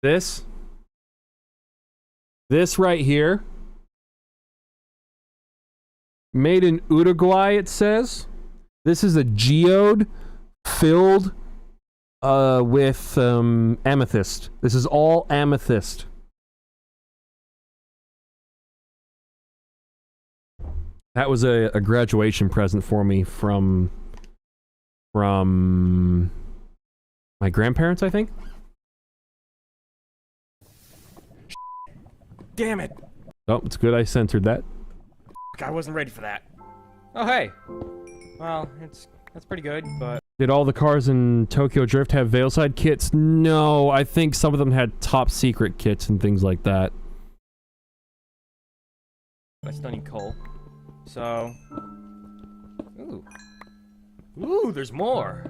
Speaker 1: This right here. Made in Uruguay, it says. This is a geode filled with amethyst. This is all amethyst. That was a graduation present for me from my grandparents, I think.
Speaker 9: Damn it!
Speaker 1: Oh, it's good I censored that.
Speaker 9: I wasn't ready for that. Oh hey! Well, that's pretty good, but...
Speaker 1: Did all the cars in Tokyo Drift have Veilside kits? No, I think some of them had top secret kits and things like that.
Speaker 9: I still need coal. So... Ooh. Ooh, there's more!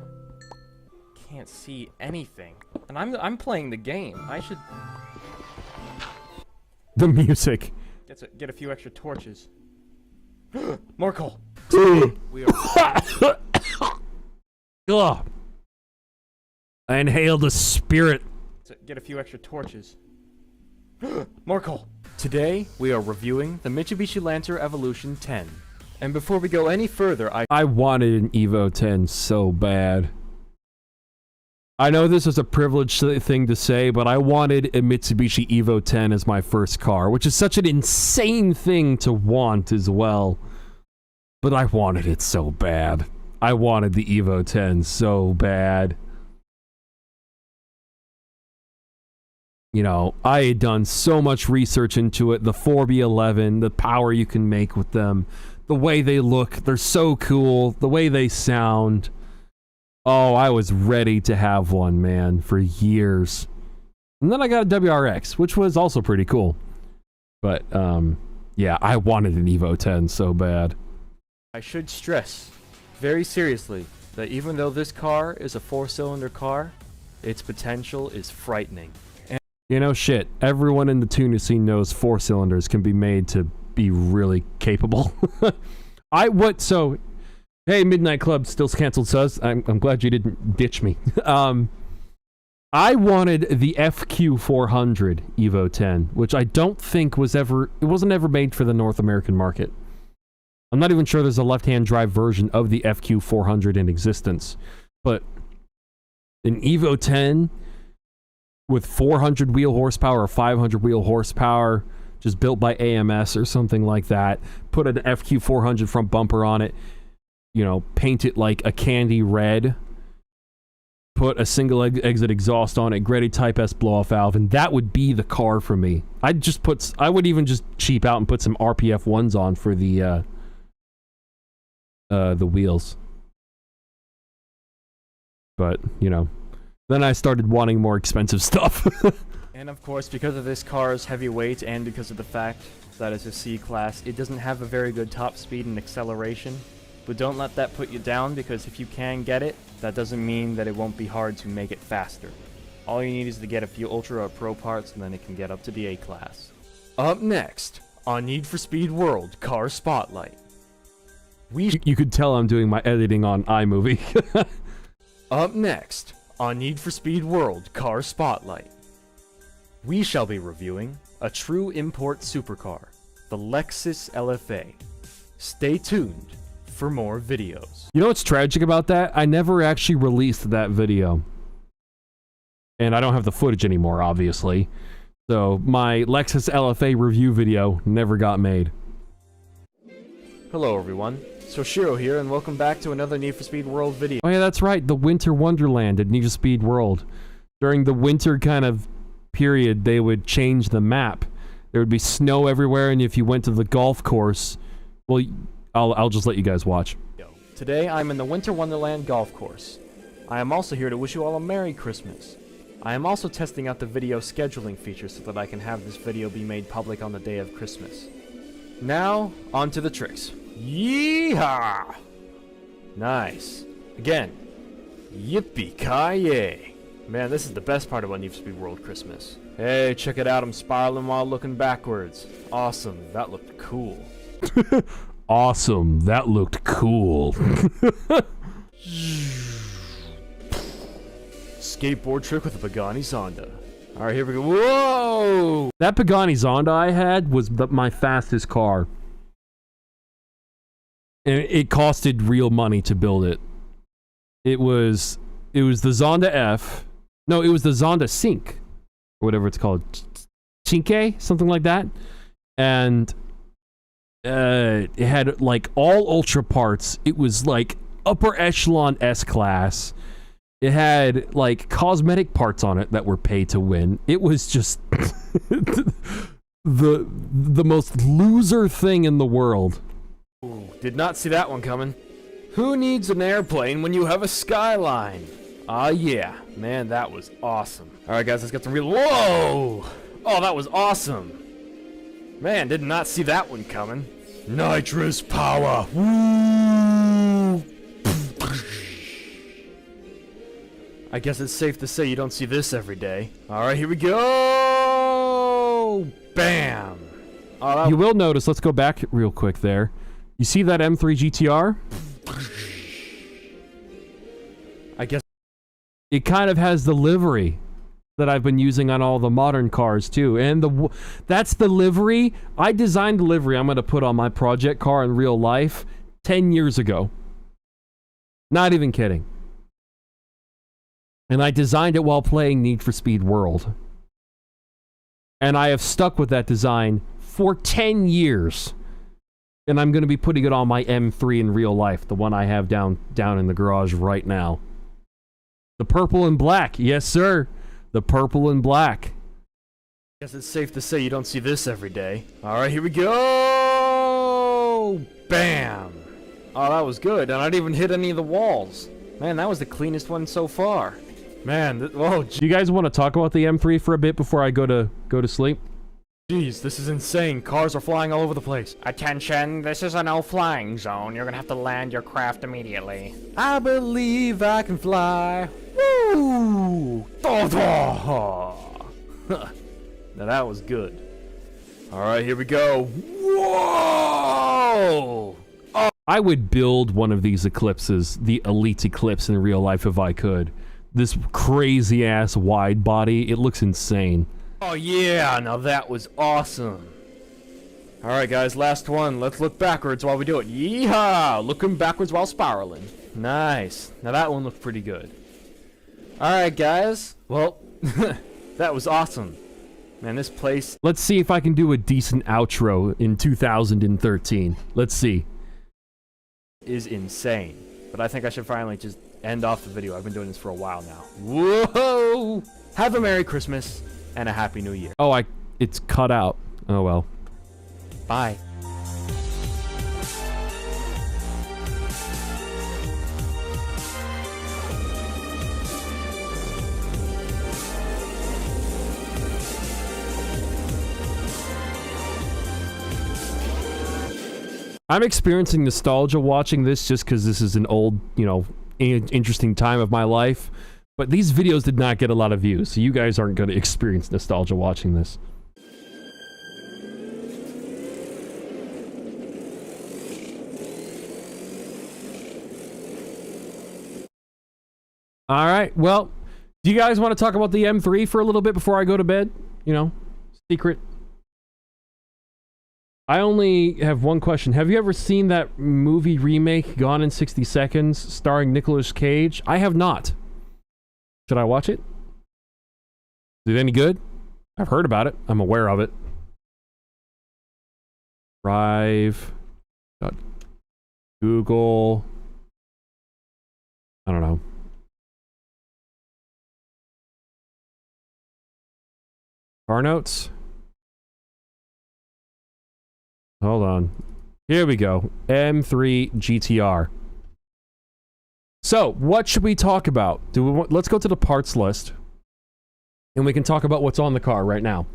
Speaker 9: Can't see anything. And I'm playing the game. I should...
Speaker 1: The music.
Speaker 9: Get a few extra torches. More coal!
Speaker 1: We are... Ugh. I inhaled the spirit.
Speaker 9: Get a few extra torches. More coal! Today, we are reviewing the Mitsubishi Lancer Evolution 10. And before we go any further,
Speaker 1: I wanted an Evo 10 so bad. I know this is a privileged thing to say, but I wanted a Mitsubishi Evo 10 as my first car, which is such an insane thing to want as well. But I wanted it so bad. I wanted the Evo 10 so bad. You know, I had done so much research into it, the 4B11, the power you can make with them, the way they look, they're so cool, the way they sound. Oh, I was ready to have one, man, for years. And then I got a WRX, which was also pretty cool. But, yeah, I wanted an Evo 10 so bad.
Speaker 9: I should stress, very seriously, that even though this car is a 4-cylinder car, its potential is frightening.
Speaker 1: You know, shit, everyone in the tuner scene knows 4-cylinders can be made to be really capable. So, hey, Midnight Club still canceled sus. I'm glad you didn't ditch me. I wanted the FQ400 Evo 10, which I don't think wasn't ever made for the North American market. I'm not even sure there's a left-hand drive version of the FQ400 in existence, but an Evo 10 with 400 wheel horsepower or 500 wheel horsepower, just built by AMS or something like that, put an FQ400 front bumper on it, you know, paint it like a candy red, put a single exit exhaust on it, Grady Type S blow-off valve, and that would be the car for me. I would even just cheap out and put some RPF 1s on for the wheels. But, you know, then I started wanting more expensive stuff.
Speaker 5: And of course, because of this car's heavy weight and because of the fact that it's a C-Class, it doesn't have a very good top speed and acceleration. But don't let that put you down, because if you can get it, that doesn't mean that it won't be hard to make it faster. All you need is to get a few Ultra or Pro parts, and then it can get up to the A-Class. Up next, on Need for Speed World Car Spotlight.
Speaker 1: You could tell I'm doing my editing on iMovie.
Speaker 5: Up next, on Need for Speed World Car Spotlight, we shall be reviewing a true import supercar, the Lexus LFA. Stay tuned for more videos.
Speaker 1: You know what's tragic about that? I never actually released that video. And I don't have the footage anymore, obviously. So my Lexus LFA review video never got made.
Speaker 5: Hello everyone, Soshiro here, and welcome back to another Need for Speed World video.
Speaker 1: Oh yeah, that's right, the Winter Wonderland at Need for Speed World. During the winter kind of period, they would change the map. There would be snow everywhere, and if you went to the golf course, well, I'll just let you guys watch.
Speaker 5: Today, I'm in the Winter Wonderland golf course. I am also here to wish you all a Merry Christmas. I am also testing out the video scheduling feature so that I can have this video be made public on the day of Christmas. Now, on to the tricks. Yeehaw! Nice. Again. Yippee-ki-yay. Man, this is the best part about Need for Speed World Christmas. Hey, check it out, I'm spiraling while looking backwards. Awesome, that looked cool.
Speaker 1: Awesome, that looked cool.
Speaker 5: Skateboard trick with a Pagani Zonda. Alright, here we go. Whoa!
Speaker 1: That Pagani Zonda I had was my fastest car. And it costed real money to build it. It was the Zonda F. No, it was the Zonda Sync. Or whatever it's called. Cinque? Something like that. And it had like all Ultra parts. It was like upper echelon S-Class. It had like cosmetic parts on it that were pay to win. It was just the most loser thing in the world.
Speaker 5: Ooh, did not see that one coming. Who needs an airplane when you have a skyline? Ah, yeah. Man, that was awesome. Alright, guys, let's get some real... Whoa! Oh, that was awesome. Man, did not see that one coming. Nitrous power! Woo! I guess it's safe to say you don't see this every day. Alright, here we go! Bam! Oh,
Speaker 1: you will notice, let's go back real quick there. You see that M3 GTR?
Speaker 5: I guess
Speaker 1: it kind of has the livery that I've been using on all the modern cars too. And that's the livery. I designed the livery I'm going to put on my project car in real life 10 years ago. Not even kidding. And I designed it while playing Need for Speed World. And I have stuck with that design for 10 years. And I'm going to be putting it on my M3 in real life, the one I have down in the garage right now. The purple and black, yes sir. The purple and black.
Speaker 5: Guess it's safe to say you don't see this every day. Alright, here we go! Bam! Oh, that was good, and I didn't even hit any of the walls. Man, that was the cleanest one so far. Man, whoa.
Speaker 1: Do you guys want to talk about the M3 for a bit before I go to sleep?
Speaker 5: Jeez, this is insane. Cars are flying all over the place.
Speaker 12: Attention, this is a no-flying zone. You're gonna have to land your craft immediately.
Speaker 5: I believe I can fly. Woo! Now that was good. Alright, here we go. Whoa! Oh.
Speaker 1: I would build one of these Eclipses, the Elite Eclipse in real life if I could. This crazy-ass wide body, it looks insane.
Speaker 5: Oh yeah, now that was awesome. Alright guys, last one. Let's look backwards while we do it. Yeehaw! Looking backwards while spiraling. Nice. Now that one looked pretty good. Alright guys, well, that was awesome. Man, this place...
Speaker 1: Let's see if I can do a decent outro in 2013. Let's see.
Speaker 5: ...is insane. But I think I should finally just end off the video. I've been doing this for a while now. Whoa! Have a Merry Christmas and a Happy New Year.
Speaker 1: Oh, it's cut out. Oh well.
Speaker 5: Bye.
Speaker 1: I'm experiencing nostalgia watching this just because this is an old, you know, interesting time of my life. But these videos did not get a lot of views, so you guys aren't going to experience nostalgia watching this. Alright, well, do you guys want to talk about the M3 for a little bit before I go to bed? You know, secret. I only have one question. Have you ever seen that movie remake, Gone in 60 Seconds, starring Nicolas Cage? I have not. Should I watch it? Is it any good? I've heard about it. I'm aware of it. Drive. Google. I don't know. Car notes. Hold on. Here we go. M3 GTR. So, what should we talk about? Let's go to the parts list. And we can talk about what's on the car right now.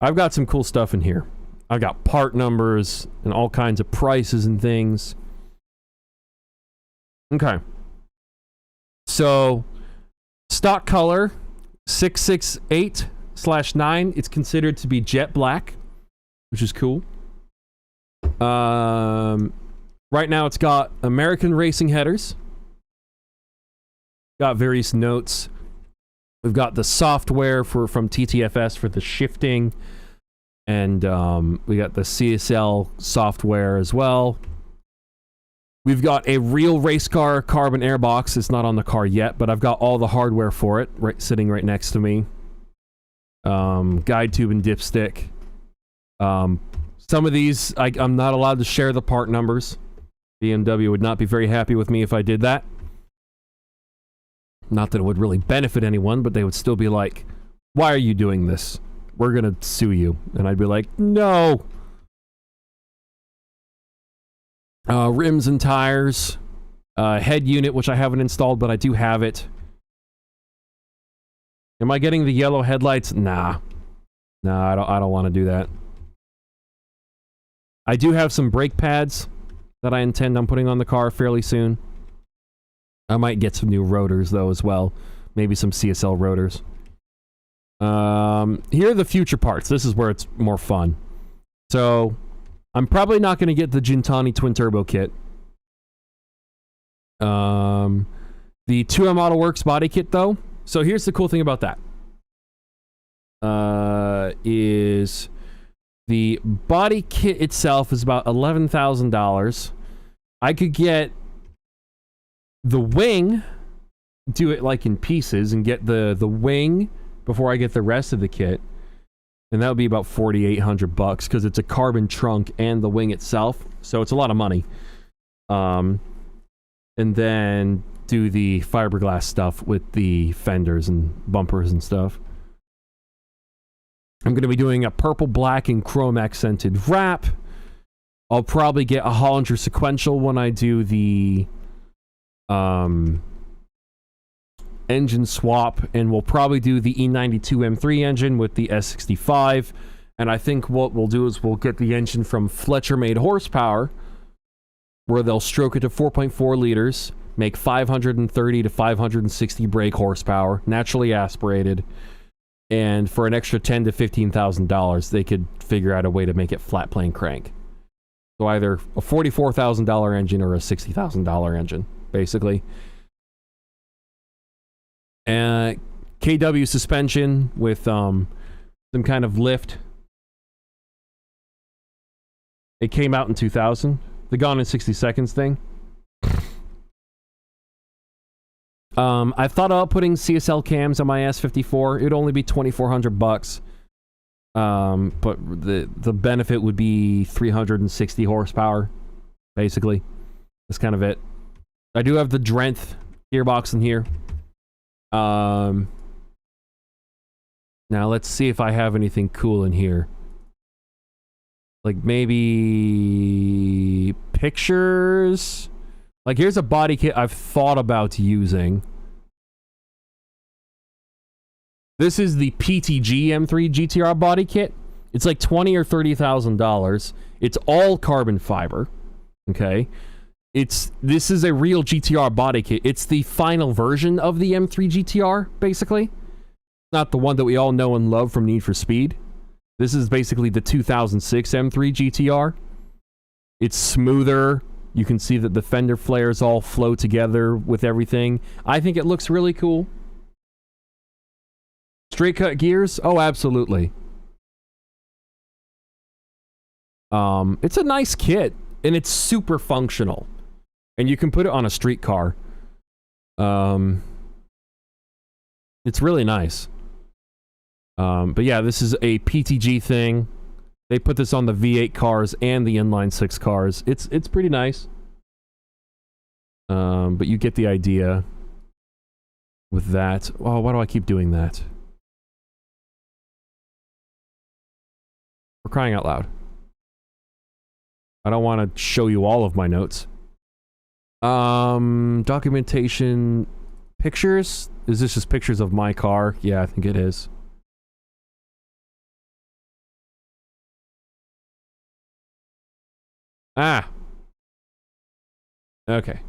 Speaker 1: I've got some cool stuff in here. I've got part numbers and all kinds of prices and things. Okay. So, stock color 668/9. It's considered to be jet black, which is cool. Right now it's got American racing headers. Got various notes. We've got the software from TTFS for the shifting. And we got the CSL software as well. We've got a real race car carbon airbox. It's not on the car yet, but I've got all the hardware for it sitting right next to me. Guide tube and dipstick. Some of these, I'm not allowed to share the part numbers. BMW would not be very happy with me if I did that. Not that it would really benefit anyone, but they would still be like, why are you doing this? We're gonna sue you. And I'd be like, no! Rims and tires. Head unit, which I haven't installed, but I do have it. Am I getting the yellow headlights? Nah. Nah, I don't want to do that. I do have some brake pads that I intend on putting on the car fairly soon. I might get some new rotors, though, as well. Maybe some CSL rotors. Here are the future parts. This is where it's more fun. So, I'm probably not going to get the Gintani twin-turbo kit. The 2M Auto Works body kit, though. So, here's the cool thing about that. Is... The body kit itself is about $11,000. I could get the wing, do it like in pieces, and get the wing before I get the rest of the kit. And that would be about $4,800 because it's a carbon trunk and the wing itself. So it's a lot of money. And then do the fiberglass stuff with the fenders and bumpers and stuff. I'm going to be doing a purple, black, and chrome accented wrap. I'll probably get a Hollinger sequential when I do the engine swap, and we'll probably do the E92 M3 engine with the S65. And I think what we'll do is we'll get the engine from Fletcher Made Horsepower, where they'll stroke it to 4.4 liters, make 530 to 560 brake horsepower, naturally aspirated. And for an extra $10,000 to $15,000, they could figure out a way to make it flat plane crank. So either a $44,000 engine or a $60,000 engine, basically. And KW suspension with some kind of lift. It came out in 2000. The Gone in 60 Seconds thing. I thought about putting CSL cams on my S54. It would only be $2,400. But the benefit would be 360 horsepower, basically. That's kind of it. I do have the Drenth gearbox in here. Now let's see if I have anything cool in here. Like maybe pictures. Like here's a body kit I've thought about using. This is the PTG M3 GTR body kit. It's like $20,000 or $30,000. It's all carbon fiber. Okay. This is a real GTR body kit. It's the final version of the M3 GTR, basically. Not the one that we all know and love from Need for Speed. This is basically the 2006 M3 GTR. It's smoother. You can see that the fender flares all flow together with everything. I think it looks really cool. Straight cut gears? Oh, absolutely. It's a nice kit, and it's super functional. And you can put it on a street car. It's really nice. But yeah, this is a PTG thing. They put this on the V8 cars and the inline 6 cars. It's pretty nice. But you get the idea with that. Oh, why do I keep doing that? For crying out loud. I don't want to show you all of my notes. Documentation, pictures? Is this just pictures of my car? Yeah, I think it is. Ah. Okay.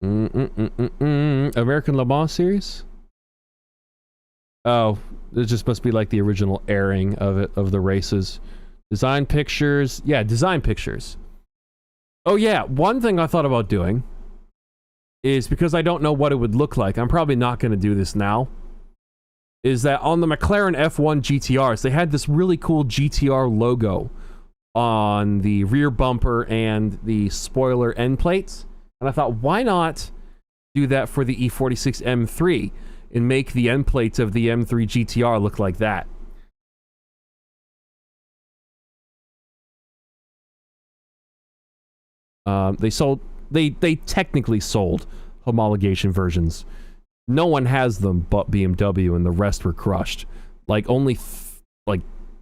Speaker 1: American Le Mans series? Oh, it just must be like the original airing of it, of the races. Design pictures. Yeah, design pictures. Oh yeah, one thing I thought about doing is, because I don't know what it would look like, I'm probably not going to do this now, is that on the McLaren F1 GTRs, they had this really cool GTR logo on the rear bumper and the spoiler end plates. And I thought, why not do that for the E46 M3 and make the end plates of the M3 GTR look like that? They technically sold homologation versions. No one has them but BMW, and the rest were crushed. Like only like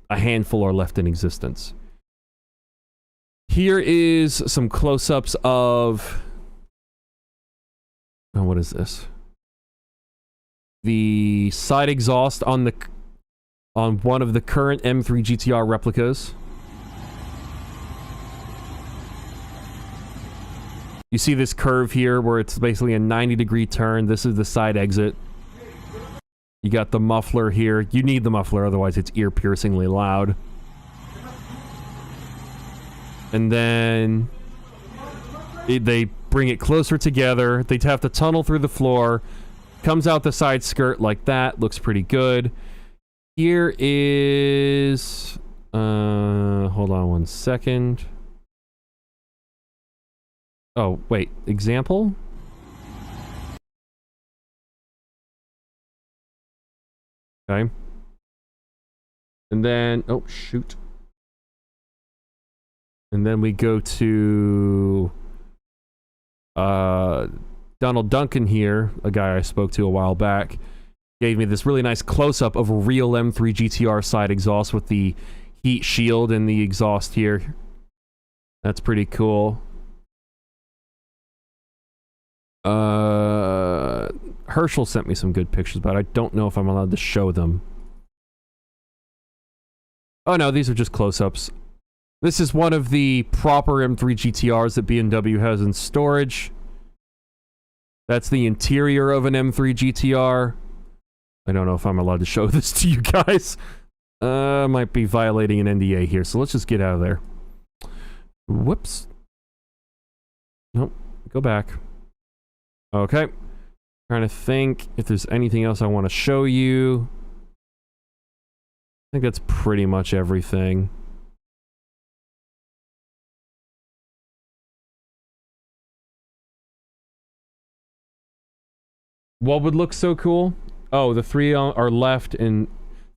Speaker 1: a handful are left in existence. Here is some close-ups of... Oh, what is this? The side exhaust on one of the current M3 GTR replicas. You see this curve here where it's basically a 90-degree turn. This is the side exit. You got the muffler here. You need the muffler, otherwise it's ear-piercingly loud. And then they bring it closer together. They have to tunnel through the floor. Comes out the side skirt like that. Looks pretty good. Here is... hold on one second. Oh, wait. Example? Okay. And then... Oh, shoot. And then we go to... Donald Duncan here, a guy I spoke to a while back, gave me this really nice close-up of a real M3 GTR side exhaust with the heat shield and the exhaust here. That's pretty cool. Herschel sent me some good pictures, but I don't know if I'm allowed to show them. Oh no, these are just close-ups. This is one of the proper M3 GTRs that BMW has in storage. That's the interior of an M3 GTR. I don't know if I'm allowed to show this to you guys. Might be violating an NDA here, so let's just get out of there. Whoops. Nope, go back. Okay. Trying to think if there's anything else I want to show you. I think that's pretty much everything. What would look so cool? Oh, the three are left, and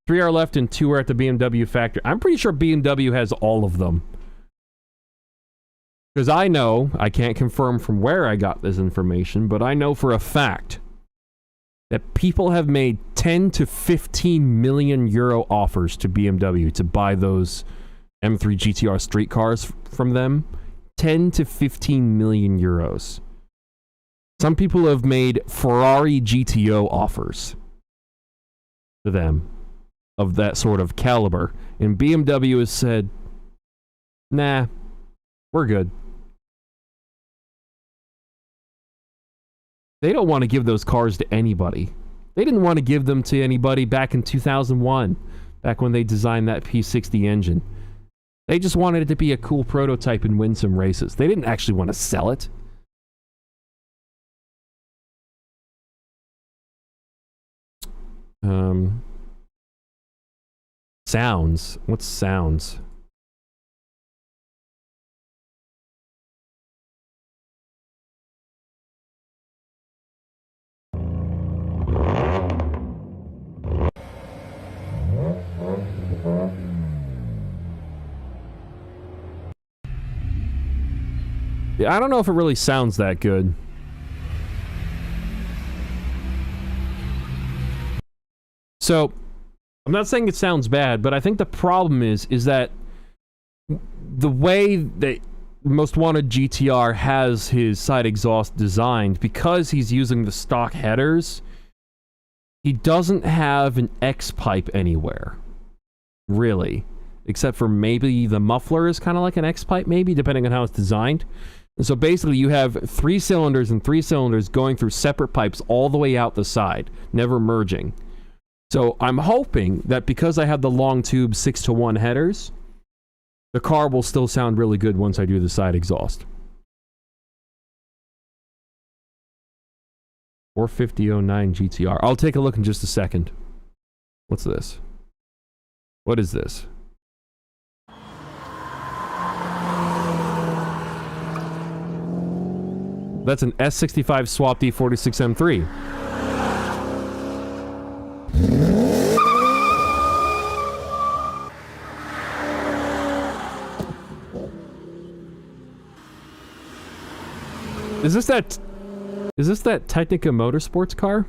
Speaker 1: 2 are at the BMW factory. I'm pretty sure BMW has all of them. Because I know, I can't confirm from where I got this information, but I know for a fact that people have made 10 to 15 million euro offers to BMW to buy those M3 GTR street cars from them. 10 to 15 million euros. Some people have made Ferrari GTO offers to them of that sort of caliber. And BMW has said, nah, we're good. They don't want to give those cars to anybody. They didn't want to give them to anybody back in 2001, back when they designed that P60 engine. They just wanted it to be a cool prototype and win some races. They didn't actually want to sell it. Sounds. What's sounds? Yeah, I don't know if it really sounds that good. So, I'm not saying it sounds bad, but I think the problem is that the way that Most Wanted GTR has his side exhaust designed, because he's using the stock headers, he doesn't have an X pipe anywhere. Really. Except for maybe the muffler is kind of like an X pipe, maybe, depending on how it's designed. And so basically you have 3 cylinders and 3 cylinders going through separate pipes all the way out the side, never merging. So I'm hoping that because I have the long tube 6-to-1 headers, the car will still sound really good once I do the side exhaust. 45009 GTR. I'll take a look in just a second. What's this? What is this? That's an S65 swap D46 M3. Is this that Technica Motorsports car?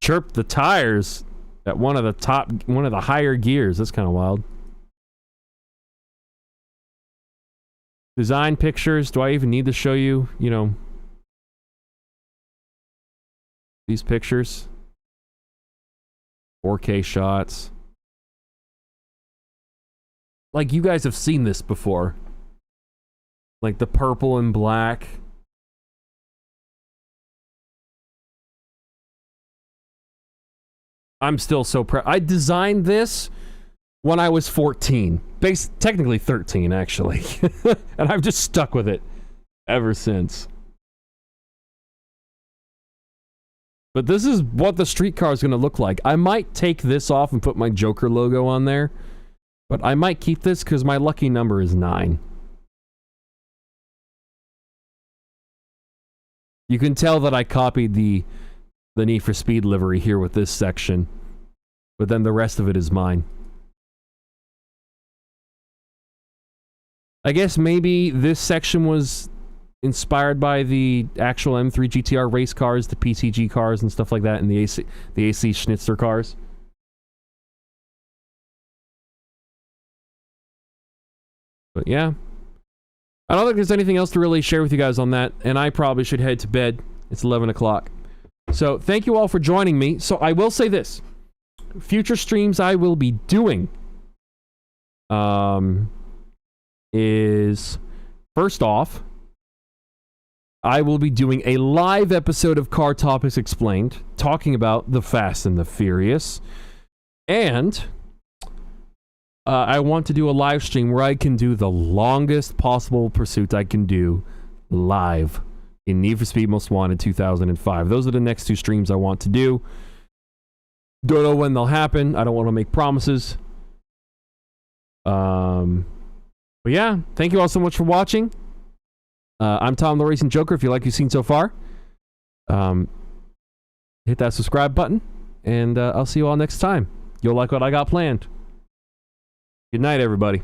Speaker 1: Chirp the tires at one of the higher gears. That's kind of wild. Design pictures. Do I even need to show you, these pictures? 4K shots. Like, you guys have seen this before. Like the purple and black. I'm still so proud. I designed this when I was 14. Technically 13, actually. And I've just stuck with it ever since. But this is what the street car is going to look like. I might take this off and put my Joker logo on there. But I might keep this because my lucky number is 9. You can tell that I copied the Need for Speed livery here with this section, but then the rest of it is mine. I guess maybe this section was inspired by the actual M3 GTR race cars, the PTG cars and stuff like that, and the AC Schnitzer cars. But yeah, I don't think there's anything else to really share with you guys on that, and I probably should head to bed. It's 11 o'clock. So, thank you all for joining me. So, I will say this. Future streams I will be doing is, first off, I will be doing a live episode of Car Topics Explained, talking about the Fast and the Furious. And I want to do a live stream where I can do the longest possible pursuit I can do live in Need for Speed Most Wanted 2005. Those are the next 2 streams I want to do. Don't know when they'll happen. I don't want to make promises. But yeah, thank you all so much for watching. I'm Tom the Racing Joker. If you like what you've seen so far, hit that subscribe button, and I'll see you all next time. You'll like what I got planned. Good night, everybody.